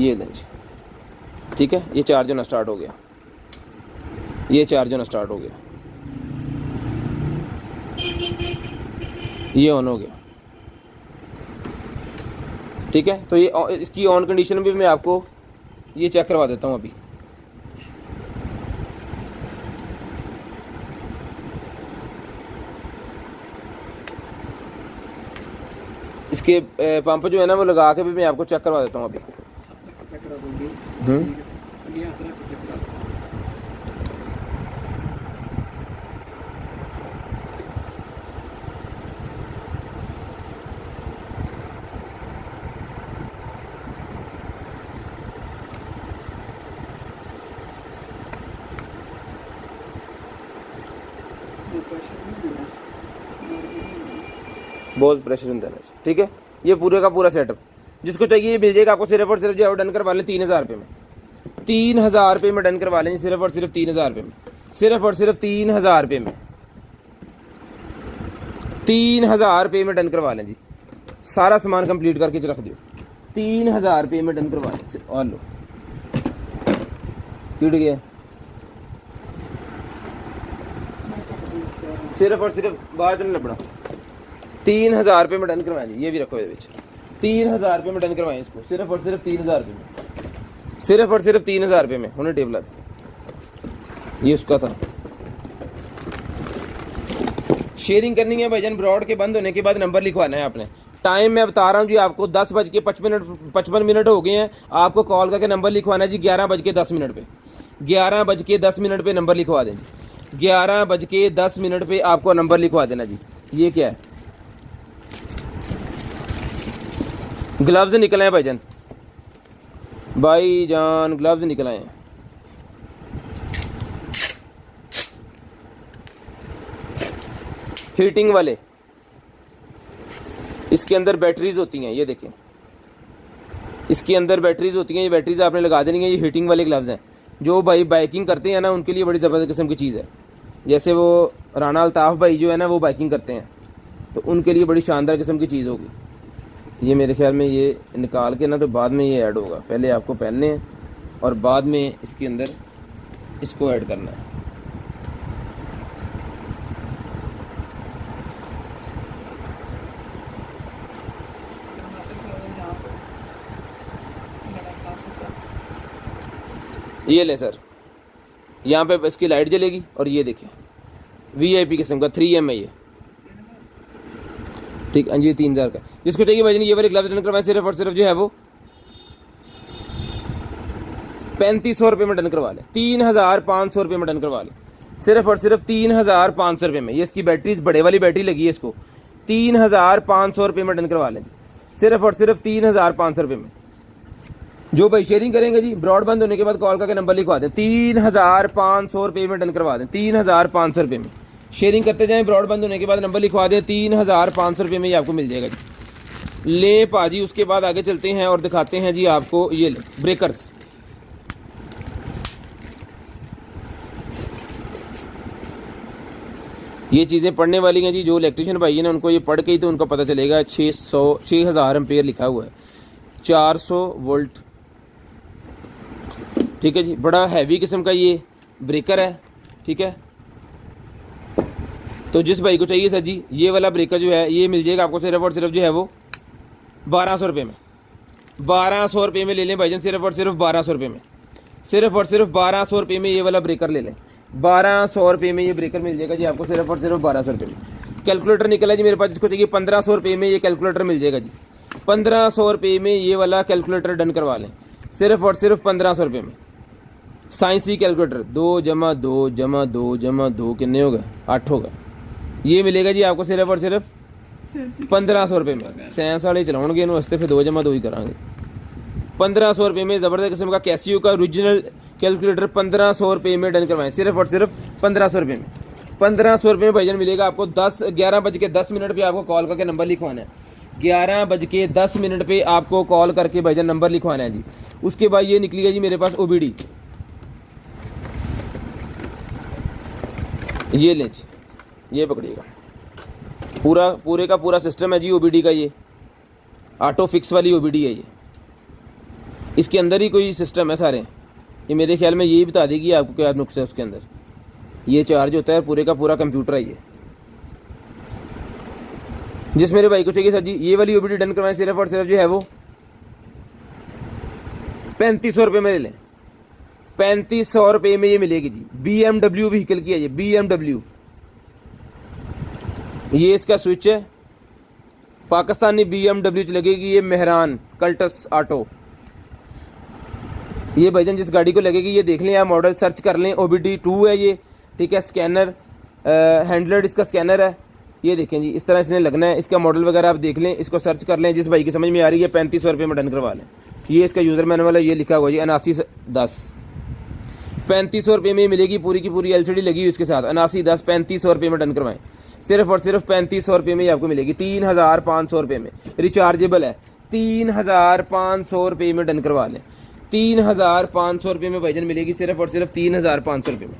ये लें, ठीक है। ये चार्ज होना स्टार्ट हो गया, ये चार्ज होना स्टार्ट हो गया, ये ऑन हो गया, ठीक है। तो ये इसकी ऑन कंडीशन भी मैं आपको ये चेक करवा देता हूँ अभी। इसके पंप जो है ना वो लगा के भी मैं आपको चेक करवा देता हूँ अभी। चेक करा दूंगी। बहुत प्रेशर देना चाहिए, ठीक है। ये पूरे का पूरा सेटअप जिसको चाहिए ये मिल जाएगा आपको सिर्फ और सिर्फ जो डन करवा लें 3,000 रुपये में, 3,000 रुपये में डन करवा लें सिर्फ और सिर्फ 3,000 रुपये में, सिर्फ और सिर्फ 3,000 रुपये में, 3,000 रुपये में डन करवा लें जी। सारा सामान कंप्लीट करके रख दो, 3,000 रुपये में डन करवा लें। और लो टूट गया, सिर्फ और सिर्फ बाहर चलने लपड़ा, 3,000 रुपये में डन करवाएं जी। ये भी रखो, 3,000 रुपये में डन करवाएं इसको, सिर्फ और सिर्फ 3,000 रुपये में, सिर्फ और सिर्फ 3,000 रुपये में। होने टेबल ये उसका था। शेयरिंग करनी है भाईजान, ब्रॉड के बंद होने के बाद नंबर लिखवाना है आपने। टाइम मैं बता रहा हूँ जी आपको, 10:55 हो गए हैं। आपको कॉल करके नंबर लिखवाना है जी 11:10 पे, 11:10 पे नंबर लिखवा दें जी। 11:10 पे आपको नंबर लिखवा देना जी। ये क्या है, ग्लव्स निकल आए भाईजान, भाईजान ग्लव्स निकल आए हैं। हीटिंग वाले, इसके अंदर बैटरीज होती हैं, ये देखें इसके अंदर बैटरीज होती हैं। ये बैटरीज आपने लगा देनी है। ये हीटिंग वाले ग्लव्स हैं। जो भाई बाइकिंग करते हैं ना, उनके लिए बड़ी ज़बरदस्त किस्म की चीज़ है। जैसे वो राना अल्ताफ़ भाई जो है ना, वो बाइकिंग करते हैं, तो उनके लिए बड़ी शानदार किस्म की चीज़ होगी। ये मेरे ख्याल में ये निकाल के ना, तो बाद में ये ऐड होगा। पहले आपको पहनने हैं और बाद में इसके अंदर इसको ऐड करना है। ये ले सर, यहाँ पे इसकी लाइट जलेगी और ये देखें VIP किस्म का 3M है ये, ठीक है जी। 3000 का जिसको चाहिए भाई, ये वाले ग्लव्स डन करवाएं। सिर्फ और सिर्फ जो है वो 3500 रुपये में डन करवा लें। 3500 रुपये में डन करवा लें। सिर्फ और सिर्फ 3500 रुपये में। ये इसकी बैटरी बड़े वाली बैटरी लगी है, इसको 3500 रुपये में डन करवा लें। सिर्फ और सिर्फ 3500 रुपये में। जो भाई शेयरिंग करेंगे जी, ब्रॉडबैंड होने के बाद कॉल करके नंबर लिखवा दें। 3500 रुपये में डन करवा दें। 3500 रुपये में शेयरिंग करते जाएं। ब्रॉडबैंड होने के बाद नंबर लिखवा दें। 3500 रुपये में ये आपको मिल जाएगा जी। ले पाजी, उसके बाद आगे चलते हैं और दिखाते हैं जी आपको ये ले ब्रेकर्स। ये चीज़ें पढ़ने वाली हैं जी। जो इलेक्ट्रिशियन भाई है ना, उनको ये पढ़ के ही तो उनको पता चलेगा। 6000 एम्पेयर लिखा हुआ है, 400 वोल्ट, ठीक है जी। बड़ा हैवी किस्म का ये ब्रेकर है, ठीक है। तो जिस भाई को चाहिए सर जी, ये वाला ब्रेकर जो है ये मिल जाएगा आपको सिर्फ और सिर्फ जो है वो 1200 रुपये में। 1200 रुपये में ले लें भाईजान, सिर्फ और सिर्फ 1200 रुपये में। सिर्फ और सिर्फ 1200 रुपये में ये वाला ब्रेकर ले लें। 1200 रुपये में ये ब्रेकर मिल जाएगा जी आपको, सिर्फ और सिर्फ 1200 रुपये में। कैलकुलेटर निकला जी मेरे पास, जिसको चाहिए 1500 रुपये में ये कैलकुलेटर मिल जाएगा जी। 1500 रुपये में ये वाला कैलकुलेटर डन करवा लें। सिर्फ और सिर्फ 1500 रुपये में। साइंसी कैलकुलेटर 2 + 2 + 2 + 2 कितने होगा, 8 होगा। ये मिलेगा जी आपको सिर्फ और सिर्फ 1500 रुपये में। साइंस वाले चलाओगे इन वास्ते, फिर 2 + 2 ही करांगे। 1500 रुपये में ज़बरदस्त किस्म का कैसियो का ओरिजिनल कैलकुलेटर 1500 रुपये में डन करवाएं। सिर्फ और सिर्फ 1500 रुपये में। 1500 रुपये में भाईजान मिलेगा आपको। 11:10 पे आपको कॉल करके नंबर लिखवाना है। 11:10 पे आपको कॉल करके भाईजान नंबर लिखवाना है जी। उसके बाद ये निकली है जी मेरे पास OBD। ये लें जी, ये पकड़िएगा। पूरे का पूरा सिस्टम है जी OBD का। ये ऑटो फिक्स वाली OBD है। ये इसके अंदर ही कोई सिस्टम है सारे। ये मेरे ख्याल में यही बता देगी आपको क्या नुक्स है उसके अंदर। ये चार्ज होता है, पूरे का पूरा कंप्यूटर है ये। जिस मेरे भाई को चाहिए सर जी, ये वाली OBD डन करवाएं। सिर्फ और सिर्फ जो है वो 3500 रुपये में ले लें। 3500 रुपये में ये मिलेगी जी। BMW व्हीकल की है ये, BMW। ये इसका स्विच है, पाकिस्तानी BMW लगेगी ये, मेहरान कल्टस ऑटो। ये भाईजान जिस गाड़ी को लगेगी ये देख लें, आप मॉडल सर्च कर लें। OBD 2 है ये, ठीक है। स्कैनर हैंडलर इसका स्कैनर है। ये देखें जी, इस तरह इसने लगना है। इसका मॉडल वगैरह आप देख लें, इसको सर्च कर लें। जिस भाई की समझ में आ रही है 3500 रुपये में डन करवा लें। ये इसका यूज़र मैनुअल है, ये लिखा हुआ जी 7910। 3500 रुपये में मिलेगी, पूरी की पूरी LCD लगी हुई इसके साथ। 7910 3500 रुपये में डन करवाएं। सिर्फ और सिर्फ 3500 रुपये में ही आपको मिलेगी। 3500 रुपये में रिचार्जेबल है। 3500 रुपये में डन करवा लें। 3500 रुपये में भाईजान मिलेगी, सिर्फ और सिर्फ 3500 रुपये में।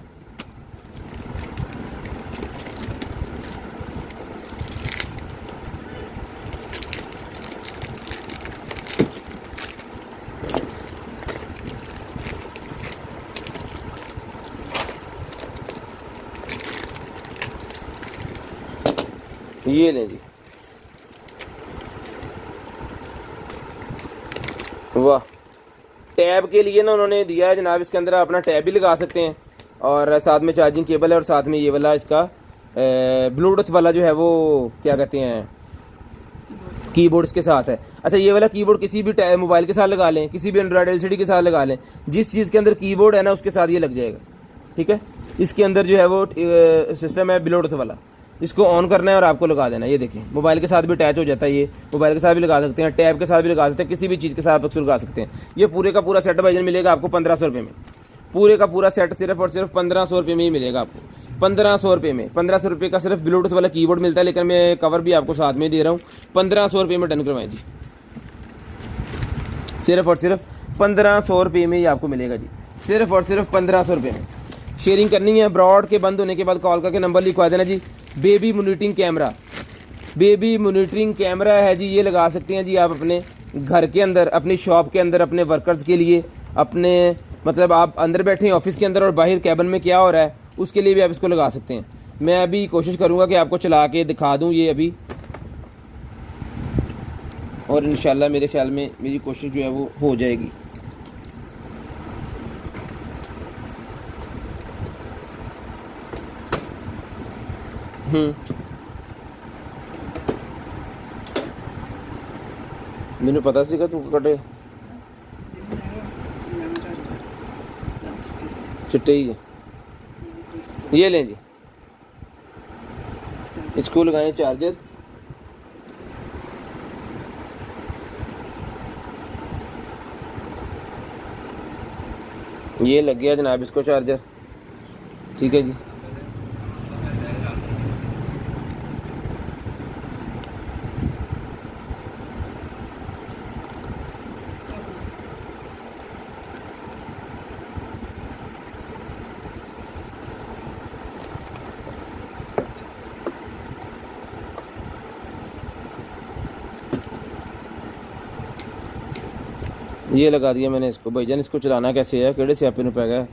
ये लें जी, वाह। टैब के लिए ना उन्होंने दिया है जनाब, इसके अंदर अपना टैब भी लगा सकते हैं और साथ में चार्जिंग केबल है और साथ में ये वाला इसका ब्लूटूथ वाला जो है वो क्या कहते हैं, कीबोर्ड इसके साथ है। अच्छा, ये वाला कीबोर्ड किसी भी मोबाइल के साथ लगा लें, किसी भी एंड्रॉयड LCD के साथ लगा लें। जिस चीज़ के अंदर कीबोर्ड है ना उसके साथ ये लग जाएगा, ठीक है। इसके अंदर जो है वो सिस्टम है ब्लूटूथ वाला, इसको ऑन करना है और आपको लगा देना है। ये देखिए मोबाइल के साथ भी अटैच हो जाता है, ये मोबाइल के साथ भी लगा सकते हैं, टैब के साथ भी लगा सकते हैं, किसी भी चीज़ के साथ आप लगा सकते हैं। ये पूरे का पूरा सेट भाईजान मिलेगा आपको 1500 रुपये में। पूरे का पूरा सेट सिर्फ और सिर्फ 1500 रुपये में ही मिलेगा आपको। 1500 रुपये में, 1500 रुपये का सिर्फ ब्लूटूथ वाला कीबोर्ड मिलता है, लेकिन मैं कवर भी आपको साथ में दे रहा हूँ। 1500 रुपये में डन करवाएं जी, सिर्फ और सिर्फ 1500 रुपये में ही आपको मिलेगा जी, सिर्फ और सिर्फ 1500 रुपये में। शेयरिंग करनी है, ब्रॉड के बंद होने के बाद कॉल करके नंबर लिखवा देना जी। Baby monitoring camera, baby monitoring camera है जी, ये लगा सकते हैं जी आप अपने घर के अंदर, अपनी शॉप के अंदर, अपने वर्कर्स के लिए, अपने मतलब आप अंदर बैठे हैं ऑफिस के अंदर और बाहर कैबिन में क्या हो रहा है उसके लिए भी आप इसको लगा सकते हैं। मैं अभी कोशिश करूँगा कि आपको चला के दिखा दूँ ये अभी, और इंशाल्लाह मेरे ख्याल में मेरी कोशिश जो है वो हो जाएगी। मैंने पता सीखा तू कटे चिट्टे ही है। ये लें जी, इसको लगाएं चार्जर, ये लग गया जनाब इसको चार्जर, ठीक है जी। ये लगा दिया मैंने इसको। भाईजान इसको चलाना कैसे है, केड़े स्यापे नूं पै गया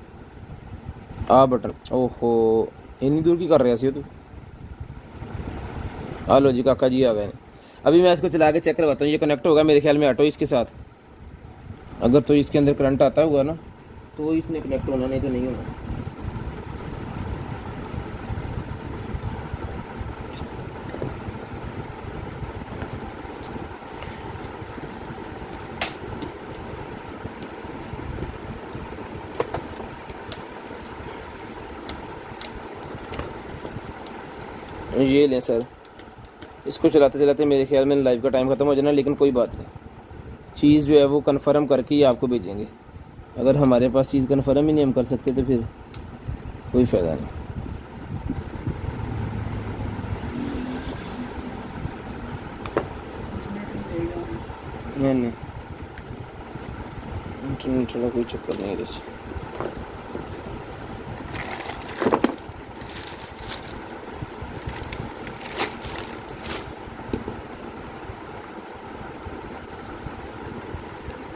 आ बटन। ओहो इन्नी दूर की कर रहा सी तू। आ लो जी काका जी आ गए। अभी मैं इसको चला के चेक करवाता हूँ, ये कनेक्ट होगा मेरे ख्याल में ऑटो इसके साथ। अगर तो इसके अंदर करंट आता हुआ ना तो इसने कनेक्ट होना, नहीं तो नहीं होना। ये लें सर, इसको चलाते चलाते मेरे ख्याल में लाइव का टाइम ख़त्म हो जाना, लेकिन कोई बात नहीं, चीज़ जो है वो कंफर्म करके ही आपको भेजेंगे। अगर हमारे पास चीज़ कंफर्म ही नहीं हम कर सकते तो फिर कोई फ़ायदा नहीं। नहीं इंटरनेट का कोई चक्कर नहीं है।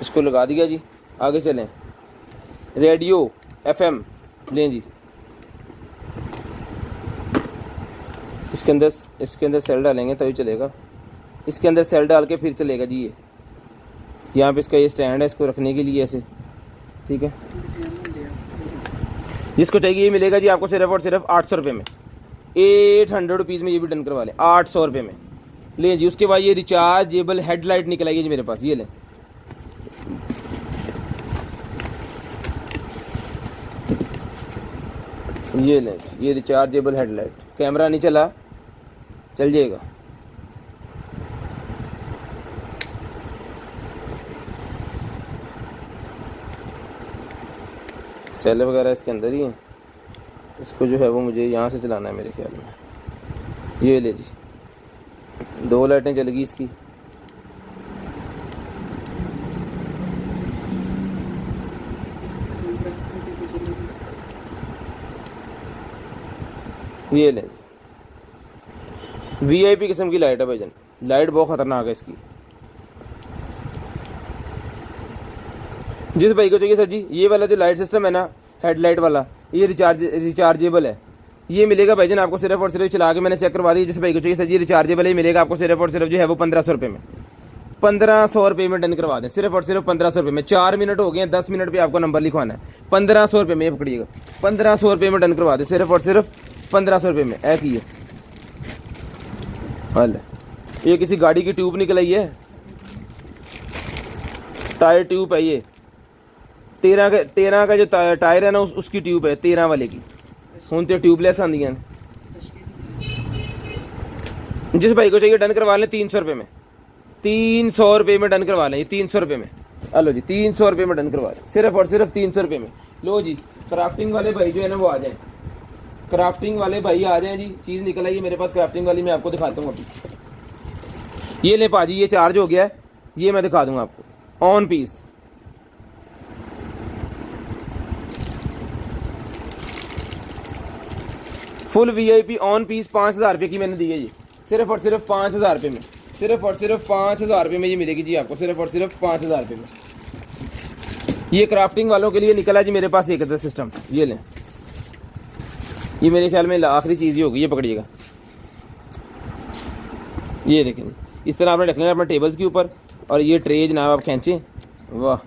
इसको लगा दिया जी, आगे चलें। रेडियो FM लें जी, इसके अंदर सेल डालेंगे तभी चलेगा। इसके अंदर सेल डाल के फिर चलेगा जी। ये यहाँ पे इसका ये स्टैंड है, इसको रखने के लिए ऐसे, ठीक है। जिसको चाहिए ये मिलेगा जी आपको सिर्फ और सिर्फ 800 रुपये में, 800 रुपीज़ में ये भी डन करवा लें, 800 रुपये में लें जी। उसके बाद ये रिचार्जेबल हेडलाइट निकल आई है जी मेरे पास, ये लें। ये लें, ये रिचार्जेबल हेडलाइट, कैमरा नहीं चला, चल जाएगा। सेल वगैरह इसके अंदर ही है। इसको जो है वो मुझे यहाँ से चलाना है मेरे ख्याल में। ये ले जी, 2 लाइटें जल गई इसकी। ये ले, VIP किस्म की लाइट है भाईजान, लाइट बहुत ख़तरनाक है इसकी। जिस भाई को चाहिए सर जी ये वाला जो लाइट सिस्टम है ना हेडलाइट वाला, ये रिचार्जेबल है, ये मिलेगा भाईजान आपको सिर्फ और सिर्फ, चला के मैंने चेक करवा दी। जिस भाई को चाहिए सर जी रिचार्जेबल ही मिलेगा आपको सिर्फ और सिर्फ जो है वो 1500 रुपये में, 1500 रुपये में डन करवा दें, सिर्फ और सिर्फ 1500 रुपये में। 4 मिनट हो गए हैं, 10 मिनट पे आपको नंबर लिखवाना है। 1500 रुपये में, ये पकड़िएगा, 1500 रुपये में डन करवा दें, सिर्फ और सिर्फ 1500 रुपये में। ऐ की हल, ये किसी गाड़ी की ट्यूब निकल आई है, टायर ट्यूब है ये, 13 का जो टायर है ना उसकी ट्यूब है, 13 वाले की। हुण तो ट्यूबलैस आंदियां ने। जिस भाई को चाहिए डन करवा लें 300 रुपये में, 300 रुपये में डन करवा लें, 300 रुपये में। हेलो जी 300 रुपये में डन करवा लें, सिर्फ और सिर्फ 300 रुपये में। लो जी क्राफ्टिंग वाले भाई जो है ना वो आ जाएं, क्राफ्टिंग वाले भाई आ जाएं जी। चीज़ निकल आई है मेरे पास क्राफ्टिंग वाली, मैं आपको दिखाता हूँ अभी। ये ले पाजी, ये चार्ज हो गया है, ये मैं दिखा दूंगा आपको on piece. Full VIP on piece 5000 रुपये की मैंने दी है जी, सिर्फ और सिर्फ 5000 रुपये में, सिर्फ और सिर्फ 5000 रुपये में ये मिलेगी जी आपको, सिर्फ और सिर्फ 5000 रुपये में। ये क्राफ्टिंग वालों के लिए निकला जी मेरे पास एक सिस्टम। ये लें, ये मेरे ख्याल में आखिरी चीज़ ही होगी, ये पकड़िएगा। ये देखें, इस तरह आपने रख लेना अपने टेबल्स के ऊपर, और ये ट्रे जनाब आप खींचें, वाह,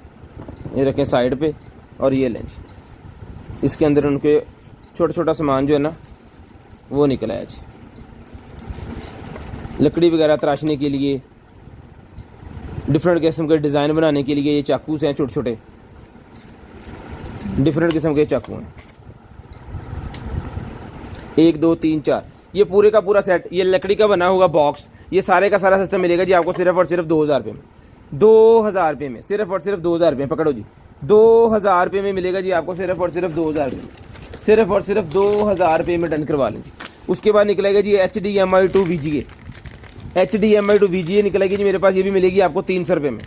ये रखें साइड पे, और ये लें जी, इसके अंदर उनके छोटा छोटा सामान जो है ना वो निकला है जी। लकड़ी वगैरह तराशने के लिए, डिफरेंट किस्म के डिज़ाइन बनाने के लिए ये चाकूस हैं, छोटे छोटे डिफरेंट किस्म के चाकू हैं। 1 2 3 4, ये पूरे का पूरा सेट, ये लकड़ी का बना होगा बॉक्स, ये सारे का सारा सिस्टम मिलेगा जी आपको सिर्फ और सिर्फ 2000 रुपये में, 2000 रुपये में, सिर्फ और सिर्फ 2000 रुपये। पकड़ो जी, 2000 रुपये में मिलेगा जी आपको, सिर्फ और सिर्फ 2000 रुपये में, सिर्फ और सिर्फ 2000 रुपये में डन करवा लें जी। उसके बाद निकलेगा जी HDMI to VGA, HDMI to VGA निकलेगी जी मेरे पास, ये भी मिलेगी आपको 300 रुपये में।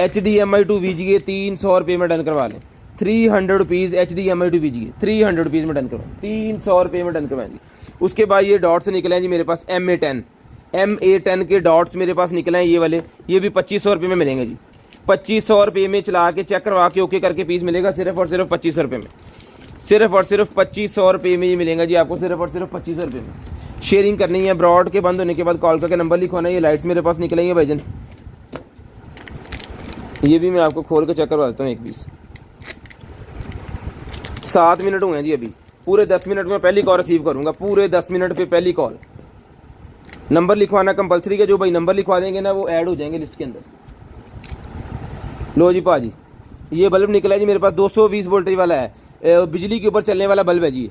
HDMI to VGA 300 रुपये में डन करवा लें, 300 rupees HDMI to VGA, 300 rupees में डन करवाएं, 300 रुपये में डन करवाएंगे। उसके बाद ये डॉट्स निकले हैं जी मेरे पास, MA10 के डॉट्स मेरे पास निकले हैं ये वाले, ये भी 2500 रुपये में मिलेंगे जी। 2500 रुपये में चला के चेक करवा के ओके करके पीस मिलेगा, सिर्फ और सिर्फ 2500 रुपये में, सिर्फ और सिर्फ 2500 रुपये में ये मिलेगा जी आपको, सिर्फ और सिर्फ 2500 रुपये में। शेयरिंग करनी है, ब्रॉड के बंद होने के बाद कॉल करके नंबर लिखवाना है। ये लाइट्स मेरे पास निकलेंगे भाईजान, ये भी मैं आपको खोल के चेक करवा देता हूँ एक पीस। 7 मिनट हुए हैं जी अभी, पूरे 10 मिनट में पहली कॉल रिसीव करूँगा, पूरे 10 मिनट पे पहली कॉल। नंबर लिखवाना कंपलसरी है, जो भाई नंबर लिखवा देंगे ना वो ऐड हो जाएंगे लिस्ट के अंदर। लो जी पाजी, ये बल्ब निकला है जी मेरे पास, 220 वोल्टेज वाला है, बिजली के ऊपर चलने वाला बल्ब है जी,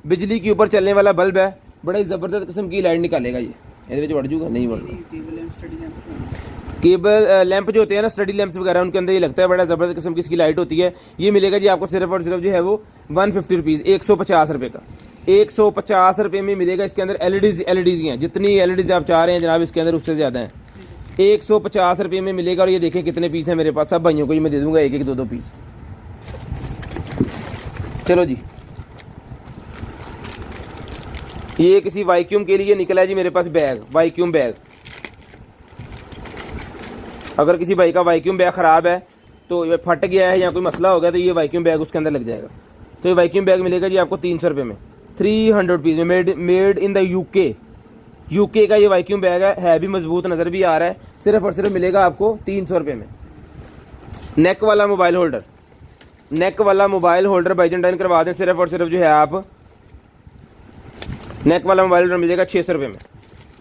बिजली के ऊपर चलने वाला बल्ब है, बड़ा ही ज़बरदस्त किस्म की लाइट निकालेगा ये। ये बढ़ जूगा नहीं बढ़, केबल लैंप जो होते हैं ना, स्टडी लैंप्स वगैरह, उनके अंदर ये लगता है, बड़ा ज़बरदस्त किस्म की इसकी लाइट होती है। ये मिलेगा जी आपको सिर्फ और सिर्फ जो है वो 150 रुपीज़, 150 रुपये का, 150 रुपये में मिलेगा। इसके अंदर एलईडीज़ हैं, जितनी एलईडीज़ आप चाह रहे हैं जनाब इसके अंदर उससे ज़्यादा हैं। 150 रुपये में मिलेगा, और ये देखें कितने पीस हैं मेरे पास, सब भाइयों को ही मैं दे दूँगा 1 1 2 2 पीस। चलो जी, ये किसी वैक्यूम के लिए निकला है जी मेरे पास बैग, वैक्यूम बैग। अगर किसी भाई का वैक्यूम बैग ख़राब है, तो ये फट गया है या कोई मसला हो गया, तो ये वैक्यूम बैग उसके अंदर लग जाएगा। तो ये वैक्यूम बैग मिलेगा जी आपको 300 रुपये में, 300 रुपीज़ में, मेड इन द यूके का ये वैक्यूम बैग है भी मजबूत, नज़र भी आ रहा है। सिर्फ और सिर्फ मिलेगा आपको 300 रुपये में। नेक वाला मोबाइल होल्डर, नेक वाला मोबाइल होल्डर भाईजान डन करवा दें, सिर्फ और सिर्फ जो है आप नेक वाला मोबाइल होल्डर मिलेगा 600 रुपये में,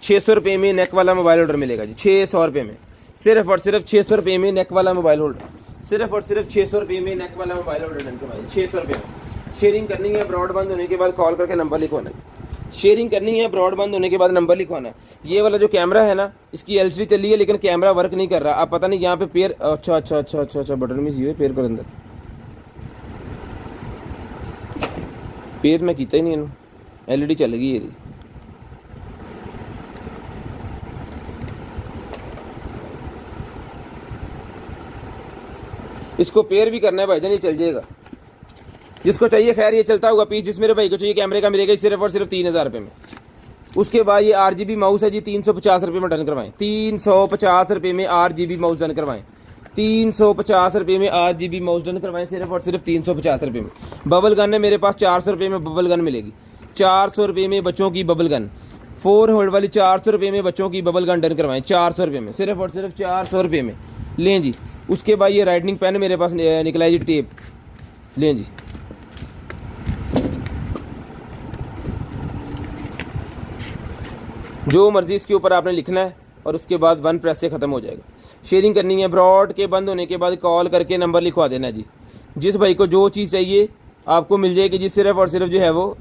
600 रुपये में नेक वाला मोबाइल होल्डर मिलेगा जी, 600 रुपये में, सिर्फ और सिर्फ 600 रुपये में नेक वाला मोबाइल होल्डर, सिर्फ और सिर्फ 600 रुपये में नेक वाला मोबाइल होल्डर डन करवाइए, 600 रुपये में। शेयरिंग करनी है, ब्रॉड बंद होने के बाद कॉल करके नंबर लिखवाना है। शेयरिंग करनी है, ब्रॉड बंद होने के बाद नंबर लिखवाना है। ये वाला जो कैमरा है ना, इसकी एलसीडी चली है लेकिन कैमरा वर्क नहीं कर रहा। आप पता नहीं यहाँ पे पेयर, अच्छा बटन मिस हुए, पेयर कर अंदर पेयर मैं किया ही नहीं, एलईडी चल गई है। इसको पेयर भी करना है भाईजान, ये चल जाएगा। जिसको चाहिए खैर ये चलता होगा पीस, जिस मेरे भाई को चाहिए कैमरे का मिलेगा सिर्फ और सिर्फ 3000 रुपये में। उसके बाद ये RGB माउस है जी, 350 रुपये में डन करवाएं, 350 रुपये में RGB माउस डन करवाएं, 350 रुपये में RGB माउस डन करवाएं, सिर्फ और सिर्फ 350 रुपये में। बबल गन है मेरे पास, 400 रुपये में बबल गन मिलेगी, 400 रुपये में बच्चों की बबल गन, 4 होल्ड वाली 400 रुपये में बच्चों की बबल गन डन करवाएं, 400 रुपये में, सिर्फ और सिर्फ 400 रुपये में। लें जी। उसके बाद ये राइटनिंग पेन मेरे पास निकला है जी, टेप लें जी। जो मर्जी इसके ऊपर आपने लिखना है और उसके बाद 1 प्रेस से ख़त्म हो जाएगा। शेयरिंग करनी है, ब्रॉड के बंद होने के बाद कॉल करके नंबर लिखवा देना जी। जिस भाई को जो चीज़ चाहिए आपको मिल जाएगी जी, सिर्फ और सिर्फ जो है वो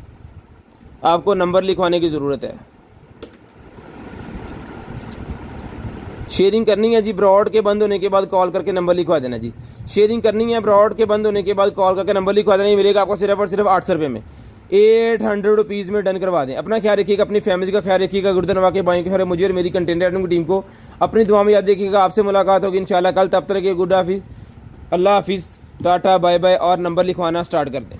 आपको नंबर लिखवाने की ज़रूरत है। शेयरिंग करनी है जी, ब्रॉड के बंद होने के बाद कॉल करके नंबर लिखवा देना जी। शेयरिंग करनी है, ब्रॉड के बंद होने के बाद कॉल करके नंबर लिखवा देना। ये मिलेगा आपको सिर्फ और सिर्फ 800 रुपये में, 800 रुपीज़ में डन करवा दें। अपना ख्याल रखिएगा, अपनी फैमिली का ख्याल रखिएगा। गुरुद्वारा के बाई के मुझे और मेरी कंटेंट की टीम को अपनी दुआ में याद रखिएगा। आपसे मुलाकात होगी इंशाल्लाह कल। तब तक के गुड हाफिज़, अल्लाह हाफिज़, टाटा बाय बाय। और नंबर लिखवाना स्टार्ट कर दें।